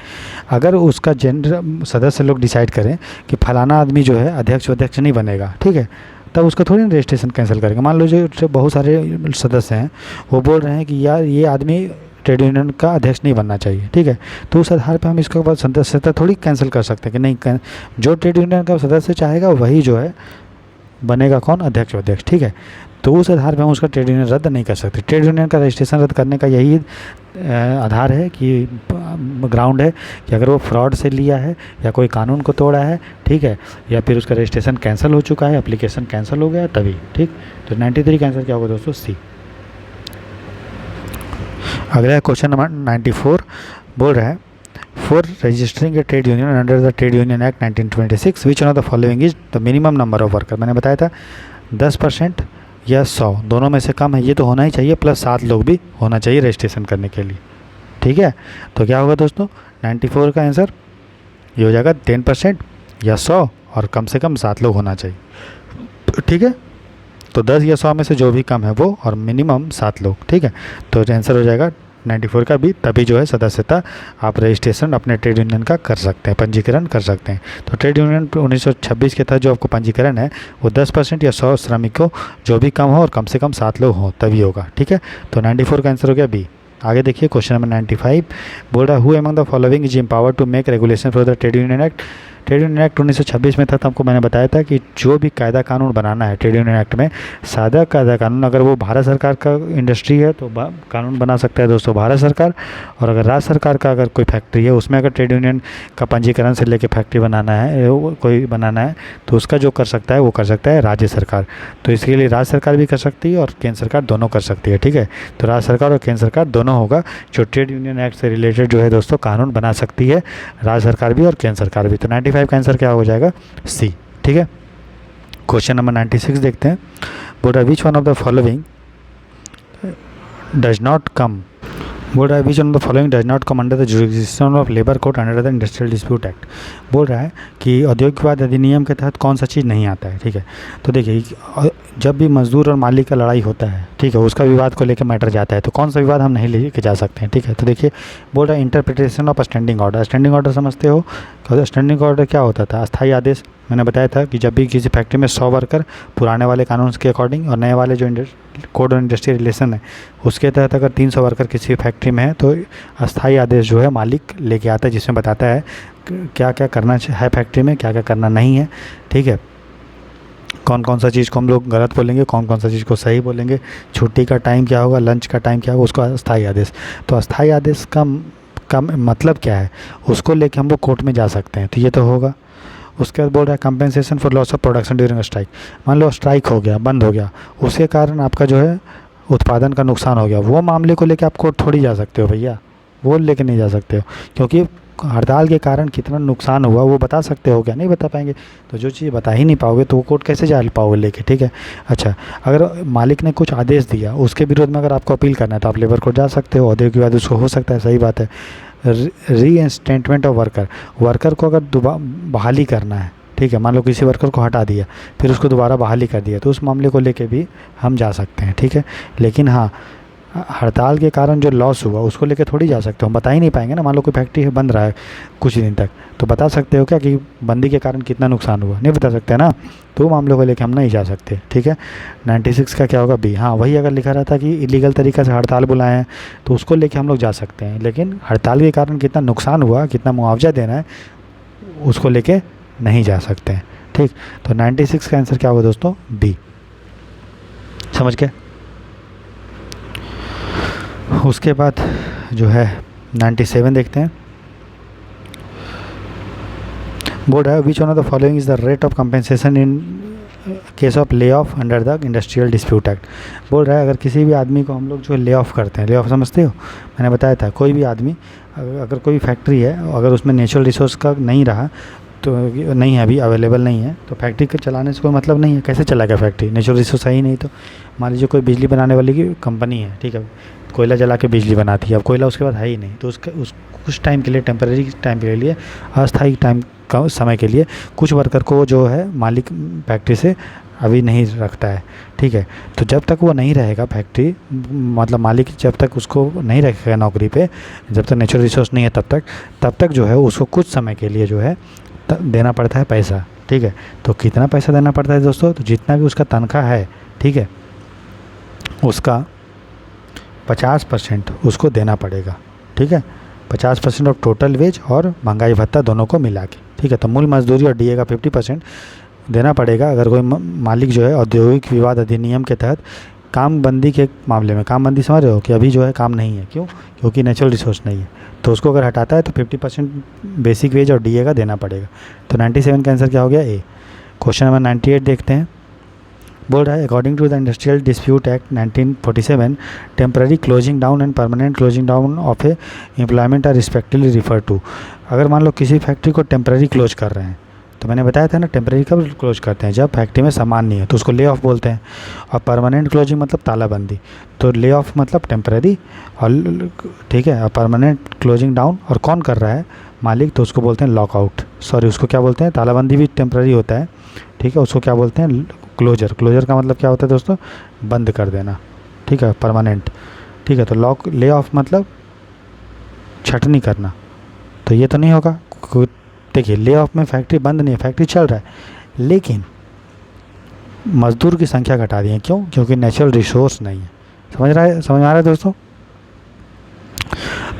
अगर उसका जनरल सदस्य लोग डिसाइड करें कि फलाना आदमी जो है अध्यक्ष नहीं बनेगा, ठीक है, तब उसका थोड़ी ना रजिस्ट्रेशन कैंसिल करेंगे। मान लो जो बहुत सारे सदस्य हैं वो बोल रहे हैं कि यार ये आदमी ट्रेड यूनियन का अध्यक्ष नहीं बनना चाहिए, ठीक है, तो उस आधार पर हम इसके बाद सदस्यता थोड़ी कैंसिल कर सकते हैं कि नहीं, जो ट्रेड यूनियन का सदस्य चाहेगा वही जो है बनेगा कौन, अध्यक्ष, ठीक है। तो उस आधार पर हम उसका ट्रेड यूनियन रद्द नहीं कर सकते। ट्रेड यूनियन का रजिस्ट्रेशन रद्द करने का यही आधार है कि ग्राउंड है कि अगर वो फ्रॉड से लिया है या कोई कानून को तोड़ा है, ठीक है, या फिर उसका रजिस्ट्रेशन कैंसिल हो चुका है, एप्लीकेशन कैंसिल हो गया तभी, ठीक। तो 93 का आंसर क्या होगा दोस्तों, सी। अगला क्वेश्चन नंबर 94 बोल रहा है for registering A trade union under the trade union act 1926 which one of the following is the minimum number of worker. मैंने बताया था 10% या 100 दोनों में से कम है, ये तो होना ही चाहिए, प्लस 7 लोग भी होना चाहिए रजिस्ट्रेशन करने के लिए, ठीक है। तो क्या होगा दोस्तों 94 का आंसर ये हो जाएगा 10% या 100 और कम से कम 7 लोग होना चाहिए, ठीक है। तो 10 या 100 में से जो भी कम है वो, और मिनिमम 7 लोग, ठीक है। तो आंसर हो जाएगा 94 का भी, तभी जो है सदस्यता आप रजिस्ट्रेशन अपने ट्रेड यूनियन का कर सकते हैं, पंजीकरण कर सकते हैं। तो ट्रेड यूनियन 1926 के तहत जो आपको पंजीकरण है वो 10% या 100 श्रमिकों जो भी कम हो और कम से कम 7 लोग हों तभी होगा, ठीक है। तो 94 का आंसर हो गया बी। आगे देखिए क्वेश्चन नंबर 95 बोल रहा है who among the following is empowered to make regulation for the trade union act. Trade union act 1926 में था, तो आपको मैंने बताया था कि जो भी कायदा कानून बनाना है ट्रेड यूनियन एक्ट में, सादा कायदा कानून, अगर वो भारत सरकार का इंडस्ट्री है तो कानून बना सकता है दोस्तों भारत सरकार, और अगर राज्य सरकार का अगर कोई फैक्ट्री है उसमें अगर ट्रेड यूनियन का पंजीकरण से लेके फैक्ट्री बनाना है, कोई बनाना है, तो उसका जो कर सकता है वो कर सकता है राज्य सरकार। तो इसके लिए राज्य सरकार भी कर सकती है और केंद्र सरकार दोनों कर सकती है, ठीक है। तो राज्य सरकार और केंद्र सरकार दोनों होगा जो ट्रेड यूनियन एक्ट से रिलेटेड जो है दोस्तों कानून बना सकती है, राज्य सरकार भी और केंद्र सरकार भी। तो 95 का आंसर क्या हो जाएगा, सी, ठीक है। क्वेश्चन नंबर 96 देखते हैं। बोल रहा है which one of the following does not come, बोल रहा है which one of the following does not come under the jurisdiction of labour court under the industrial dispute act. बोल रहा है कि औद्योगिक विवाद अधिनियम के तहत कौन सा चीज़ नहीं आता है, ठीक है। तो देखिए जब भी मजदूर और मालिक का लड़ाई होता है, ठीक है, उसका विवाद को लेकर मैटर जाता है, तो कौन सा विवाद हम नहीं लेके जा सकते हैं, ठीक है। तो देखिए बोल रहा है interpretation of standing order. Standing order समझते हो? स्टैंडिंग ऑर्डर क्या होता था? अस्थायी आदेश। मैंने बताया था कि जब भी किसी फैक्ट्री में 100 वर्कर पुराने वाले कानून के अकॉर्डिंग और नए वाले जो कोड ऑफ इंडस्ट्रियल रिलेशन है उसके तहत अगर 300 वर्कर किसी फैक्ट्री में है तो अस्थायी आदेश जो है मालिक लेके आता है, जिसमें बताता है क्या क्या करना है फैक्ट्री में, क्या क्या करना नहीं है, ठीक है। कौन कौन सा चीज़ को हम लोग गलत बोलेंगे, कौन कौन सा चीज़ को सही बोलेंगे, छुट्टी का टाइम क्या होगा, लंच का टाइम क्या होगा, उसको अस्थायी आदेश। तो अस्थायी आदेश का मतलब क्या है, उसको लेके हम लोग कोर्ट में जा सकते हैं, तो ये तो होगा। उसके बाद बोल रहा है compensation for loss of production during strike. मान लो स्ट्राइक हो गया, बंद हो गया, उसके कारण आपका जो है उत्पादन का नुकसान हो गया, वो मामले को लेके आप कोर्ट थोड़ी जा सकते हो भैया, वो लेके नहीं जा सकते हो, क्योंकि हड़ताल के कारण कितना नुकसान हुआ वो बता सकते हो क्या? नहीं बता पाएंगे। तो जो चीज़ बता ही नहीं पाओगे तो वो कोर्ट कैसे जा पाओगे लेके, ठीक है। अच्छा, अगर मालिक ने कुछ आदेश दिया उसके विरोध में अगर आपको अपील करना है तो आप लेबर कोर्ट जा सकते हो, औद्योगिक विवाद उसको हो सकता है, सही बात है। रीइंस्टेटमेंट ऑफ वर्कर को अगर बहाली करना है, ठीक है, मान लो किसी वर्कर को हटा दिया फिर उसको दोबारा बहाली कर दिया, तो उस मामले को लेके भी हम जा सकते हैं, ठीक है। लेकिन हाँ, हड़ताल के कारण जो लॉस हुआ उसको लेके थोड़ी जा सकते हो, हम बता ही नहीं पाएंगे ना। मान लो कोई फैक्ट्री बंद रहा है कुछ दिन तक, तो बता सकते हो क्या कि बंदी के कारण कितना नुकसान हुआ? नहीं बता सकते ना, तो मामलों को लेके हम नहीं जा सकते, ठीक है। 96 का क्या होगा? बी। हाँ, वही अगर लिखा रहता कि इलीगल तरीक़ा से हड़ताल बुलाए हैं तो उसको लेके हम लोग जा सकते हैं, लेकिन हड़ताल के कारण कितना नुकसान हुआ, कितना मुआवजा देना है, उसको लेके नहीं जा सकते हैं, ठीक। तो 96 का आंसर क्या होगा दोस्तों? बी। समझ गए? उसके बाद जो है 97 देखते हैं। बोल रहा है which one of the following is the rate of compensation in case of lay off under the industrial dispute act. बोल रहा है अगर किसी भी आदमी को हम लोग जो ले ऑफ करते हैं, ले ऑफ समझते हो? मैंने बताया था कोई भी आदमी अगर कोई फैक्ट्री है, अगर उसमें नेचुरल रिसोर्स का नहीं रहा तो नहीं है, अभी अवेलेबल नहीं है, तो फैक्ट्री के चलाने से कोई मतलब नहीं है। कैसे चलाएगा फैक्ट्री? नेचुरल रिसोर्स है ही नहीं। तो मान लीजिए कोई बिजली बनाने वाली की कंपनी है, ठीक है, कोयला जला के बिजली बनाती है, अब कोयला उसके बाद है ही नहीं, तो उस कुछ टाइम के लिए, टेम्परेरी टाइम के लिए, अस्थायी टाइम का समय के लिए कुछ वर्कर को जो है मालिक फैक्ट्री से अभी नहीं रखता है, ठीक है। तो जब तक वो नहीं रहेगा फैक्ट्री, मतलब मालिक जब तक उसको नहीं रखेगा नौकरी पे, जब तक नेचुरल रिसोर्स नहीं है तब तक जो है उसको कुछ समय के लिए जो है देना पड़ता है पैसा, ठीक है। तो कितना पैसा देना पड़ता है दोस्तों? तो जितना भी उसका तनख्वाह है, ठीक है, उसका 50% उसको देना पड़ेगा, ठीक है। 50% ऑफ टोटल वेज और महंगाई भत्ता दोनों को मिला के, ठीक है। तो मूल मजदूरी और डीए का 50% देना पड़ेगा अगर कोई मालिक जो है औद्योगिक विवाद अधिनियम के तहत काम बंदी के मामले में, काम बंदी समझ रहे हो कि अभी जो है काम नहीं है, क्यों? क्योंकि नेचुरल रिसोर्स नहीं है, तो उसको अगर हटाता है तो 50% बेसिक वेज और डीए का देना पड़ेगा। तो 97 का आंसर क्या हो गया? ए। क्वेश्चन नंबर 98 देखते हैं। बोल रहा है according to the industrial dispute act 1947 temporary closing down and permanent closing down of a employment are respectively refer to. अगर मान लो किसी फैक्ट्री को टेम्पररी क्लोज कर रहे हैं, तो मैंने बताया था ना टेम्पररी कब क्लोज करते हैं? जब फैक्ट्री में सामान नहीं है, तो उसको ले ऑफ बोलते हैं। और परमानेंट क्लोजिंग मतलब तालाबंदी, तो ले ऑफ मतलब टेम्पररी, और ठीक है, और परमानेंट क्लोजिंग डाउन और कौन कर रहा है? मालिक, तो उसको बोलते हैं लॉकआउट। सॉरी, उसको क्या बोलते हैं? तालाबंदी भी टेम्पररी होता है, ठीक है, उसको क्या बोलते हैं? क्लोजर। क्लोजर का मतलब क्या होता है दोस्तों? बंद कर देना, ठीक है, परमानेंट, ठीक है। तो ले ऑफ मतलब छटनी करना, तो ये तो नहीं होगा। देखिए ले ऑफ में फैक्ट्री बंद नहीं है, फैक्ट्री चल रहा है, लेकिन मजदूर की संख्या घटा दी है। क्यों? क्योंकि नेचुरल रिसोर्स नहीं है। समझ आ रहा है दोस्तों?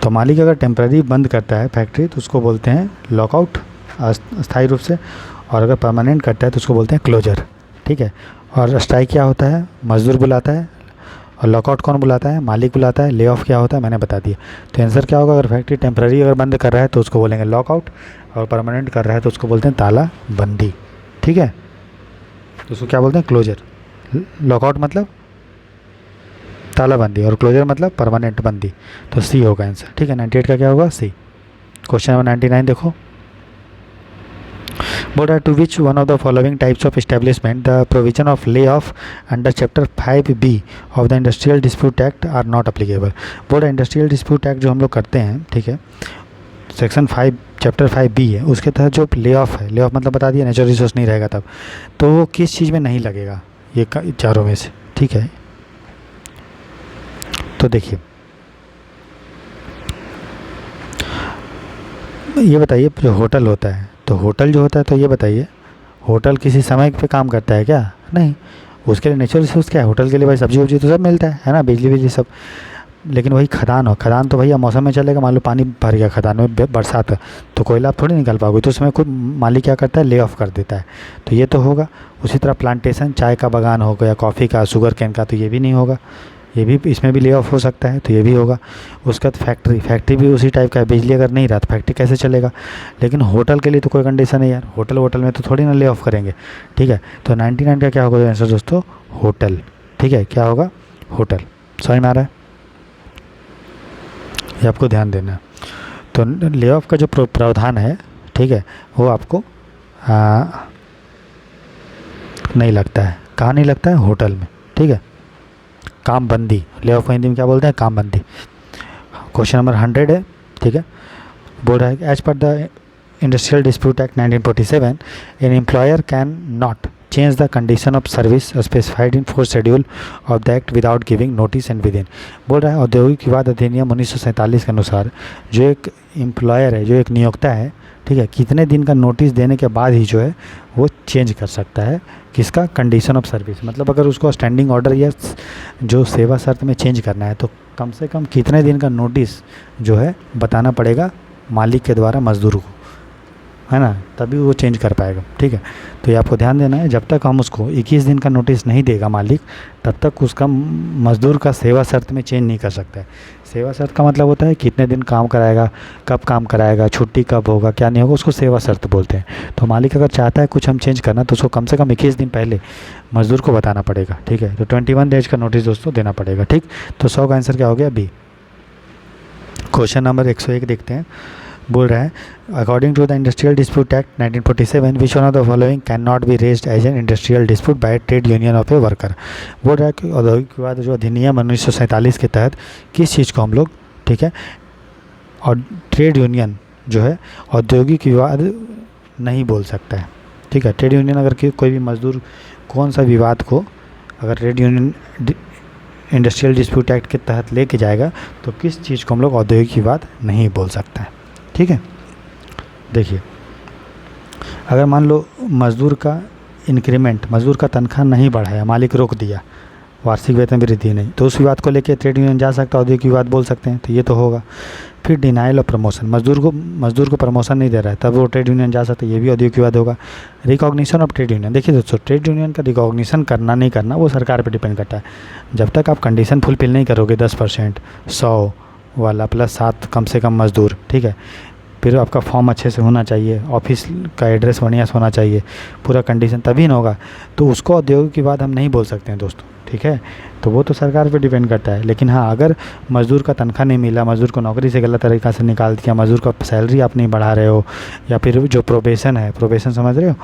तो मालिक अगर टेम्पररी बंद करता है फैक्ट्री तो उसको बोलते हैं लॉकआउट अस्थायी रूप से, और अगर परमानेंट करता है तो उसको बोलते हैं क्लोजर, ठीक है। और स्ट्राइक क्या होता है? मजदूर बुलाता है, और लॉकआउट कौन बुलाता है? मालिक बुलाता है। ले ऑफ क्या होता है? मैंने बता दिया। तो आंसर क्या होगा? अगर फैक्ट्री टेम्पररी अगर बंद कर रहा है तो उसको बोलेंगे लॉकआउट, और परमानेंट कर रहा है तो उसको बोलते हैं तालाबंदी, ठीक है। तो उसको क्या बोलते हैं? क्लोजर। लॉकआउट मतलब तालाबंदी और क्लोजर मतलब परमानेंट बंदी। तो सी होगा आंसर, ठीक है। 98 का क्या होगा? सी। क्वेश्चन नंबर 99 देखो। बोल रहा है to which one of the following types of establishment the provision of lay off under chapter 5B of the industrial dispute act are not applicable. बोल रहा है इंडस्ट्रियल डिस्प्यूट एक्ट जो हम लोग करते हैं, ठीक है, सेक्शन 5 चैप्टर 5B है, उसके तहत जो ले ऑफ है, ले ऑफ मतलब बता दिया नेचुरल रिसोर्स नहीं रहेगा तब, तो वो किस चीज़ में नहीं लगेगा, ये चारों में से, ठीक है। तो देखिए ये बताइए, जो होटल होता है, तो होटल जो होता है, तो ये बताइए होटल किसी समय पे काम करता है क्या? नहीं, उसके लिए नेचुरल रिसोर्स क्या है, होटल के लिए भाई सब्जी वब्जी तो सब मिलता है ना, बिजली बिजली सब। लेकिन वही खदान हो, खदान तो भैया मौसम में चलेगा, मान लो पानी भर गया खदान में बरसात है, तो कोयला आप थोड़ी निकाल पाओगे, तो उसमें खुद मालिक क्या करता है, ले ऑफ कर देता है, तो ये तो होगा। उसी तरह प्लांटेशन, चाय का बागान हो गया, कॉफ़ी का, शुगर कैन का, तो ये भी नहीं होगा, ये भी इसमें भी ले ऑफ हो सकता है, तो ये भी होगा। उसके बाद फैक्ट्री, फैक्ट्री भी उसी टाइप का है, बिजली अगर नहीं रहा तो फैक्ट्री कैसे चलेगा। लेकिन होटल के लिए तो कोई कंडीशन है यार, होटल में तो थोड़ी ना ले ऑफ करेंगे, ठीक है। तो 99 का क्या होगा आंसर दोस्तों, होटल, ठीक है, क्या होगा, होटल। समझ में आ रहा है, ये आपको ध्यान देना है। तो ले ऑफ का जो प्रावधान है, ठीक है, वो आपको नहीं लगता है, कहाँ नहीं लगता है, होटल में, ठीक है। काम बंदी, ले ऑफ को हिंदी में क्या बोलते हैं, काम बंदी। क्वेश्चन नंबर 100 है, ठीक है, बोल रहा है as per the industrial dispute act 1947 an employer can not change the condition of service specified in 4th schedule of the act without giving notice and within. बोल रहा है औद्योगिक विवाद अधिनियम 1947 के अनुसार जो एक एम्प्लॉयर है, जो एक नियोक्ता है, ठीक है, कितने दिन का नोटिस देने के बाद ही जो है वो चेंज कर सकता है, किसका, कंडीशन ऑफ सर्विस। मतलब अगर उसको स्टैंडिंग ऑर्डर या जो सेवा शर्त में चेंज करना है, तो कम से कम कितने दिन का नोटिस जो है बताना पड़ेगा मालिक के द्वारा मज़दूर को, है ना, तभी वो चेंज कर पाएगा, ठीक है। तो ये आपको ध्यान देना है, जब तक हम उसको 21 दिन का नोटिस नहीं देगा मालिक, तब तक उसका मज़दूर का सेवा शर्त में चेंज नहीं कर सकता है। सेवा शर्त का मतलब होता है कितने दिन काम कराएगा, कब काम कराएगा, छुट्टी कब होगा, क्या नहीं होगा, उसको सेवा शर्त बोलते हैं। तो मालिक अगर चाहता है कुछ हम चेंज करना, तो उसको कम से कम 21 दिन पहले मज़दूर को बताना पड़ेगा, ठीक है। तो 21 डेज का नोटिस दोस्तों देना पड़ेगा, ठीक। तो 100 का आंसर क्या हो गया, बी। क्वेश्चन नंबर 101 देखते हैं, बोल रहा है according to the industrial dispute act 1947 which one of the following can not be raised as an industrial dispute by trade union of a worker. बोल रहा है कि औद्योगिक विवाद जो अधिनियम 1947 के तहत किस चीज़ को हम लोग, ठीक है, और ट्रेड यूनियन जो है औद्योगिक विवाद नहीं बोल सकता है, ठीक है। ट्रेड यूनियन अगर कोई भी मजदूर कौन सा विवाद को अगर trade union industrial dispute act के तहत लेके जाएगा, तो किस चीज़ को हम लोग औद्योगिक विवाद नहीं बोल सकता है, ठीक है। देखिए अगर मान लो मज़दूर का इंक्रीमेंट, मज़दूर का तनख्वाह नहीं बढ़ाया, मालिक रोक दिया, वार्षिक वेतन वृद्धि नहीं, तो उस विवाद को लेकर ट्रेड यूनियन जा सकता है, औद्योगिक विवाद बोल सकते हैं, तो ये तो होगा। फिर डिनाइल ऑफ प्रमोशन, मज़दूर को प्रमोशन नहीं दे रहा है, तब वो ट्रेड यूनियन जा सकता है, ये भी औद्योगिक विवाद होगा। रिकॉग्निशन ऑफ ट्रेड यूनियन, देखिए दोस्तों ट्रेड यूनियन का रिकॉग्निशन करना नहीं करना वो सरकार पर डिपेंड करता है। जब तक आप कंडीशन फुलफिल नहीं करोगे 10%, 100 वाला प्लस 7 कम से कम मज़दूर, ठीक है, फिर आपका फॉर्म अच्छे से होना चाहिए, ऑफिस का एड्रेस बढ़िया से होना चाहिए, पूरा कंडीशन, तभी ना होगा, तो उसको औद्योगिक विवाद हम नहीं बोल सकते हैं दोस्तों, ठीक है। तो वो तो सरकार पे डिपेंड करता है। लेकिन हाँ, अगर मज़दूर का तनख्वाह नहीं मिला, मज़दूर को नौकरी से गलत तरीक़ा से निकाल दिया, मज़दूर का सैलरी आप नहीं बढ़ा रहे हो, या फिर जो प्रोबेशन है, प्रोबेशन समझ रहे हो,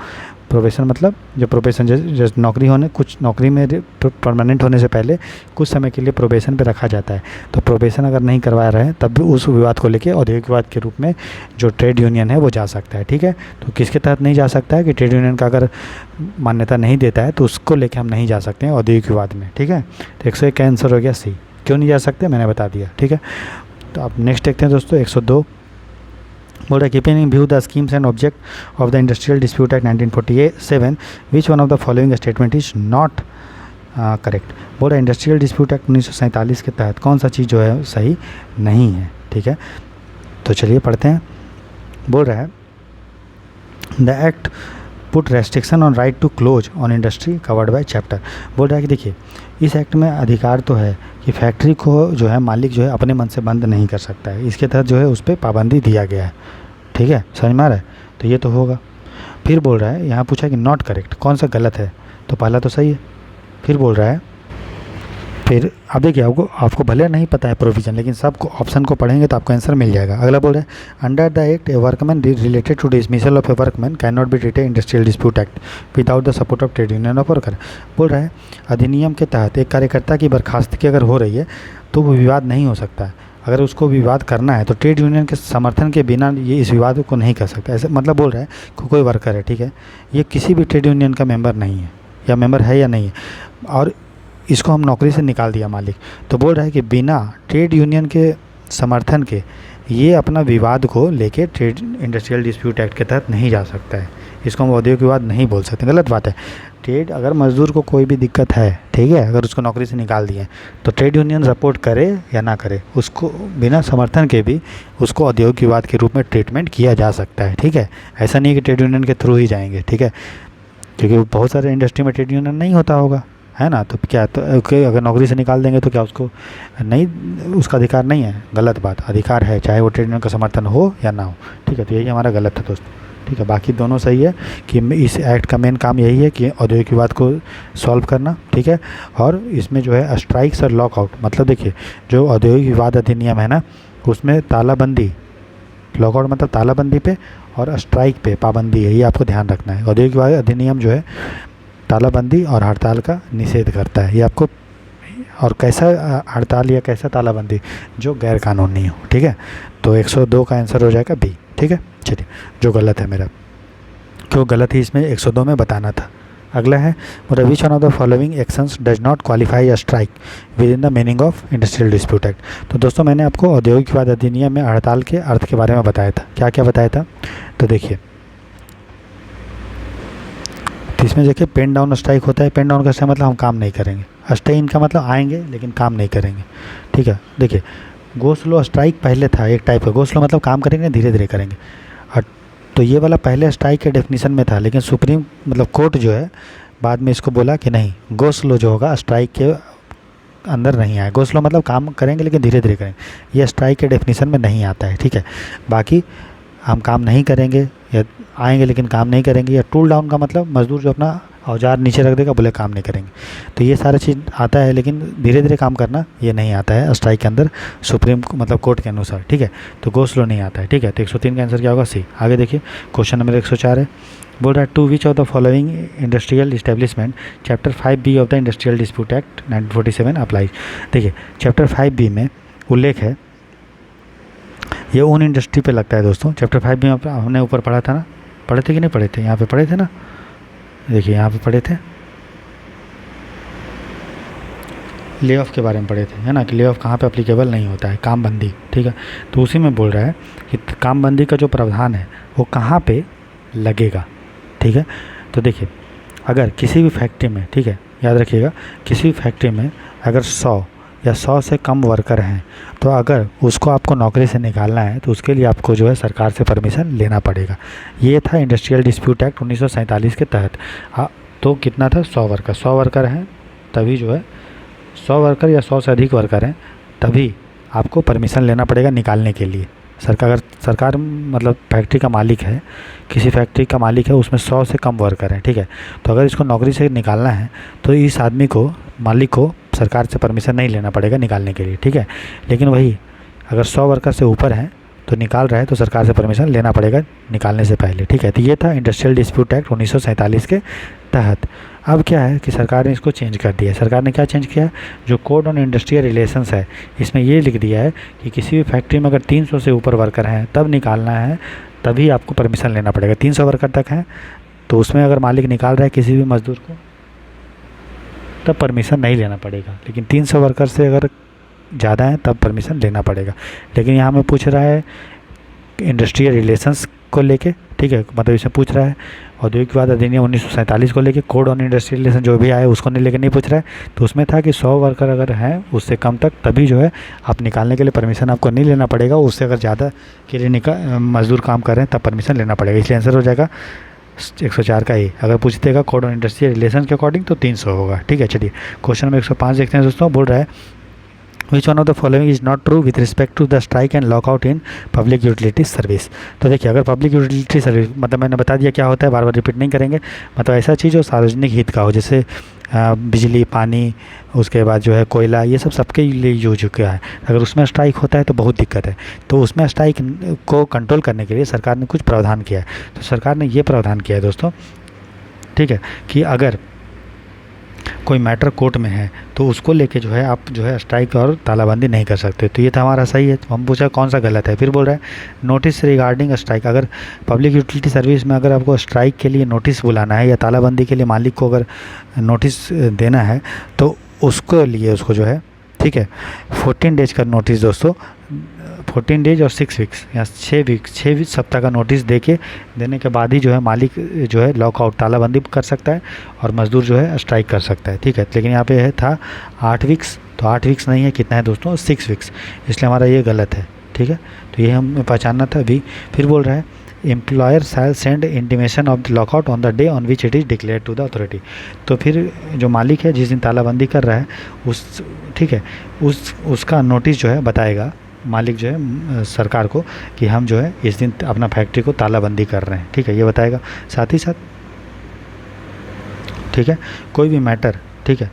प्रोबेशन मतलब जो प्रोबेशन जैसे नौकरी होने, कुछ नौकरी में परमानेंट होने से पहले कुछ समय के लिए प्रोबेशन पे रखा जाता है, तो प्रोबेशन अगर नहीं करवा रहे हैं तब भी उस विवाद को लेके औद्योगिक विवाद के रूप में जो ट्रेड यूनियन है वो जा सकता है, ठीक है। तो किसके तहत नहीं जा सकता है कि ट्रेड यूनियन का अगर मान्यता नहीं देता है तो उसको लेके हम नहीं जा सकते हैं औद्योगिक विवाद में, ठीक है। तो 101 का आंसर हो गया सी। क्यों नहीं जा सकते मैंने बता दिया, ठीक है। तो आप नेक्स्ट देखते हैं दोस्तों 102। बोल रहा keeping in view the schemes and object of the industrial dispute act 1947 which one of the following statement is not correct. बोल रहा इंडस्ट्रियल डिस्प्यूट एक्ट 1947 के तहत कौन सा चीज़ जो है सही नहीं है, ठीक है। तो चलिए पढ़ते हैं। बोल रहा है the act put restriction on right to close on industry covered by chapter. बोल रहा है कि देखिए इस एक्ट में अधिकार तो है कि फैक्ट्री को जो है मालिक जो है अपने मन से बंद नहीं कर सकता है, इसके तहत जो है उस पर पाबंदी दिया गया है, ठीक है, समझ में आ रहा है। तो ये तो होगा। फिर बोल रहा है यहाँ पूछा कि नॉट करेक्ट, कौन सा गलत है, तो पहला तो सही है। फिर बोल रहा है, फिर अब देखिए आपको भले नहीं पता है प्रोविज़न, लेकिन सब ऑप्शन को पढ़ेंगे तो आपको आंसर मिल जाएगा। अगला बोल रहा है under the act a workman related to dismissal of a workman can not be treated industrial dispute act without the support of trade union of worker. बोल रहा है अधिनियम के तहत एक कार्यकर्ता की बर्खास्तगी अगर हो रही है तो वो विवाद नहीं हो सकता है अगर उसको विवाद करना है तो ट्रेड यूनियन के समर्थन के बिना ये इस विवाद को नहीं कर सकता। ऐसे मतलब बोल रहा है कि कोई वर्कर है, ठीक है, ये किसी भी ट्रेड यूनियन का मेंबर नहीं है, या मेंबर है या नहीं है, और इसको हम नौकरी से निकाल दिया मालिक, तो बोल रहा है कि बिना ट्रेड यूनियन के समर्थन के ये अपना विवाद को लेके ट्रेड इंडस्ट्रियल डिस्प्यूट एक्ट के तहत नहीं जा सकता है। इसको हम औद्योगिक विवाद नहीं बोल सकते, गलत बात है। ट्रेड अगर मजदूर को कोई भी दिक्कत है, ठीक है, अगर उसको नौकरी से निकाल दिए तो ट्रेड यूनियन सपोर्ट करे या ना करे, उसको बिना समर्थन के भी उसको औद्योगिक विवाद के रूप में ट्रीटमेंट किया जा सकता है, ठीक है। ऐसा नहीं है कि ट्रेड यूनियन के थ्रू ही जाएंगे, ठीक है, क्योंकि बहुत सारे इंडस्ट्री में ट्रेड यूनियन नहीं होता होगा, है ना, तो क्या तो अगर नौकरी से निकाल देंगे तो क्या उसको नहीं, उसका अधिकार नहीं है? गलत बात, अधिकार है, चाहे वो ट्रेड यूनियन का समर्थन हो या ना हो, ठीक है। तो यही हमारा गलत है दोस्तों, ठीक है। बाकी दोनों सही है कि इस एक्ट का मेन काम यही है कि औद्योगिक विवाद को सॉल्व करना, ठीक है। और इसमें जो है स्ट्राइक्स और लॉकआउट, मतलब देखिए जो औद्योगिक विवाद अधिनियम है ना, उसमें तालाबंदी, लॉकआउट मतलब तालाबंदी पे, और स्ट्राइक पे पाबंदी है, ये आपको ध्यान रखना है। औद्योगिक विवाद अधिनियम जो है तालाबंदी और हड़ताल का निषेध करता है, ये आपको, और कैसा हड़ताल या कैसा तालाबंदी, जो गैर कानूनी हो, ठीक है। तो 102 का आंसर हो जाएगा बी, ठीक है। चलिए, जो गलत है मेरा, क्यों गलत ही इसमें 102 में बताना था। अगला है मतलब विच one of the following actions does not qualify a strike with in the meaning of industrial dispute act. तो दोस्तों मैंने आपको औद्योगिक विवाद अधिनियम में हड़ताल के अर्थ के बारे में बताया था, क्या क्या बताया था, तो देखिए, तो इसमें देखिए पेन डाउन स्ट्राइक होता है। पेन डाउन का मतलब हम काम नहीं करेंगे, स्टे इन का मतलब आएंगे लेकिन काम नहीं करेंगे, ठीक है। देखिए गो स्लो स्ट्राइक पहले था एक टाइप का, गो स्लो मतलब काम करेंगे धीरे धीरे करेंगे, और तो ये वाला पहले स्ट्राइक के डेफिनेशन में था, लेकिन सुप्रीम मतलब कोर्ट जो है बाद में इसको बोला कि नहीं, गो स्लो जो होगा स्ट्राइक के अंदर नहीं आए। गो स्लो मतलब काम करेंगे लेकिन धीरे धीरे करेंगे, ये स्ट्राइक के डेफिनेशन में नहीं आता है, ठीक है। बाकी हम काम नहीं करेंगे या आएंगे लेकिन काम नहीं करेंगे, या टूल डाउन का मतलब मजदूर जो अपना औजार नीचे रख देगा, बोले काम नहीं करेंगे, तो ये सारा चीज़ आता है, लेकिन धीरे धीरे काम करना ये नहीं आता है स्ट्राइक के अंदर, सुप्रीम मतलब कोर्ट के अनुसार, ठीक है। तो गो स्लो नहीं आता है, ठीक है। तो 103 का आंसर क्या होगा? सी। आगे देखिए क्वेश्चन नंबर 104 है, बोल रहा है to which of the following industrial establishment chapter 5B of the industrial dispute act 1947 applies. देखिए चैप्टर 5B में उल्लेख है, ये उन इंडस्ट्री पे लगता है दोस्तों। चैप्टर 5 में हमने ऊपर पढ़ा था ना, पढ़े थे कि नहीं पढ़े थे? यहाँ पे पढ़े थे ना, देखिए यहाँ पे पढ़े थे, ले ऑफ के बारे में पढ़े थे, है ना, कि ले ऑफ कहाँ पे अप्लीकेबल नहीं होता है, काम बंदी, ठीक है। तो उसी में बोल रहा है कि काम बंदी का जो प्रावधान है वो कहाँ पे लगेगा, ठीक है। तो देखिए अगर किसी भी फैक्ट्री में, ठीक है, याद रखिएगा, किसी भी फैक्ट्री में अगर 100 या 100 से कम वर्कर हैं, तो अगर उसको आपको नौकरी से निकालना है तो उसके लिए आपको जो है सरकार से परमिशन लेना पड़ेगा। ये था इंडस्ट्रियल डिस्प्यूट एक्ट 1947 के तहत। हाँ, तो कितना था? 100 वर्कर, 100 वर्कर हैं तभी जो है, 100 वर्कर या 100 से अधिक वर्कर हैं तभी आपको परमिशन लेना पड़ेगा निकालने के लिए। सरकार मतलब फैक्ट्री का मालिक है, किसी फैक्ट्री का मालिक है, उसमें 100 से कम वर्कर हैं, ठीक है। तो अगर इसको नौकरी से निकालना है तो इस आदमी को, मालिक को सरकार से परमिशन नहीं लेना पड़ेगा निकालने के लिए, ठीक है। लेकिन वही अगर 100 वर्कर से ऊपर हैं तो निकाल रहा है तो सरकार से परमिशन लेना पड़ेगा निकालने से पहले, ठीक है। तो ये था इंडस्ट्रियल डिस्प्यूट एक्ट 1947 के तहत। अब क्या है कि सरकार ने इसको चेंज कर दिया है। सरकार ने क्या चेंज किया? जो कोड ऑन इंडस्ट्रियल रिलेशंस है, इसमें ये लिख दिया है कि किसी भी फैक्ट्री में अगर 300 से ऊपर वर्कर हैं तब निकालना है, तभी आपको परमिशन लेना पड़ेगा। 300 वर्कर तक हैं तो उसमें अगर मालिक निकाल रहा है किसी भी मजदूर को तब परमिशन नहीं लेना पड़ेगा, लेकिन 300 वर्कर से अगर ज़्यादा है तब परमिशन लेना पड़ेगा। लेकिन यहाँ में पूछ रहा है इंडस्ट्रियल रिलेशंस को लेके, ठीक है, मतलब इसमें पूछ रहा है औद्योगिक विवाद अधिनियम 1947 को लेके, कोड ऑन इंडस्ट्रियल रिलेशन जो भी आया उसको नहीं लेके नहीं पूछ रहा है। तो उसमें था कि 100 वर्कर अगर हैं उससे कम तक तभी जो है आप निकालने के लिए परमिशन आपको नहीं लेना पड़ेगा, उससे अगर ज़्यादा के लिए मजदूर काम कर रहे हैं तब परमिशन लेना पड़ेगा। इसलिए आंसर हो जाएगा 104 का ए। अगर पूछतेगा कोड ऑन इंडस्ट्रियल रिलेशन के अकॉर्डिंग तो 300 होगा, ठीक है। चलिए क्वेश्चन नंबर 105 देखते हैं दोस्तों। बोल रहा है which one of the following is not true with respect to the strike and lockout in public utility service. तो देखिए अगर पब्लिक यूटिलिटी सर्विस मतलब मैंने बता दिया क्या होता है, बार बार रिपीट नहीं करेंगे, मतलब ऐसा चीज़ जो सार्वजनिक हित का हो, जैसे बिजली, पानी, उसके बाद जो है कोयला, ये सब सबके लिए यूज हो गया है। अगर उसमें स्ट्राइक होता है तो बहुत दिक्कत है। तो उसमें स्ट्राइक को कंट्रोल करने के लिए सरकार ने कुछ प्रावधान किया है। तो सरकार ने ये प्रावधान किया है दोस्तों, ठीक है, कि अगर कोई मैटर कोर्ट में है तो उसको लेके जो है आप जो है स्ट्राइक और तालाबंदी नहीं कर सकते। तो ये था हमारा सही है। तो हम पूछा कौन सा गलत है, फिर बोल रहा है नोटिस रिगार्डिंग स्ट्राइक। अगर पब्लिक यूटिलिटी सर्विस में अगर आपको स्ट्राइक के लिए नोटिस बुलाना है या तालाबंदी के लिए मालिक को अगर नोटिस देना है तो उसको लिए उसको जो है, ठीक है, 14 डेज का नोटिस दोस्तों, 14 डेज और 6 वीक्स या 6 सप्ताह का नोटिस देने के बाद ही जो है मालिक जो है लॉकआउट तालाबंदी कर सकता है और मज़दूर जो है स्ट्राइक कर सकता है, ठीक है। लेकिन यहाँ पे है था 8 वीक्स, तो 8 वीक्स नहीं है, कितना है दोस्तों 6 वीक्स, इसलिए हमारा ये गलत है, ठीक है। तो ये हमें पहचानना था अभी। फिर बोल रहा है employer shall send intimation of the lockout on the day on which it is declare to the authority. तो फिर जो मालिक है जिस दिन तालाबंदी कर रहा है उस, ठीक है, उसका नोटिस जो है बताएगा मालिक जो है सरकार को कि हम जो है इस दिन अपना फैक्ट्री को तालाबंदी कर रहे हैं, ठीक है, ये बताएगा। साथ ही साथ, ठीक है, कोई भी मैटर, ठीक है,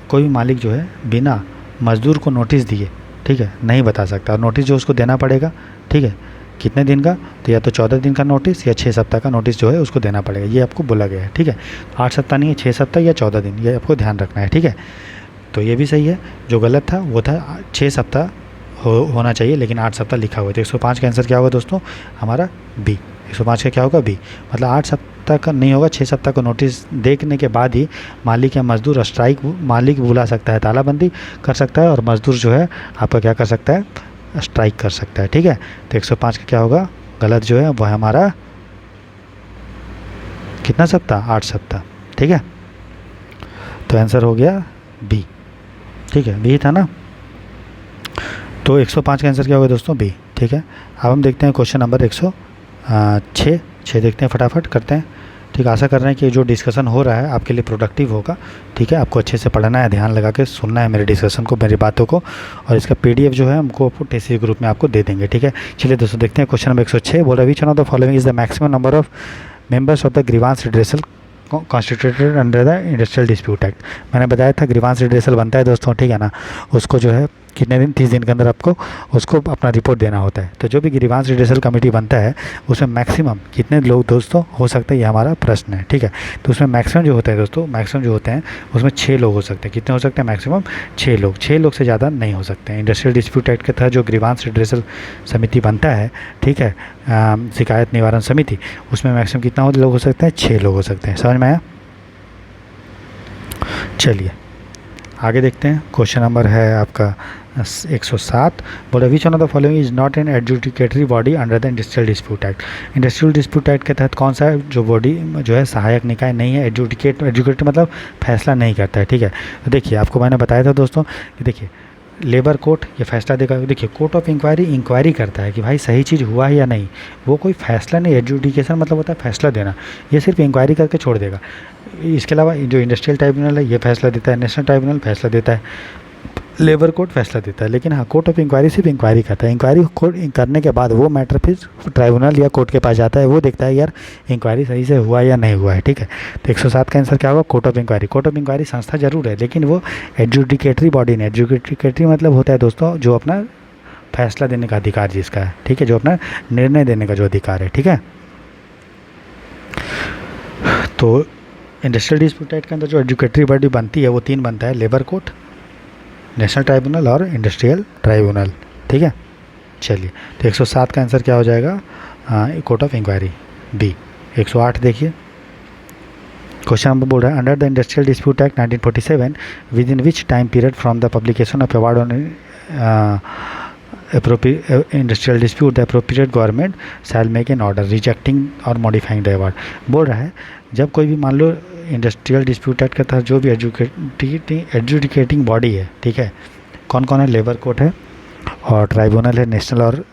कोई भी मालिक जो है बिना मज़दूर को नोटिस दिए, ठीक है, नहीं बता सकता। और नोटिस जो उसको देना पड़ेगा, ठीक है, कितने दिन का, तो या तो 14 दिन का नोटिस या 6 सप्ताह का नोटिस जो है उसको देना पड़ेगा, ये आपको बोला गया है, ठीक है। 8 सप्ताह नहीं है, 6 सप्ताह या 14 दिन, ये आपको ध्यान रखना है, ठीक है। तो ये भी सही है। जो गलत था वो था 6 सप्ताह होना चाहिए, लेकिन 8 सप्ताह लिखा हुआ है। तो 105 का आंसर क्या होगा दोस्तों हमारा बी। 105 का क्या होगा बी, मतलब 8 सप्ताह का नहीं होगा, 6 सप्ताह का नोटिस देखने के बाद ही मालिक या मज़दूर स्ट्राइक मालिक बुला सकता है, तालाबंदी कर सकता है और मज़दूर जो है आपका क्या कर सकता है, स्ट्राइक कर सकता है, ठीक है। तो 105 का क्या होगा गलत जो है वह हमारा कितना सप्ताह, 8 सप्ताह, ठीक है। तो आंसर हो गया बी, ठीक है, बी था ना। तो 105 का आंसर क्या होगा दोस्तों बी, ठीक है। अब हम देखते हैं क्वेश्चन नंबर 106 देखते हैं, फटाफट करते हैं, ठीक। आशा कर रहे हैं कि जो डिस्कशन हो रहा है आपके लिए प्रोडक्टिव होगा, ठीक है। आपको अच्छे से पढ़ना है, ध्यान लगा के सुनना है मेरे डिस्कशन को, मेरी बातों को, और इसका PDF जो है हमको टेसी ग्रुप में आपको दे देंगे, ठीक है। चलिए दोस्तों देखते हैं क्वेश्चन नंबर 106। बोल रहा है which one of the following is the maximum number of members of the grievance redressal constituted under the industrial dispute act. मैंने बताया था ग्रीवांस रिड्रेसल बनता है दोस्तों, ठीक है ना, उसको जो है कितने दिन, 30 दिन के अंदर आपको उसको अपना रिपोर्ट देना होता है। तो जो भी ग्रीवांस रिड्रेसल कमेटी बनता है उसमें मैक्सिमम कितने लोग दोस्तों हो सकते हैं, ये हमारा प्रश्न है, ठीक है। तो उसमें मैक्सिमम जो होता है दोस्तों, मैक्सिमम जो होते हैं उसमें 6 लोग हो सकते हैं। कितने हो सकते हैं मैक्सिमम 6 लोग, 6 लोग से ज़्यादा नहीं हो सकते हैं। इंडस्ट्रियल डिस्प्यूट एक्ट के तहत जो ग्रीवांस रिड्रेसल समिति बनता है, ठीक है, शिकायत निवारण समिति, उसमें मैक्सिमम कितना लोग हो सकते हैं, 6 लोग हो सकते हैं। समझ में आया। चलिए आगे देखते हैं। क्वेश्चन नंबर है आपका 107। बोले which one of the following is not an adjudicatory body under the industrial dispute act. Industrial dispute act के तहत कौन सा जो बॉडी जो है सहायक निकाय नहीं है, एडजुडिकेट मतलब फैसला नहीं करता है, ठीक है। तो देखिए आपको मैंने बताया था दोस्तों कि देखिए लेबर कोर्ट ये फैसला देगा, देखिए कोर्ट ऑफ इंक्वायरी करता है कि भाई सही चीज़ हुआ है या नहीं, वो कोई फैसला नहीं। एडजुडिकेशन मतलब होता है फैसला देना, ये सिर्फ इंक्वायरी करके छोड़ देगा। इसके अलावा जो इंडस्ट्रियल ट्राइब्यूनल है ये फैसला देता है, नेशनल ट्राइब्यूनल फैसला देता है, लेबर कोर्ट फैसला देता है, लेकिन हाँ कोर्ट ऑफ इंक्वायरी सिर्फ इंक्वायरी करता है। इंक्वायरी करने के बाद वो मैटर फिर ट्राइब्यूनल या कोर्ट के पास जाता है, वो देखता है यार इंक्वायरी सही से हुआ या नहीं हुआ है, ठीक है। तो 107 का आंसर क्या होगा, court of inquiry. Court of inquiry संस्था जरूर है लेकिन वो एडजुडिकेटरी बॉडी नहीं। एडजुडिकेटरी मतलब होता है दोस्तों जो अपना फैसला देने का अधिकार जिसका है, ठीक है, जो अपना निर्णय देने का जो अधिकार है, ठीक है। तो इंडस्ट्रियल डिस्प्यूट एक्ट के अंदर जो एडजुडिकेटरी बॉडी बनती है वो 3 बनता है, लेबर कोर्ट, नेशनल ट्राइब्यूनल और इंडस्ट्रियल ट्राइब्यूनल, ठीक है। चलिए तो 107 का आंसर क्या हो जाएगा, कोर्ट ऑफ इंक्वायरी बी। 108 देखिए क्वेश्चन नंबर बोल रहा है under the industrial dispute act 1947 with in which time period from the publication of award on industrial dispute the appropriate government shell make an order rejecting और modifying the award. बोल रहा है जब कोई भी मान लो इंडस्ट्रियल डिस्प्यूट एक्ट के तहत जो भी एडजुडिकेटिंग बॉडी है, ठीक है, कौन कौन है, लेबर कोर्ट है और ट्राइब्यूनल है, नेशनल और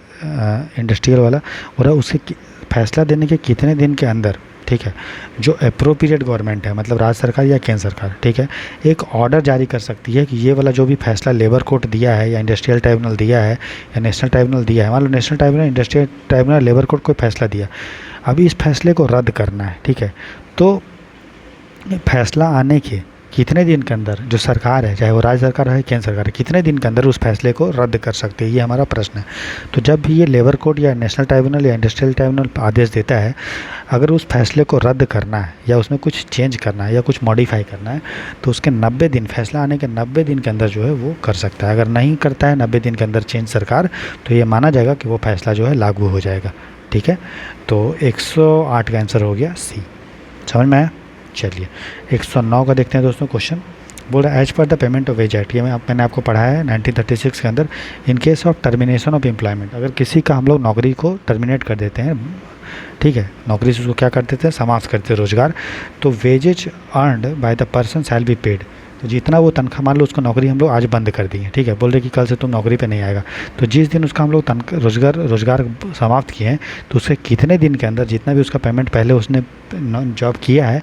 इंडस्ट्रियल वाला, और उसके फैसला देने के कितने दिन के अंदर, ठीक है, जो अप्रोप्रिएट गवर्नमेंट है मतलब राज्य सरकार या केंद्र सरकार, ठीक है, एक ऑर्डर जारी कर सकती है कि ये वाला जो भी फैसला लेबर कोर्ट दिया है या इंडस्ट्रियल ट्राइब्यूनल दिया है या नेशनल ट्राइब्यूनल दिया है, मान लो national tribunal, industrial tribunal, labour court कोई फैसला दिया, अभी इस फैसले को रद्द करना है, ठीक है। तो फैसला आने के कितने दिन के अंदर जो सरकार है, चाहे वो राज्य सरकार है केंद्र सरकार है, कितने दिन के अंदर उस फैसले को रद्द कर सकते हैं, ये हमारा प्रश्न है। तो जब भी ये लेबर कोर्ट या नेशनल ट्राइब्यूनल या इंडस्ट्रियल ट्राइब्यूनल आदेश देता है, अगर उस फैसले को रद्द करना है या उसमें कुछ चेंज करना है या कुछ मॉडिफाई करना है, तो उसके 90 दिन, फैसला आने के 90 दिन के अंदर जो है वो कर सकता है। अगर नहीं करता है 90 दिन के अंदर चेंज सरकार, तो ये माना जाएगा कि वो फैसला जो है लागू हो जाएगा। ठीक है, तो 108 का आंसर हो गया सी। समझ में आया? चलिए 109 का देखते हैं दोस्तों क्वेश्चन। बोल रहा है as per the payment of wage act, ये मैंने आपको पढ़ाया है 1936 के अंदर। In case of termination of employment, अगर किसी का हम लोग नौकरी को टर्मिनेट कर देते हैं, ठीक है, नौकरी से उसको क्या कर देते हैं, समाप्त करते हैं रोजगार, तो wages earned by the person shall be paid. तो जितना वो तनख्वाह, मान लो उसको नौकरी हम लोग आज बंद कर दी है, ठीक है, बोल रहे कि कल से तुम नौकरी पे नहीं आएगा, तो जिस दिन उसका हम लोग रोजगार समाप्त किए हैं, तो उसके कितने दिन के अंदर जितना भी उसका पेमेंट पहले उसने जॉब किया है,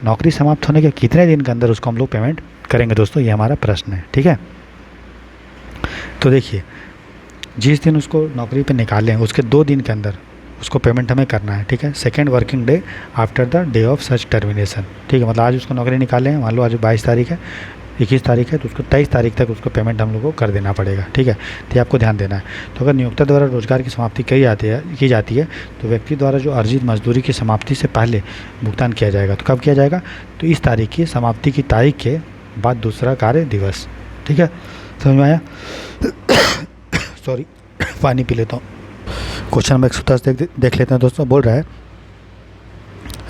नौकरी समाप्त होने के कितने दिन के अंदर उसको हम लोग पेमेंट करेंगे दोस्तों, ये हमारा प्रश्न है। ठीक है, तो देखिए जिस दिन उसको नौकरी पे निकालें उसके 2 दिन के अंदर उसको पेमेंट हमें करना है। ठीक है, second working day after the day of such termination. ठीक है, मतलब आज उसको नौकरी निकाले हैं, मान लो आज 22 तारीख है, 21 तारीख है, तो उसको 23 तारीख तक उसको पेमेंट हम लोग को कर देना पड़ेगा। ठीक है, तो ये आपको ध्यान देना है। तो अगर नियोक्ता द्वारा रोजगार की समाप्ति की जाती है तो व्यक्ति द्वारा जो अर्जित मजदूरी की समाप्ति से पहले भुगतान किया जाएगा। तो कब किया जाएगा, तो इस तारीख की समाप्ति की तारीख के बाद दूसरा कार्य दिवस। ठीक है, समझ में आया? सॉरी, पानी पी लेता हूँ। क्वेश्चन नंबर 110 देख लेते हैं दोस्तों। बोल रहा है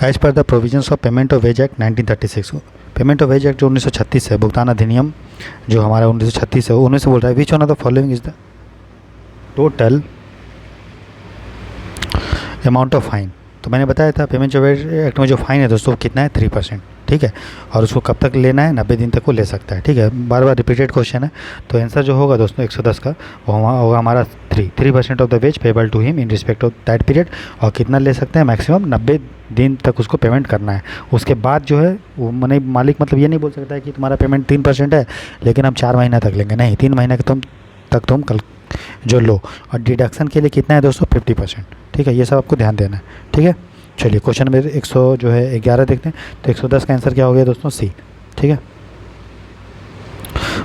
as per the provisions of payment of wage act 1936, payment of wage act जो 1936 है, भुगतान अधिनियम जो हमारा 1936 है, उनमें से बोल रहा है which one of the following is the total amount of fine. तो मैंने बताया था पेमेंट ऑफ वेज एक्ट में जो फाइन है दोस्तों कितना है, 3%। ठीक है, और उसको कब तक लेना है, 90 दिन तक को ले सकता है। ठीक है, बार बार रिपीटेड क्वेश्चन है, तो आंसर जो होगा दोस्तों 110 का वो होगा हमारा 3% of the wage payable to him in respect of that period. और कितना ले सकते हैं, मैक्सिमम 90 दिन तक उसको पेमेंट करना है। उसके बाद जो है वो मालिक मतलब ये नहीं बोल सकता है कि तुम्हारा पेमेंट 3% है लेकिन हम 4 महीना तक लेंगे, नहीं, 3 महीने तक तुम कल जो लो। और डिडक्शन के लिए कितना है दोस्तों, 50%। ठीक है, ये सब आपको ध्यान देना है। ठीक है, चलिए क्वेश्चन नंबर 111 देखते हैं। तो 110 का आंसर क्या हो गया दोस्तों, सी। ठीक है,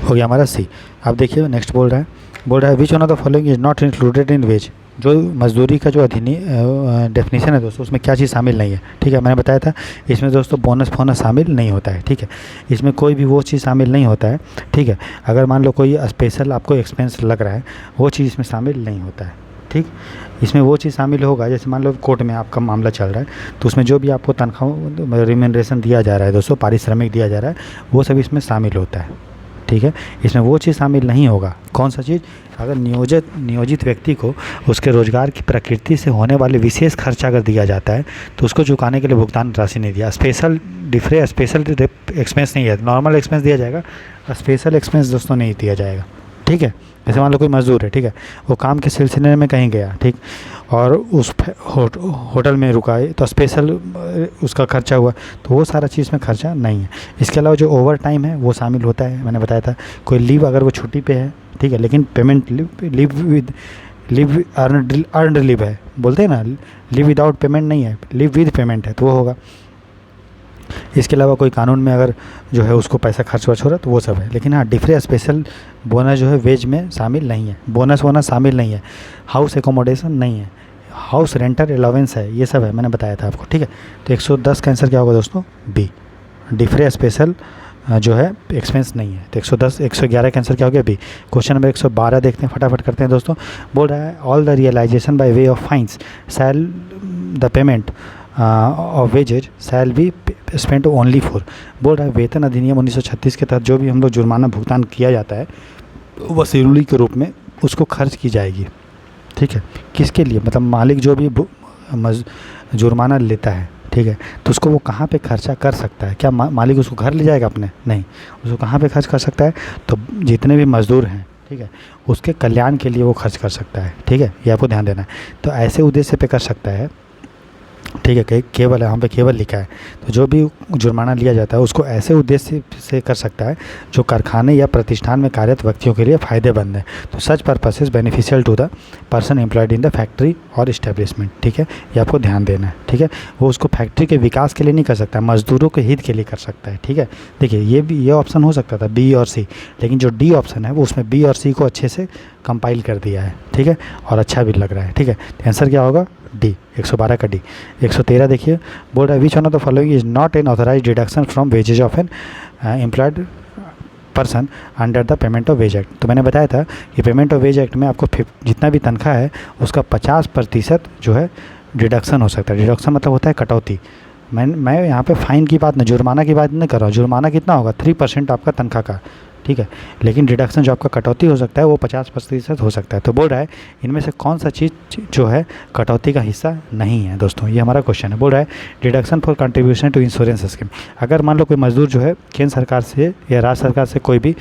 हो गया हमारा सी। अब देखिए नेक्स्ट बोल रहा है which one of the following is not included in wage. जो मजदूरी का जो डेफिनेशन है दोस्तों, उसमें क्या चीज़ शामिल नहीं है। ठीक है, मैंने बताया था इसमें दोस्तों बोनस शामिल नहीं होता है। ठीक है, इसमें कोई भी वो चीज़ शामिल नहीं होता है। ठीक है, अगर मान लो कोई स्पेशल आपको एक्सपेंस लग रहा है, वो चीज़ इसमें शामिल नहीं होता है। ठीक, इसमें वो चीज़ शामिल होगा, जैसे मान लो कोर्ट में आपका मामला चल रहा है, तो उसमें जो भी आपको तनख्वाह रिम्यूनरेशन दिया जा रहा है दोस्तों, पारिश्रमिक दिया जा रहा है, वो सब इसमें शामिल होता है। ठीक है, इसमें वो चीज़ शामिल नहीं होगा। कौन सा चीज़, अगर नियोजित व्यक्ति को उसके रोजगार की प्रकृति से होने वाले विशेष खर्चा अगर दिया जाता है तो उसको चुकाने के लिए भुगतान राशि नहीं दिया। स्पेशल एक्सपेंस नहीं है, नॉर्मल एक्सपेंस दिया जाएगा, स्पेशल एक्सपेंस दोस्तों नहीं दिया जाएगा। ठीक है, जैसे मान लो कोई मजदूर है, ठीक है, वो काम के सिलसिले में कहीं गया, ठीक, और उस होटल में रुका है, तो स्पेशल उसका खर्चा हुआ, तो वो सारा चीज़ में खर्चा नहीं है। इसके अलावा जो ओवर टाइम है वो शामिल होता है, मैंने बताया था। कोई लीव अगर वो छुट्टी पे है, ठीक है, लेकिन पेमेंट लीव अर्नड लीव है, बोलते हैं ना, लीव विदाउट पेमेंट नहीं है, लीव विद पेमेंट है, तो वो होगा। इसके अलावा कोई कानून में अगर जो है उसको पैसा खर्च वर्च हो रहा है तो वो सब है। लेकिन हाँ, डिफरेंट स्पेशल बोनस जो है वेज में शामिल नहीं है, बोनस शामिल नहीं है, हाउस एकोमोडेशन नहीं है, हाउस रेंटर अलाउंस है, ये सब है, मैंने बताया था आपको। ठीक है, तो 110 का आंसर क्या होगा दोस्तों, बी। डिफरेंट स्पेशल जो है एक्सपेंस नहीं है, तो 111 का आंसर क्या हो गया, बी। क्वेश्चन नंबर 112 देखते हैं, फटाफट करते हैं दोस्तों। बोल रहा है all the realisation by way of fines shall the payment of wages shall be spent only for. बोल रहा है वेतन अधिनियम 1936 के तहत जो भी हम लोग जुर्माना भुगतान किया जाता है वसूली के रूप में उसको खर्च की जाएगी। ठीक है, किसके लिए, मतलब मालिक जो भी जुर्माना लेता है, ठीक है, तो उसको वो कहाँ पे खर्चा कर सकता है। क्या मालिक उसको घर ले जाएगा अपने, नहीं, उसको कहाँ पे खर्च कर सकता है, तो जितने भी मजदूर हैं, ठीक है, उसके कल्याण के लिए वो खर्च कर सकता है। ठीक है, ये आपको ध्यान देना है। तो ऐसे उद्देश्य पे कर सकता है ठीक है, केवल यहाँ पे केवल लिखा है। तो जो भी जुर्माना लिया जाता है उसको ऐसे उद्देश्य से कर सकता है जो कारखाने या प्रतिष्ठान में कार्यरत व्यक्तियों के लिए फ़ायदेमंद है। तो such purposes beneficial to the person employed in the factory और इस्टेब्लिशमेंट। ठीक है, ये आपको ध्यान देना है। ठीक है, वो उसको फैक्ट्री के विकास के लिए नहीं कर सकता, मजदूरों के हित के लिए कर सकता है। ठीक है, देखिए ये ऑप्शन हो सकता था बी और सी, लेकिन जो डी ऑप्शन है वो उसमें बी और सी को अच्छे से कंपाइल कर दिया है। ठीक है, और अच्छा भी लग रहा है। ठीक है, तो आंसर क्या होगा? डी, 112 का डी। 113 देखिए, बोल रहा है which one of the following is not an authorise deduction from wages of an employed person under the payment of wage act. तो मैंने बताया था कि पेमेंट ऑफ वेज एक्ट में आपको जितना भी तनख्वाह है उसका 50% जो है डिडक्शन हो सकता है। डिडक्शन मतलब होता है कटौती। मैं यहाँ पे फ़ाइन की बात नहीं, जुर्माना की बात नहीं कर रहा हूँ। जुर्माना कितना होगा? 3% आपका तनख्वाह का। ठीक है, लेकिन डिडक्शन जो आपका कटौती हो सकता है वो 50% हो सकता है। तो बोल रहा है इनमें से कौन सा चीज़ जो है कटौती का हिस्सा नहीं है। दोस्तों ये हमारा क्वेश्चन है। बोल रहा है deduction for contribution to insurance scheme. अगर मान लो कोई मजदूर जो है केंद्र सरकार से या राज्य सरकार से कोई भी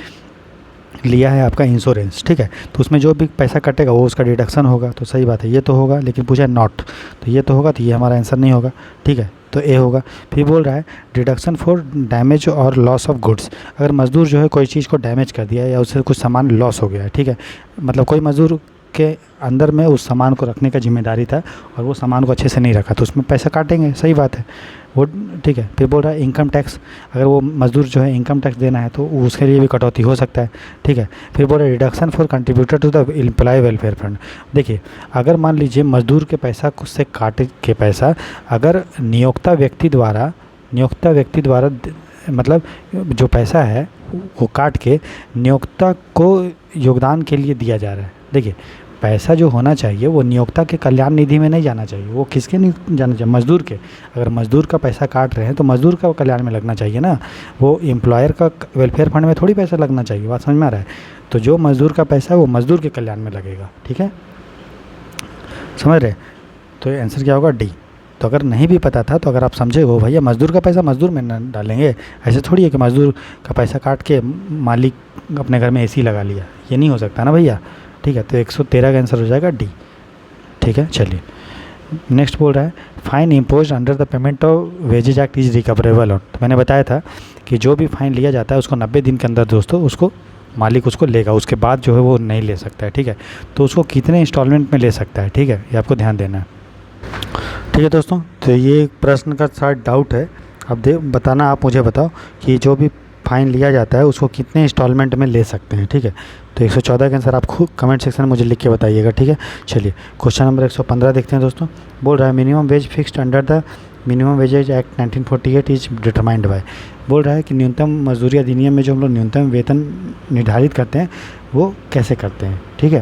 लिया है आपका इंश्योरेंस, ठीक है, तो उसमें जो भी पैसा कटेगा वो उसका डिडक्शन होगा। तो सही बात है, ये तो होगा, लेकिन पूछा नॉट, तो ये तो होगा, तो ये हमारा आंसर नहीं होगा। ठीक है, तो ए होगा। फिर बोल रहा है डिडक्शन फॉर डैमेज और लॉस ऑफ गुड्स। अगर मजदूर जो है कोई चीज़ को डैमेज कर दिया या उससे कुछ सामान लॉस हो गया है, ठीक है, मतलब कोई मजदूर के अंदर में उस सामान को रखने का जिम्मेदारी था और वो सामान को अच्छे से नहीं रखा, तो उसमें पैसा काटेंगे। सही बात है वो। ठीक है, फिर बोल रहा है इनकम टैक्स। अगर वो मजदूर जो है इनकम टैक्स देना है तो उसके लिए भी कटौती हो सकता है। ठीक है, फिर बोल रहा है deduction for contributor to the employ welfare fund. देखिए, अगर मान लीजिए मजदूर के पैसा से काट के पैसा अगर नियोक्ता व्यक्ति द्वारा मतलब जो पैसा है वो काट के नियोक्ता को योगदान के लिए दिया जा रहा है। देखिए, पैसा जो होना चाहिए वो नियोक्ता के कल्याण निधि में नहीं जाना चाहिए, वो किसके नहीं जाना चाहिए? मजदूर के। अगर मजदूर का पैसा काट रहे हैं तो मजदूर का कल्याण में लगना चाहिए ना, वो एम्प्लॉयर का वेलफेयर फंड में थोड़ी पैसा लगना चाहिए। बात समझ में आ रहा है? तो जो मजदूर का पैसा है वो मजदूर के कल्याण में लगेगा। ठीक है, समझ रहे? तो आंसर क्या होगा? डी। तो अगर नहीं भी पता था तो अगर आप समझे हो भैया मजदूर का पैसा मजदूर में न डालेंगे, ऐसे थोड़ी है कि मजदूर का पैसा काट के मालिक अपने घर में एसी लगा लिया, ये नहीं हो सकता ना भैया। ठीक है, तो 113 का आंसर हो जाएगा डी। ठीक है, चलिए नेक्स्ट बोल रहा है fine impose under the payment of wages act is recoverable on. तो मैंने बताया था कि जो भी फाइन लिया जाता है उसको 90 दिन के अंदर दोस्तों उसको मालिक उसको लेगा, उसके बाद जो है वो नहीं ले सकता है। ठीक है, तो उसको कितने इंस्टॉलमेंट में ले सकता है? ठीक है, ये आपको ध्यान देना है। ठीक है दोस्तों, तो ये प्रश्न का शायद डाउट है। अब बताना, आप मुझे बताओ कि जो भी फाइन लिया जाता है उसको कितने इंस्टॉलमेंट में ले सकते हैं। ठीक है, तो 114 का आंसर आप खुद कमेंट सेक्शन में मुझे लिख के बताइएगा। ठीक है, चलिए क्वेश्चन नंबर 115 देखते हैं दोस्तों। बोल रहा है minimum wage fixed under the minimum wages act 1948 is determined by. बोल रहा है कि न्यूनतम मजदूरी अधिनियम में जो हम लोग न्यूनतम वेतन निर्धारित करते हैं वो कैसे करते हैं। ठीक है,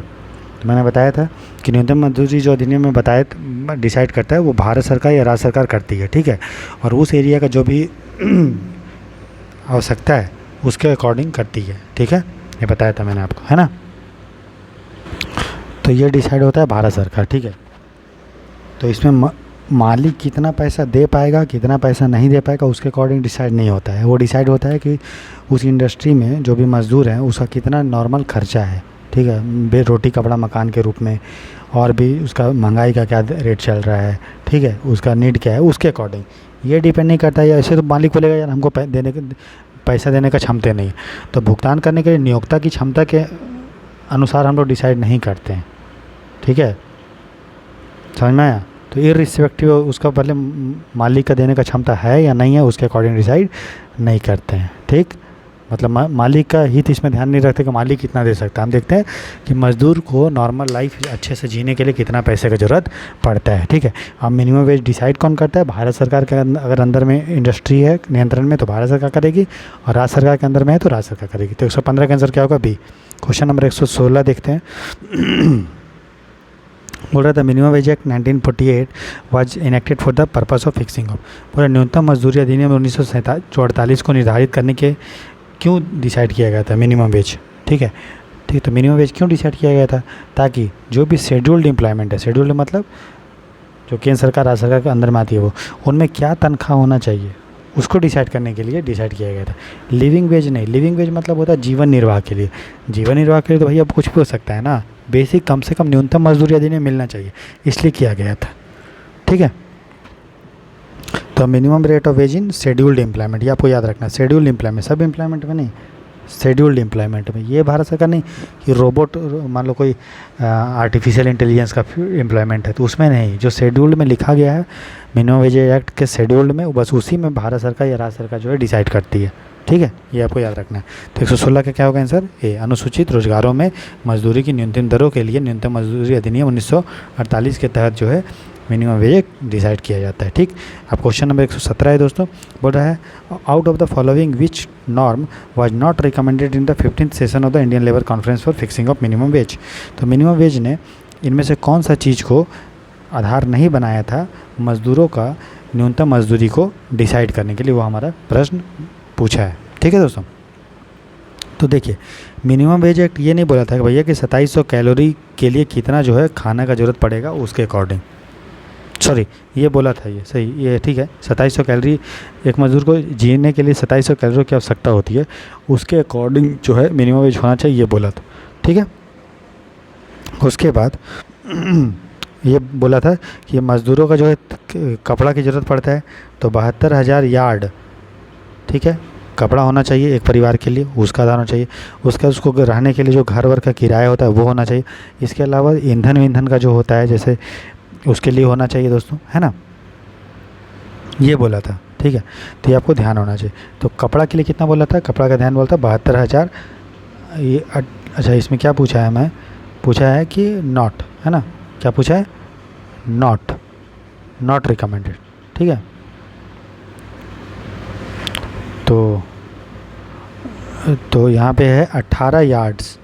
तो मैंने बताया था कि न्यूनतम मजदूरी जो अधिनियम में बताया डिसाइड करता है वो भारत सरकार या राज्य सरकार करती है। ठीक है, और उस एरिया का जो भी आवश्यकता है उसके अकॉर्डिंग करती है। ठीक है, ये बताया था मैंने आपको, है ना। तो ये डिसाइड होता है भारत सरकार। ठीक है, तो इसमें मालिक कितना पैसा दे पाएगा कितना पैसा नहीं दे पाएगा उसके अकॉर्डिंग डिसाइड नहीं होता है। वो डिसाइड होता है कि उस इंडस्ट्री में जो भी मज़दूर हैं उसका कितना नॉर्मल खर्चा है। ठीक है, रोटी कपड़ा मकान के रूप में, और भी उसका महंगाई का क्या रेट चल रहा है। ठीक है, उसका नीड क्या है उसके अकॉर्डिंग। ये डिपेंड नहीं करता है, ऐसे तो मालिक बोलेगा यार हमको पैसा देने का क्षमता नहीं, तो भुगतान करने के लिए नियोक्ता की क्षमता के अनुसार हम लोग डिसाइड नहीं करते हैं। ठीक है, समझ में आया? तो इर्रिस्पेक्टिव उसका पहले मालिक का देने का क्षमता है या नहीं है उसके अकॉर्डिंग डिसाइड नहीं करते हैं। ठीक, मतलब मालिक का हित इसमें ध्यान नहीं रखते कि मालिक कितना दे सकता है। हम देखते हैं कि मज़दूर को नॉर्मल लाइफ अच्छे से जीने के लिए कितना पैसे का ज़रूरत पड़ता है। ठीक है, अब मिनिमम वेज डिसाइड कौन करता है? भारत सरकार के अगर अंदर में इंडस्ट्री है नियंत्रण में तो भारत सरकार करेगी, और राज्य सरकार के अंदर में है तो राज्य सरकार करेगी। तो 115 का आंसर क्या होगा? बी। क्वेश्चन नंबर 116 देखते हैं। बोल रहा था minimum wage act 1948 was enacted for the purpose of fixing of. बोला न्यूनतम मजदूरी अधिनियम 1948 को निर्धारित करने के क्यों डिसाइड किया गया था मिनिमम वेज? ठीक है, ठीक, तो मिनिमम वेज क्यों डिसाइड किया गया था? ताकि जो भी शेड्यूल्ड एम्प्लॉयमेंट है, शेड्यूल्ड मतलब जो केंद्र सरकार राज्य सरकार के अंदर में आती है वो, उनमें क्या तनख्वाह होना चाहिए उसको डिसाइड करने के लिए डिसाइड किया गया था। लिविंग वेज नहीं, लिविंग वेज मतलब होता है जीवन निर्वाह के लिए। जीवन निर्वाह के लिए तो भैया कुछ भी हो सकता है ना, बेसिक कम से कम न्यूनतम मजदूरी अधिनियम मिलना चाहिए, इसलिए किया गया था। ठीक है, तो minimum rate of ways in scheduled employment, ये आपको याद रखना है। शेड्यूल्ड एम्प्लॉयमेंट, सब एम्प्लॉयमेंट में नहीं, शेड्यूल्ड एम्प्लॉयमेंट में। ये भारत सरकार नहीं कि रोबोट, मान लो कोई आर्टिफिशियल इंटेलिजेंस का एम्प्लॉयमेंट है तो उसमें नहीं, जो शेड्यूल्ड में लिखा गया है मिनिमम वेज एक्ट के शेड्यूल्ड में, बस उसी में भारत सरकार या राज्य सरकार जो है डिसाइड करती है। ठीक है, ये आपको याद रखना है। तो 116 का क्या होगा आंसर? ए। अनुसूचित रोजगारों में मजदूरी की न्यूनतम दरों के लिए न्यूनतम मजदूरी अधिनियम 1948 के तहत जो है मिनिमम वेज डिसाइड किया जाता है। ठीक, अब क्वेश्चन नंबर 117 है दोस्तों, बोल रहा है out of the following which norm was not recommended in the 15th session of the Indian labour conference for fixing of minimum wage. तो मिनिमम वेज ने इनमें से कौन सा चीज़ को आधार नहीं बनाया था मज़दूरों का न्यूनतम मजदूरी को डिसाइड करने के लिए, वो हमारा प्रश्न पूछा है। ठीक है दोस्तों, तो देखिए मिनिमम वेज एक्ट ये नहीं बोला था कि भैया कि 2700 कैलोरी के लिए कितना जो है खाना का ज़रूरत पड़ेगा उसके अकॉर्डिंग, सॉरी ये बोला था, ये सही, ये ठीक है। 2700 कैलोरी एक मजदूर को जीने के लिए 2700 कैलोरी की आवश्यकता होती है, उसके अकॉर्डिंग जो है मिनिमम वेज होना चाहिए, ये बोला था। ठीक है, उसके बाद ये बोला था कि मज़दूरों का जो है कपड़ा की ज़रूरत पड़ता है तो 72,000 यार्ड, ठीक है, कपड़ा होना चाहिए एक परिवार के लिए, उसका आधार होना चाहिए। उसका उसको रहने के लिए जो घर वर का किराया होता है वो होना चाहिए। इसके अलावा ईंधन का जो होता है जैसे उसके लिए होना चाहिए दोस्तों, है ना, ये बोला था। ठीक है, तो ये आपको ध्यान होना चाहिए। तो कपड़ा के लिए कितना बोला था? कपड़ा का ध्यान बोला था 72,000। ये अच्छा, इसमें क्या पूछा है? मैं पूछा है कि नॉट, है ना, क्या पूछा है? Not recommended. ठीक है, तो यहाँ पे है 18 यार्ड्स।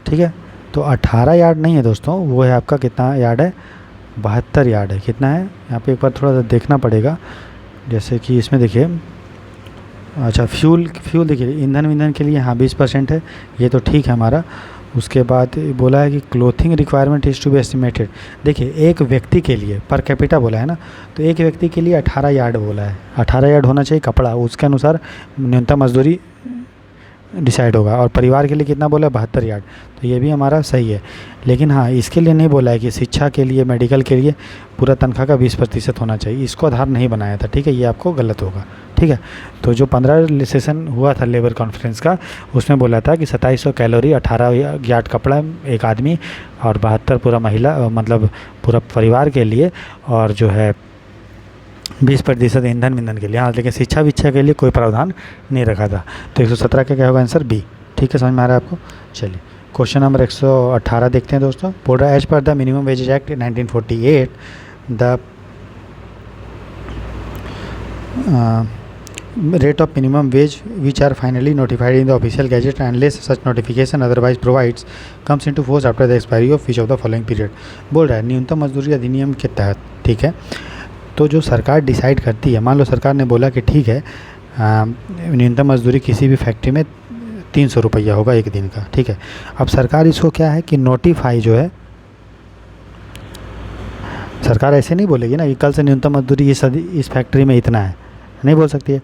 ठीक है, तो 18 यार्ड नहीं है दोस्तों, वो है आपका कितना यार्ड है? 72 यार्ड है। कितना है यहाँ पे एक बार थोड़ा सा देखना पड़ेगा, जैसे कि इसमें देखिए, अच्छा फ्यूल देखिए, ईंधन के लिए हाँ 20% है, ये तो ठीक है हमारा। उसके बाद बोला है कि clothing requirement is to be estimated. देखिए एक व्यक्ति के लिए पर कैपिटा बोला है ना, तो एक व्यक्ति के लिए 18 यार्ड बोला है, 18 यार्ड होना चाहिए कपड़ा, उसके अनुसार न्यूनतम मजदूरी डिसाइड होगा। और परिवार के लिए कितना बोला है? 72 यार्ड, तो ये भी हमारा सही है। लेकिन हाँ इसके लिए नहीं बोला है कि शिक्षा के लिए, मेडिकल के लिए पूरा तनख्वाह का 20% होना चाहिए, इसको आधार नहीं बनाया था। ठीक है, ये आपको गलत होगा। ठीक है, तो जो 15 सेशन हुआ था लेबर कॉन्फ्रेंस का, उसमें बोला था कि 2700 कैलोरी, 18 यार्ड कपड़ा एक आदमी और 72 पूरा महिला, मतलब पूरा परिवार के लिए, और जो है 20% ईंधन के लिए। हाँ, लेकिन शिक्षा के लिए कोई प्रावधान नहीं रखा था। तो 117 का क्या होगा आंसर? बी। ठीक है, समझ में आ रहा है आपको? चलिए क्वेश्चन नंबर 118 देखते हैं दोस्तों। बोल रहा है as per the minimum wages act 1948 the rate of minimum wage which are finally notified in the official gazette unless such notification otherwise provides comes into force after the expiry of which of the following period। बोल रहा है न्यूनतम मजदूरी अधिनियम के तहत। ठीक है, तो जो सरकार डिसाइड करती है, मान लो सरकार ने बोला कि ठीक है न्यूनतम मजदूरी किसी भी फैक्ट्री में 300 रुपया होगा एक दिन का। ठीक है, अब सरकार इसको क्या है कि नोटिफाई जो है, सरकार ऐसे नहीं बोलेगी ना कि कल से न्यूनतम मजदूरी इस फैक्ट्री में इतना है, नहीं बोल सकती है।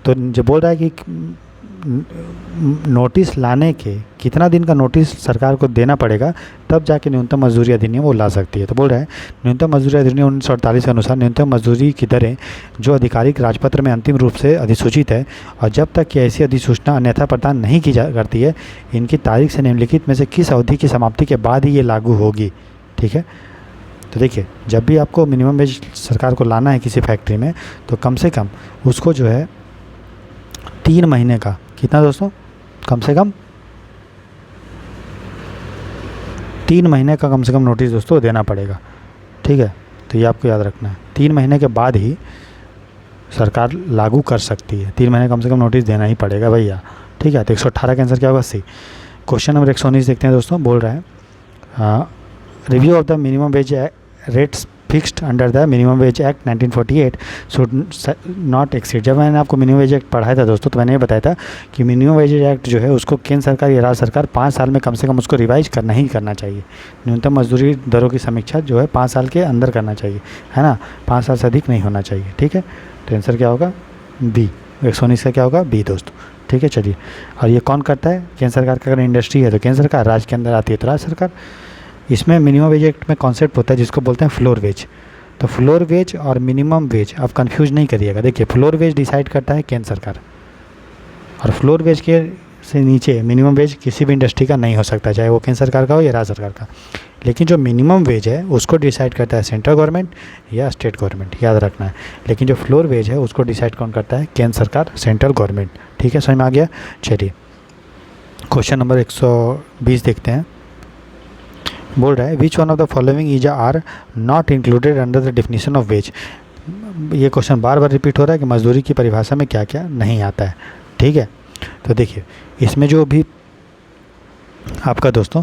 तो जो बोल रहा है कि नोटिस लाने के कितना दिन का नोटिस सरकार को देना पड़ेगा, तब जाके न्यूनतम मजदूरी अधिनियम वो ला सकती है। तो बोल रहा है न्यूनतम मजदूरी अधिनियम 1948 के अनुसार न्यूनतम मजदूरी की दरें जो आधिकारिक राजपत्र में अंतिम रूप से अधिसूचित है और जब तक कि ऐसी अधिसूचना अन्यथा प्रदान नहीं की जा करती है, इनकी तारीख से निम्नलिखित में से किस अवधि की समाप्ति के बाद ही ये लागू होगी। ठीक है, तो देखिए जब भी आपको मिनिमम वेज सरकार को लाना है किसी फैक्ट्री में, तो कम से कम उसको जो है 3 महीने का, कितना दोस्तों, कम से कम 3 महीने का कम से कम नोटिस दोस्तों देना पड़ेगा। ठीक है, तो ये आपको याद रखना है, 3 महीने के बाद ही सरकार लागू कर सकती है। 3 महीने कम से कम नोटिस देना ही पड़ेगा भैया। ठीक है, तो 118 का आंसर क्या होगा? सी। क्वेश्चन नंबर 119 देखते हैं दोस्तों। बोल रहा है review of the minimum wage rates fixed under the minimum wage act 1948 should not exceed. जब मैंने आपको मिनिमम वेज एक्ट पढ़ाया था दोस्तों, तो मैंने ये बताया था कि मिनिमम वेज एक्ट जो है उसको केंद्र सरकार या राज्य सरकार 5 साल में कम से कम उसको रिवाइज करना ही करना चाहिए। न्यूनतम मजदूरी दरों की समीक्षा जो है 5 साल के अंदर करना चाहिए, है ना, 5 साल से अधिक नहीं होना चाहिए। ठीक है, तो आंसर क्या होगा? बी। 119 का क्या होगा? बी दोस्तों। ठीक है, चलिए, और ये कौन करता है? केंद्र सरकार का अगर इंडस्ट्री है तो केंद्र सरकार, राज्य के अंदर आती है तो राज्य सरकार। इसमें मिनिमम वेज एक्ट में कॉन्सेप्ट होता है जिसको बोलते हैं फ्लोर वेज। तो फ्लोर वेज और मिनिमम वेज आप कंफ्यूज नहीं करिएगा। देखिए फ्लोर वेज डिसाइड करता है केंद्र सरकार, और फ्लोर वेज के से नीचे मिनिमम वेज किसी भी इंडस्ट्री का नहीं हो सकता, चाहे वो केंद्र सरकार का हो या राज्य सरकार का। लेकिन जो मिनिमम वेज है उसको डिसाइड करता है सेंट्रल गवर्नमेंट या स्टेट गवर्नमेंट, याद रखना है। लेकिन जो फ्लोर वेज है उसको डिसाइड कौन करता है? केंद्र सरकार, सेंट्रल गवर्नमेंट। ठीक है, समझ में आ गया। चलिए क्वेश्चन नंबर 120 देखते हैं। बोल रहा है which one of the following is are not included under the definition of wage. ये क्वेश्चन बार बार रिपीट हो रहा है कि मजदूरी की परिभाषा में क्या क्या नहीं आता है। ठीक है, तो देखिए इसमें जो भी आपका दोस्तों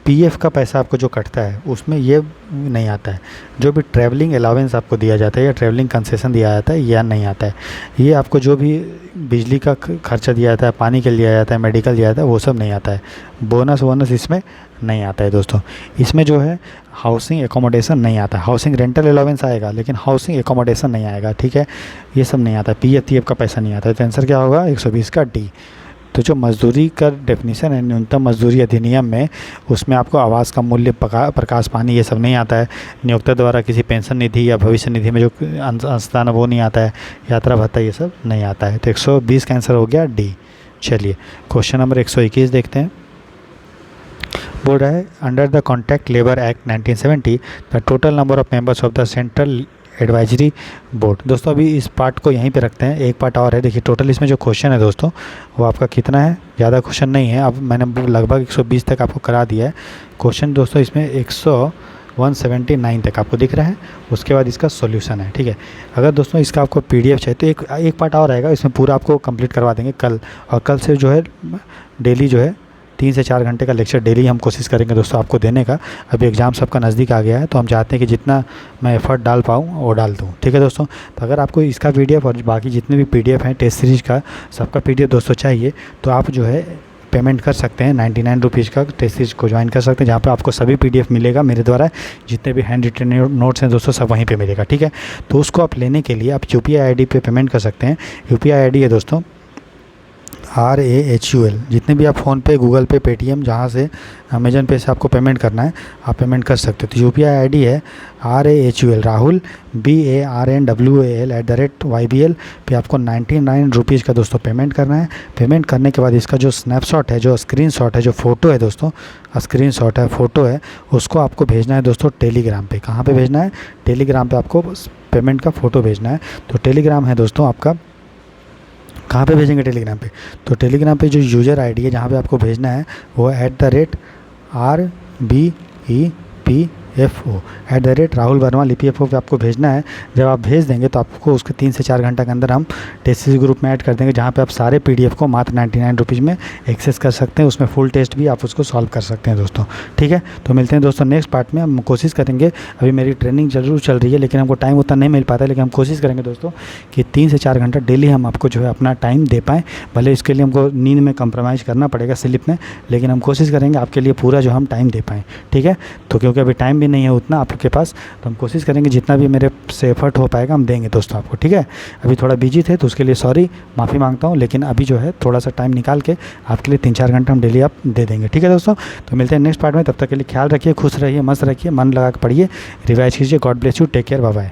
पीएफ का पैसा आपको जो कटता है उसमें ये नहीं आता है। जो भी ट्रैवलिंग अलाउंस आपको दिया जाता है या ट्रैवलिंग कंसेशन दिया जाता है यह नहीं आता है। ये आपको जो भी बिजली का खर्चा दिया जाता है, पानी के लिए दिया जाता है, मेडिकल दिया जाता है, वो सब नहीं आता है। बोनस इसमें नहीं आता है दोस्तों। इसमें जो है हाउसिंग एकोमोडेशन नहीं आता है। हाउसिंग रेंटल अलाउंस आएगा लेकिन हाउसिंग एकोमोडेशन नहीं आएगा। ठीक है, ये सब नहीं आता है। पीएफ का पैसा नहीं आता है। तो आंसर क्या होगा? 120 का डी। तो जो मजदूरी का डेफिनेशन है न्यूनतम मजदूरी अधिनियम में, उसमें आपको आवास का मूल्य, प्रकाश, पानी ये सब नहीं आता है। नियोक्ता द्वारा किसी पेंशन निधि या भविष्य निधि में जो अंशदान वो नहीं आता है। यात्रा भत्ता ये सब नहीं आता है। तो 120 का आंसर हो गया डी। चलिए क्वेश्चन नंबर 121 देखते हैं। बोल रहा है under the contract labour act 1970 the total number of members of the central advisory board. दोस्तों अभी इस पार्ट को यहीं पे रखते हैं। एक पार्ट और है। देखिए टोटल इसमें जो क्वेश्चन है दोस्तों वो आपका कितना है? ज़्यादा क्वेश्चन नहीं है। अब मैंने लगभग 120 तक आपको करा दिया है क्वेश्चन दोस्तों। इसमें 179 तक आपको दिख रहा है। उसके बाद इसका सॉल्यूशन है। ठीक है, अगर दोस्तों इसका आपको पीडीएफ चाहिए तो एक पार्ट और आएगा, इसमें पूरा आपको कंप्लीट करवा देंगे कल। और कल से जो है डेली जो है 3 से 4 घंटे का लेक्चर डेली हम कोशिश करेंगे दोस्तों आपको देने का। अभी एग्ज़ाम सबका नज़दीक आ गया है तो हम चाहते हैं कि जितना मैं एफ़र्ट डाल पाऊँ वो डाल दूँ। ठीक है दोस्तों, तो अगर आपको इसका पीडीएफ और बाकी जितने भी पीडीएफ हैं टेस्ट सीरीज़ का सबका पीडीएफ दोस्तों चाहिए तो आप जो है पेमेंट कर सकते हैं। 99 रुपीज़ का टेस्ट सीरीज को ज्वाइन कर सकते हैं, जहाँ पे आपको सभी पीडीएफ मिलेगा मेरे द्वारा। जितने भी हैंड रिटन नोट्स हैं दोस्तों सब वहीं पे मिलेगा। ठीक है, तो उसको आप लेने के लिए आप यूपीआई आईडी पे पेमेंट कर सकते हैं। यूपीआई आईडी है दोस्तों RAHUL। जितने भी आप फ़ोनपे, गूगल पे, पेटीएम, जहाँ से अमेजन पे से आपको पेमेंट करना है आप पेमेंट कर सकते हो। तो यूपीआई आईडी है RAHUL राहुल BARNWAL पे आपको 99 रुपीज़ का दोस्तों पेमेंट करना है। पेमेंट करने के बाद इसका जो स्नैपशॉट है, जो स्क्रीनशॉट है, जो फ़ोटो है दोस्तों, स्क्रीनशॉट है, फ़ोटो है, उसको आपको भेजना है दोस्तों टेलीग्राम पे। कहाँ पे भेजना है? टेलीग्राम पे आपको पेमेंट का फ़ोटो भेजना है। तो टेलीग्राम है दोस्तों आपका, कहाँ पे भेजेंगे? टेलीग्राम पे। तो टेलीग्राम पे जो यूज़र आईडी है जहाँ पे आपको भेजना है वो @RBEPFO राहुल वर्मा EPFO पे आपको भेजना है। जब आप भेज देंगे तो आपको उसके 3 से 4 घंटे के अंदर हम टेस्ट सीरीज ग्रुप में ऐड कर देंगे, जहाँ पे आप सारे पीडीएफ को मात्र 99 रुपीज़ में एक्सेस कर सकते हैं। उसमें फुल टेस्ट भी आप उसको सॉल्व कर सकते हैं दोस्तों। ठीक है, तो मिलते हैं दोस्तों नेक्स्ट पार्ट में। हम कोशिश करेंगे, अभी मेरी ट्रेनिंग जरूर चल रही है लेकिन हमको टाइम उतना नहीं मिल पाता है, लेकिन हम कोशिश करेंगे दोस्तों कि 3 से 4 घंटा डेली हम आपको जो है अपना टाइम दे पाएँ। भले इसके लिए हमको नींद में कंप्रोमाइज़ करना पड़ेगा, स्लीप में, लेकिन हम कोशिश करेंगे आपके लिए पूरा जो हम टाइम दे पाएँ। ठीक है, तो क्योंकि अभी टाइम भी नहीं है उतना आपके पास, तो हम कोशिश करेंगे जितना भी मेरे से एफर्ट हो पाएगा हम देंगे दोस्तों आपको। ठीक है, अभी थोड़ा बिजी थे तो उसके लिए सॉरी, माफ़ी मांगता हूँ, लेकिन अभी जो है थोड़ा सा टाइम निकाल के आपके लिए 3-4 घंटा हम डेली आप दे देंगे। ठीक है दोस्तों, तो मिलते हैं नेक्स्ट पार्ट में। तब तक के लिए ख्याल रखिए, खुश रहिए, मस्त रखिए, मन लगा के पढ़िए, रिवाइज कीजिए। God bless you, take care, bye bye.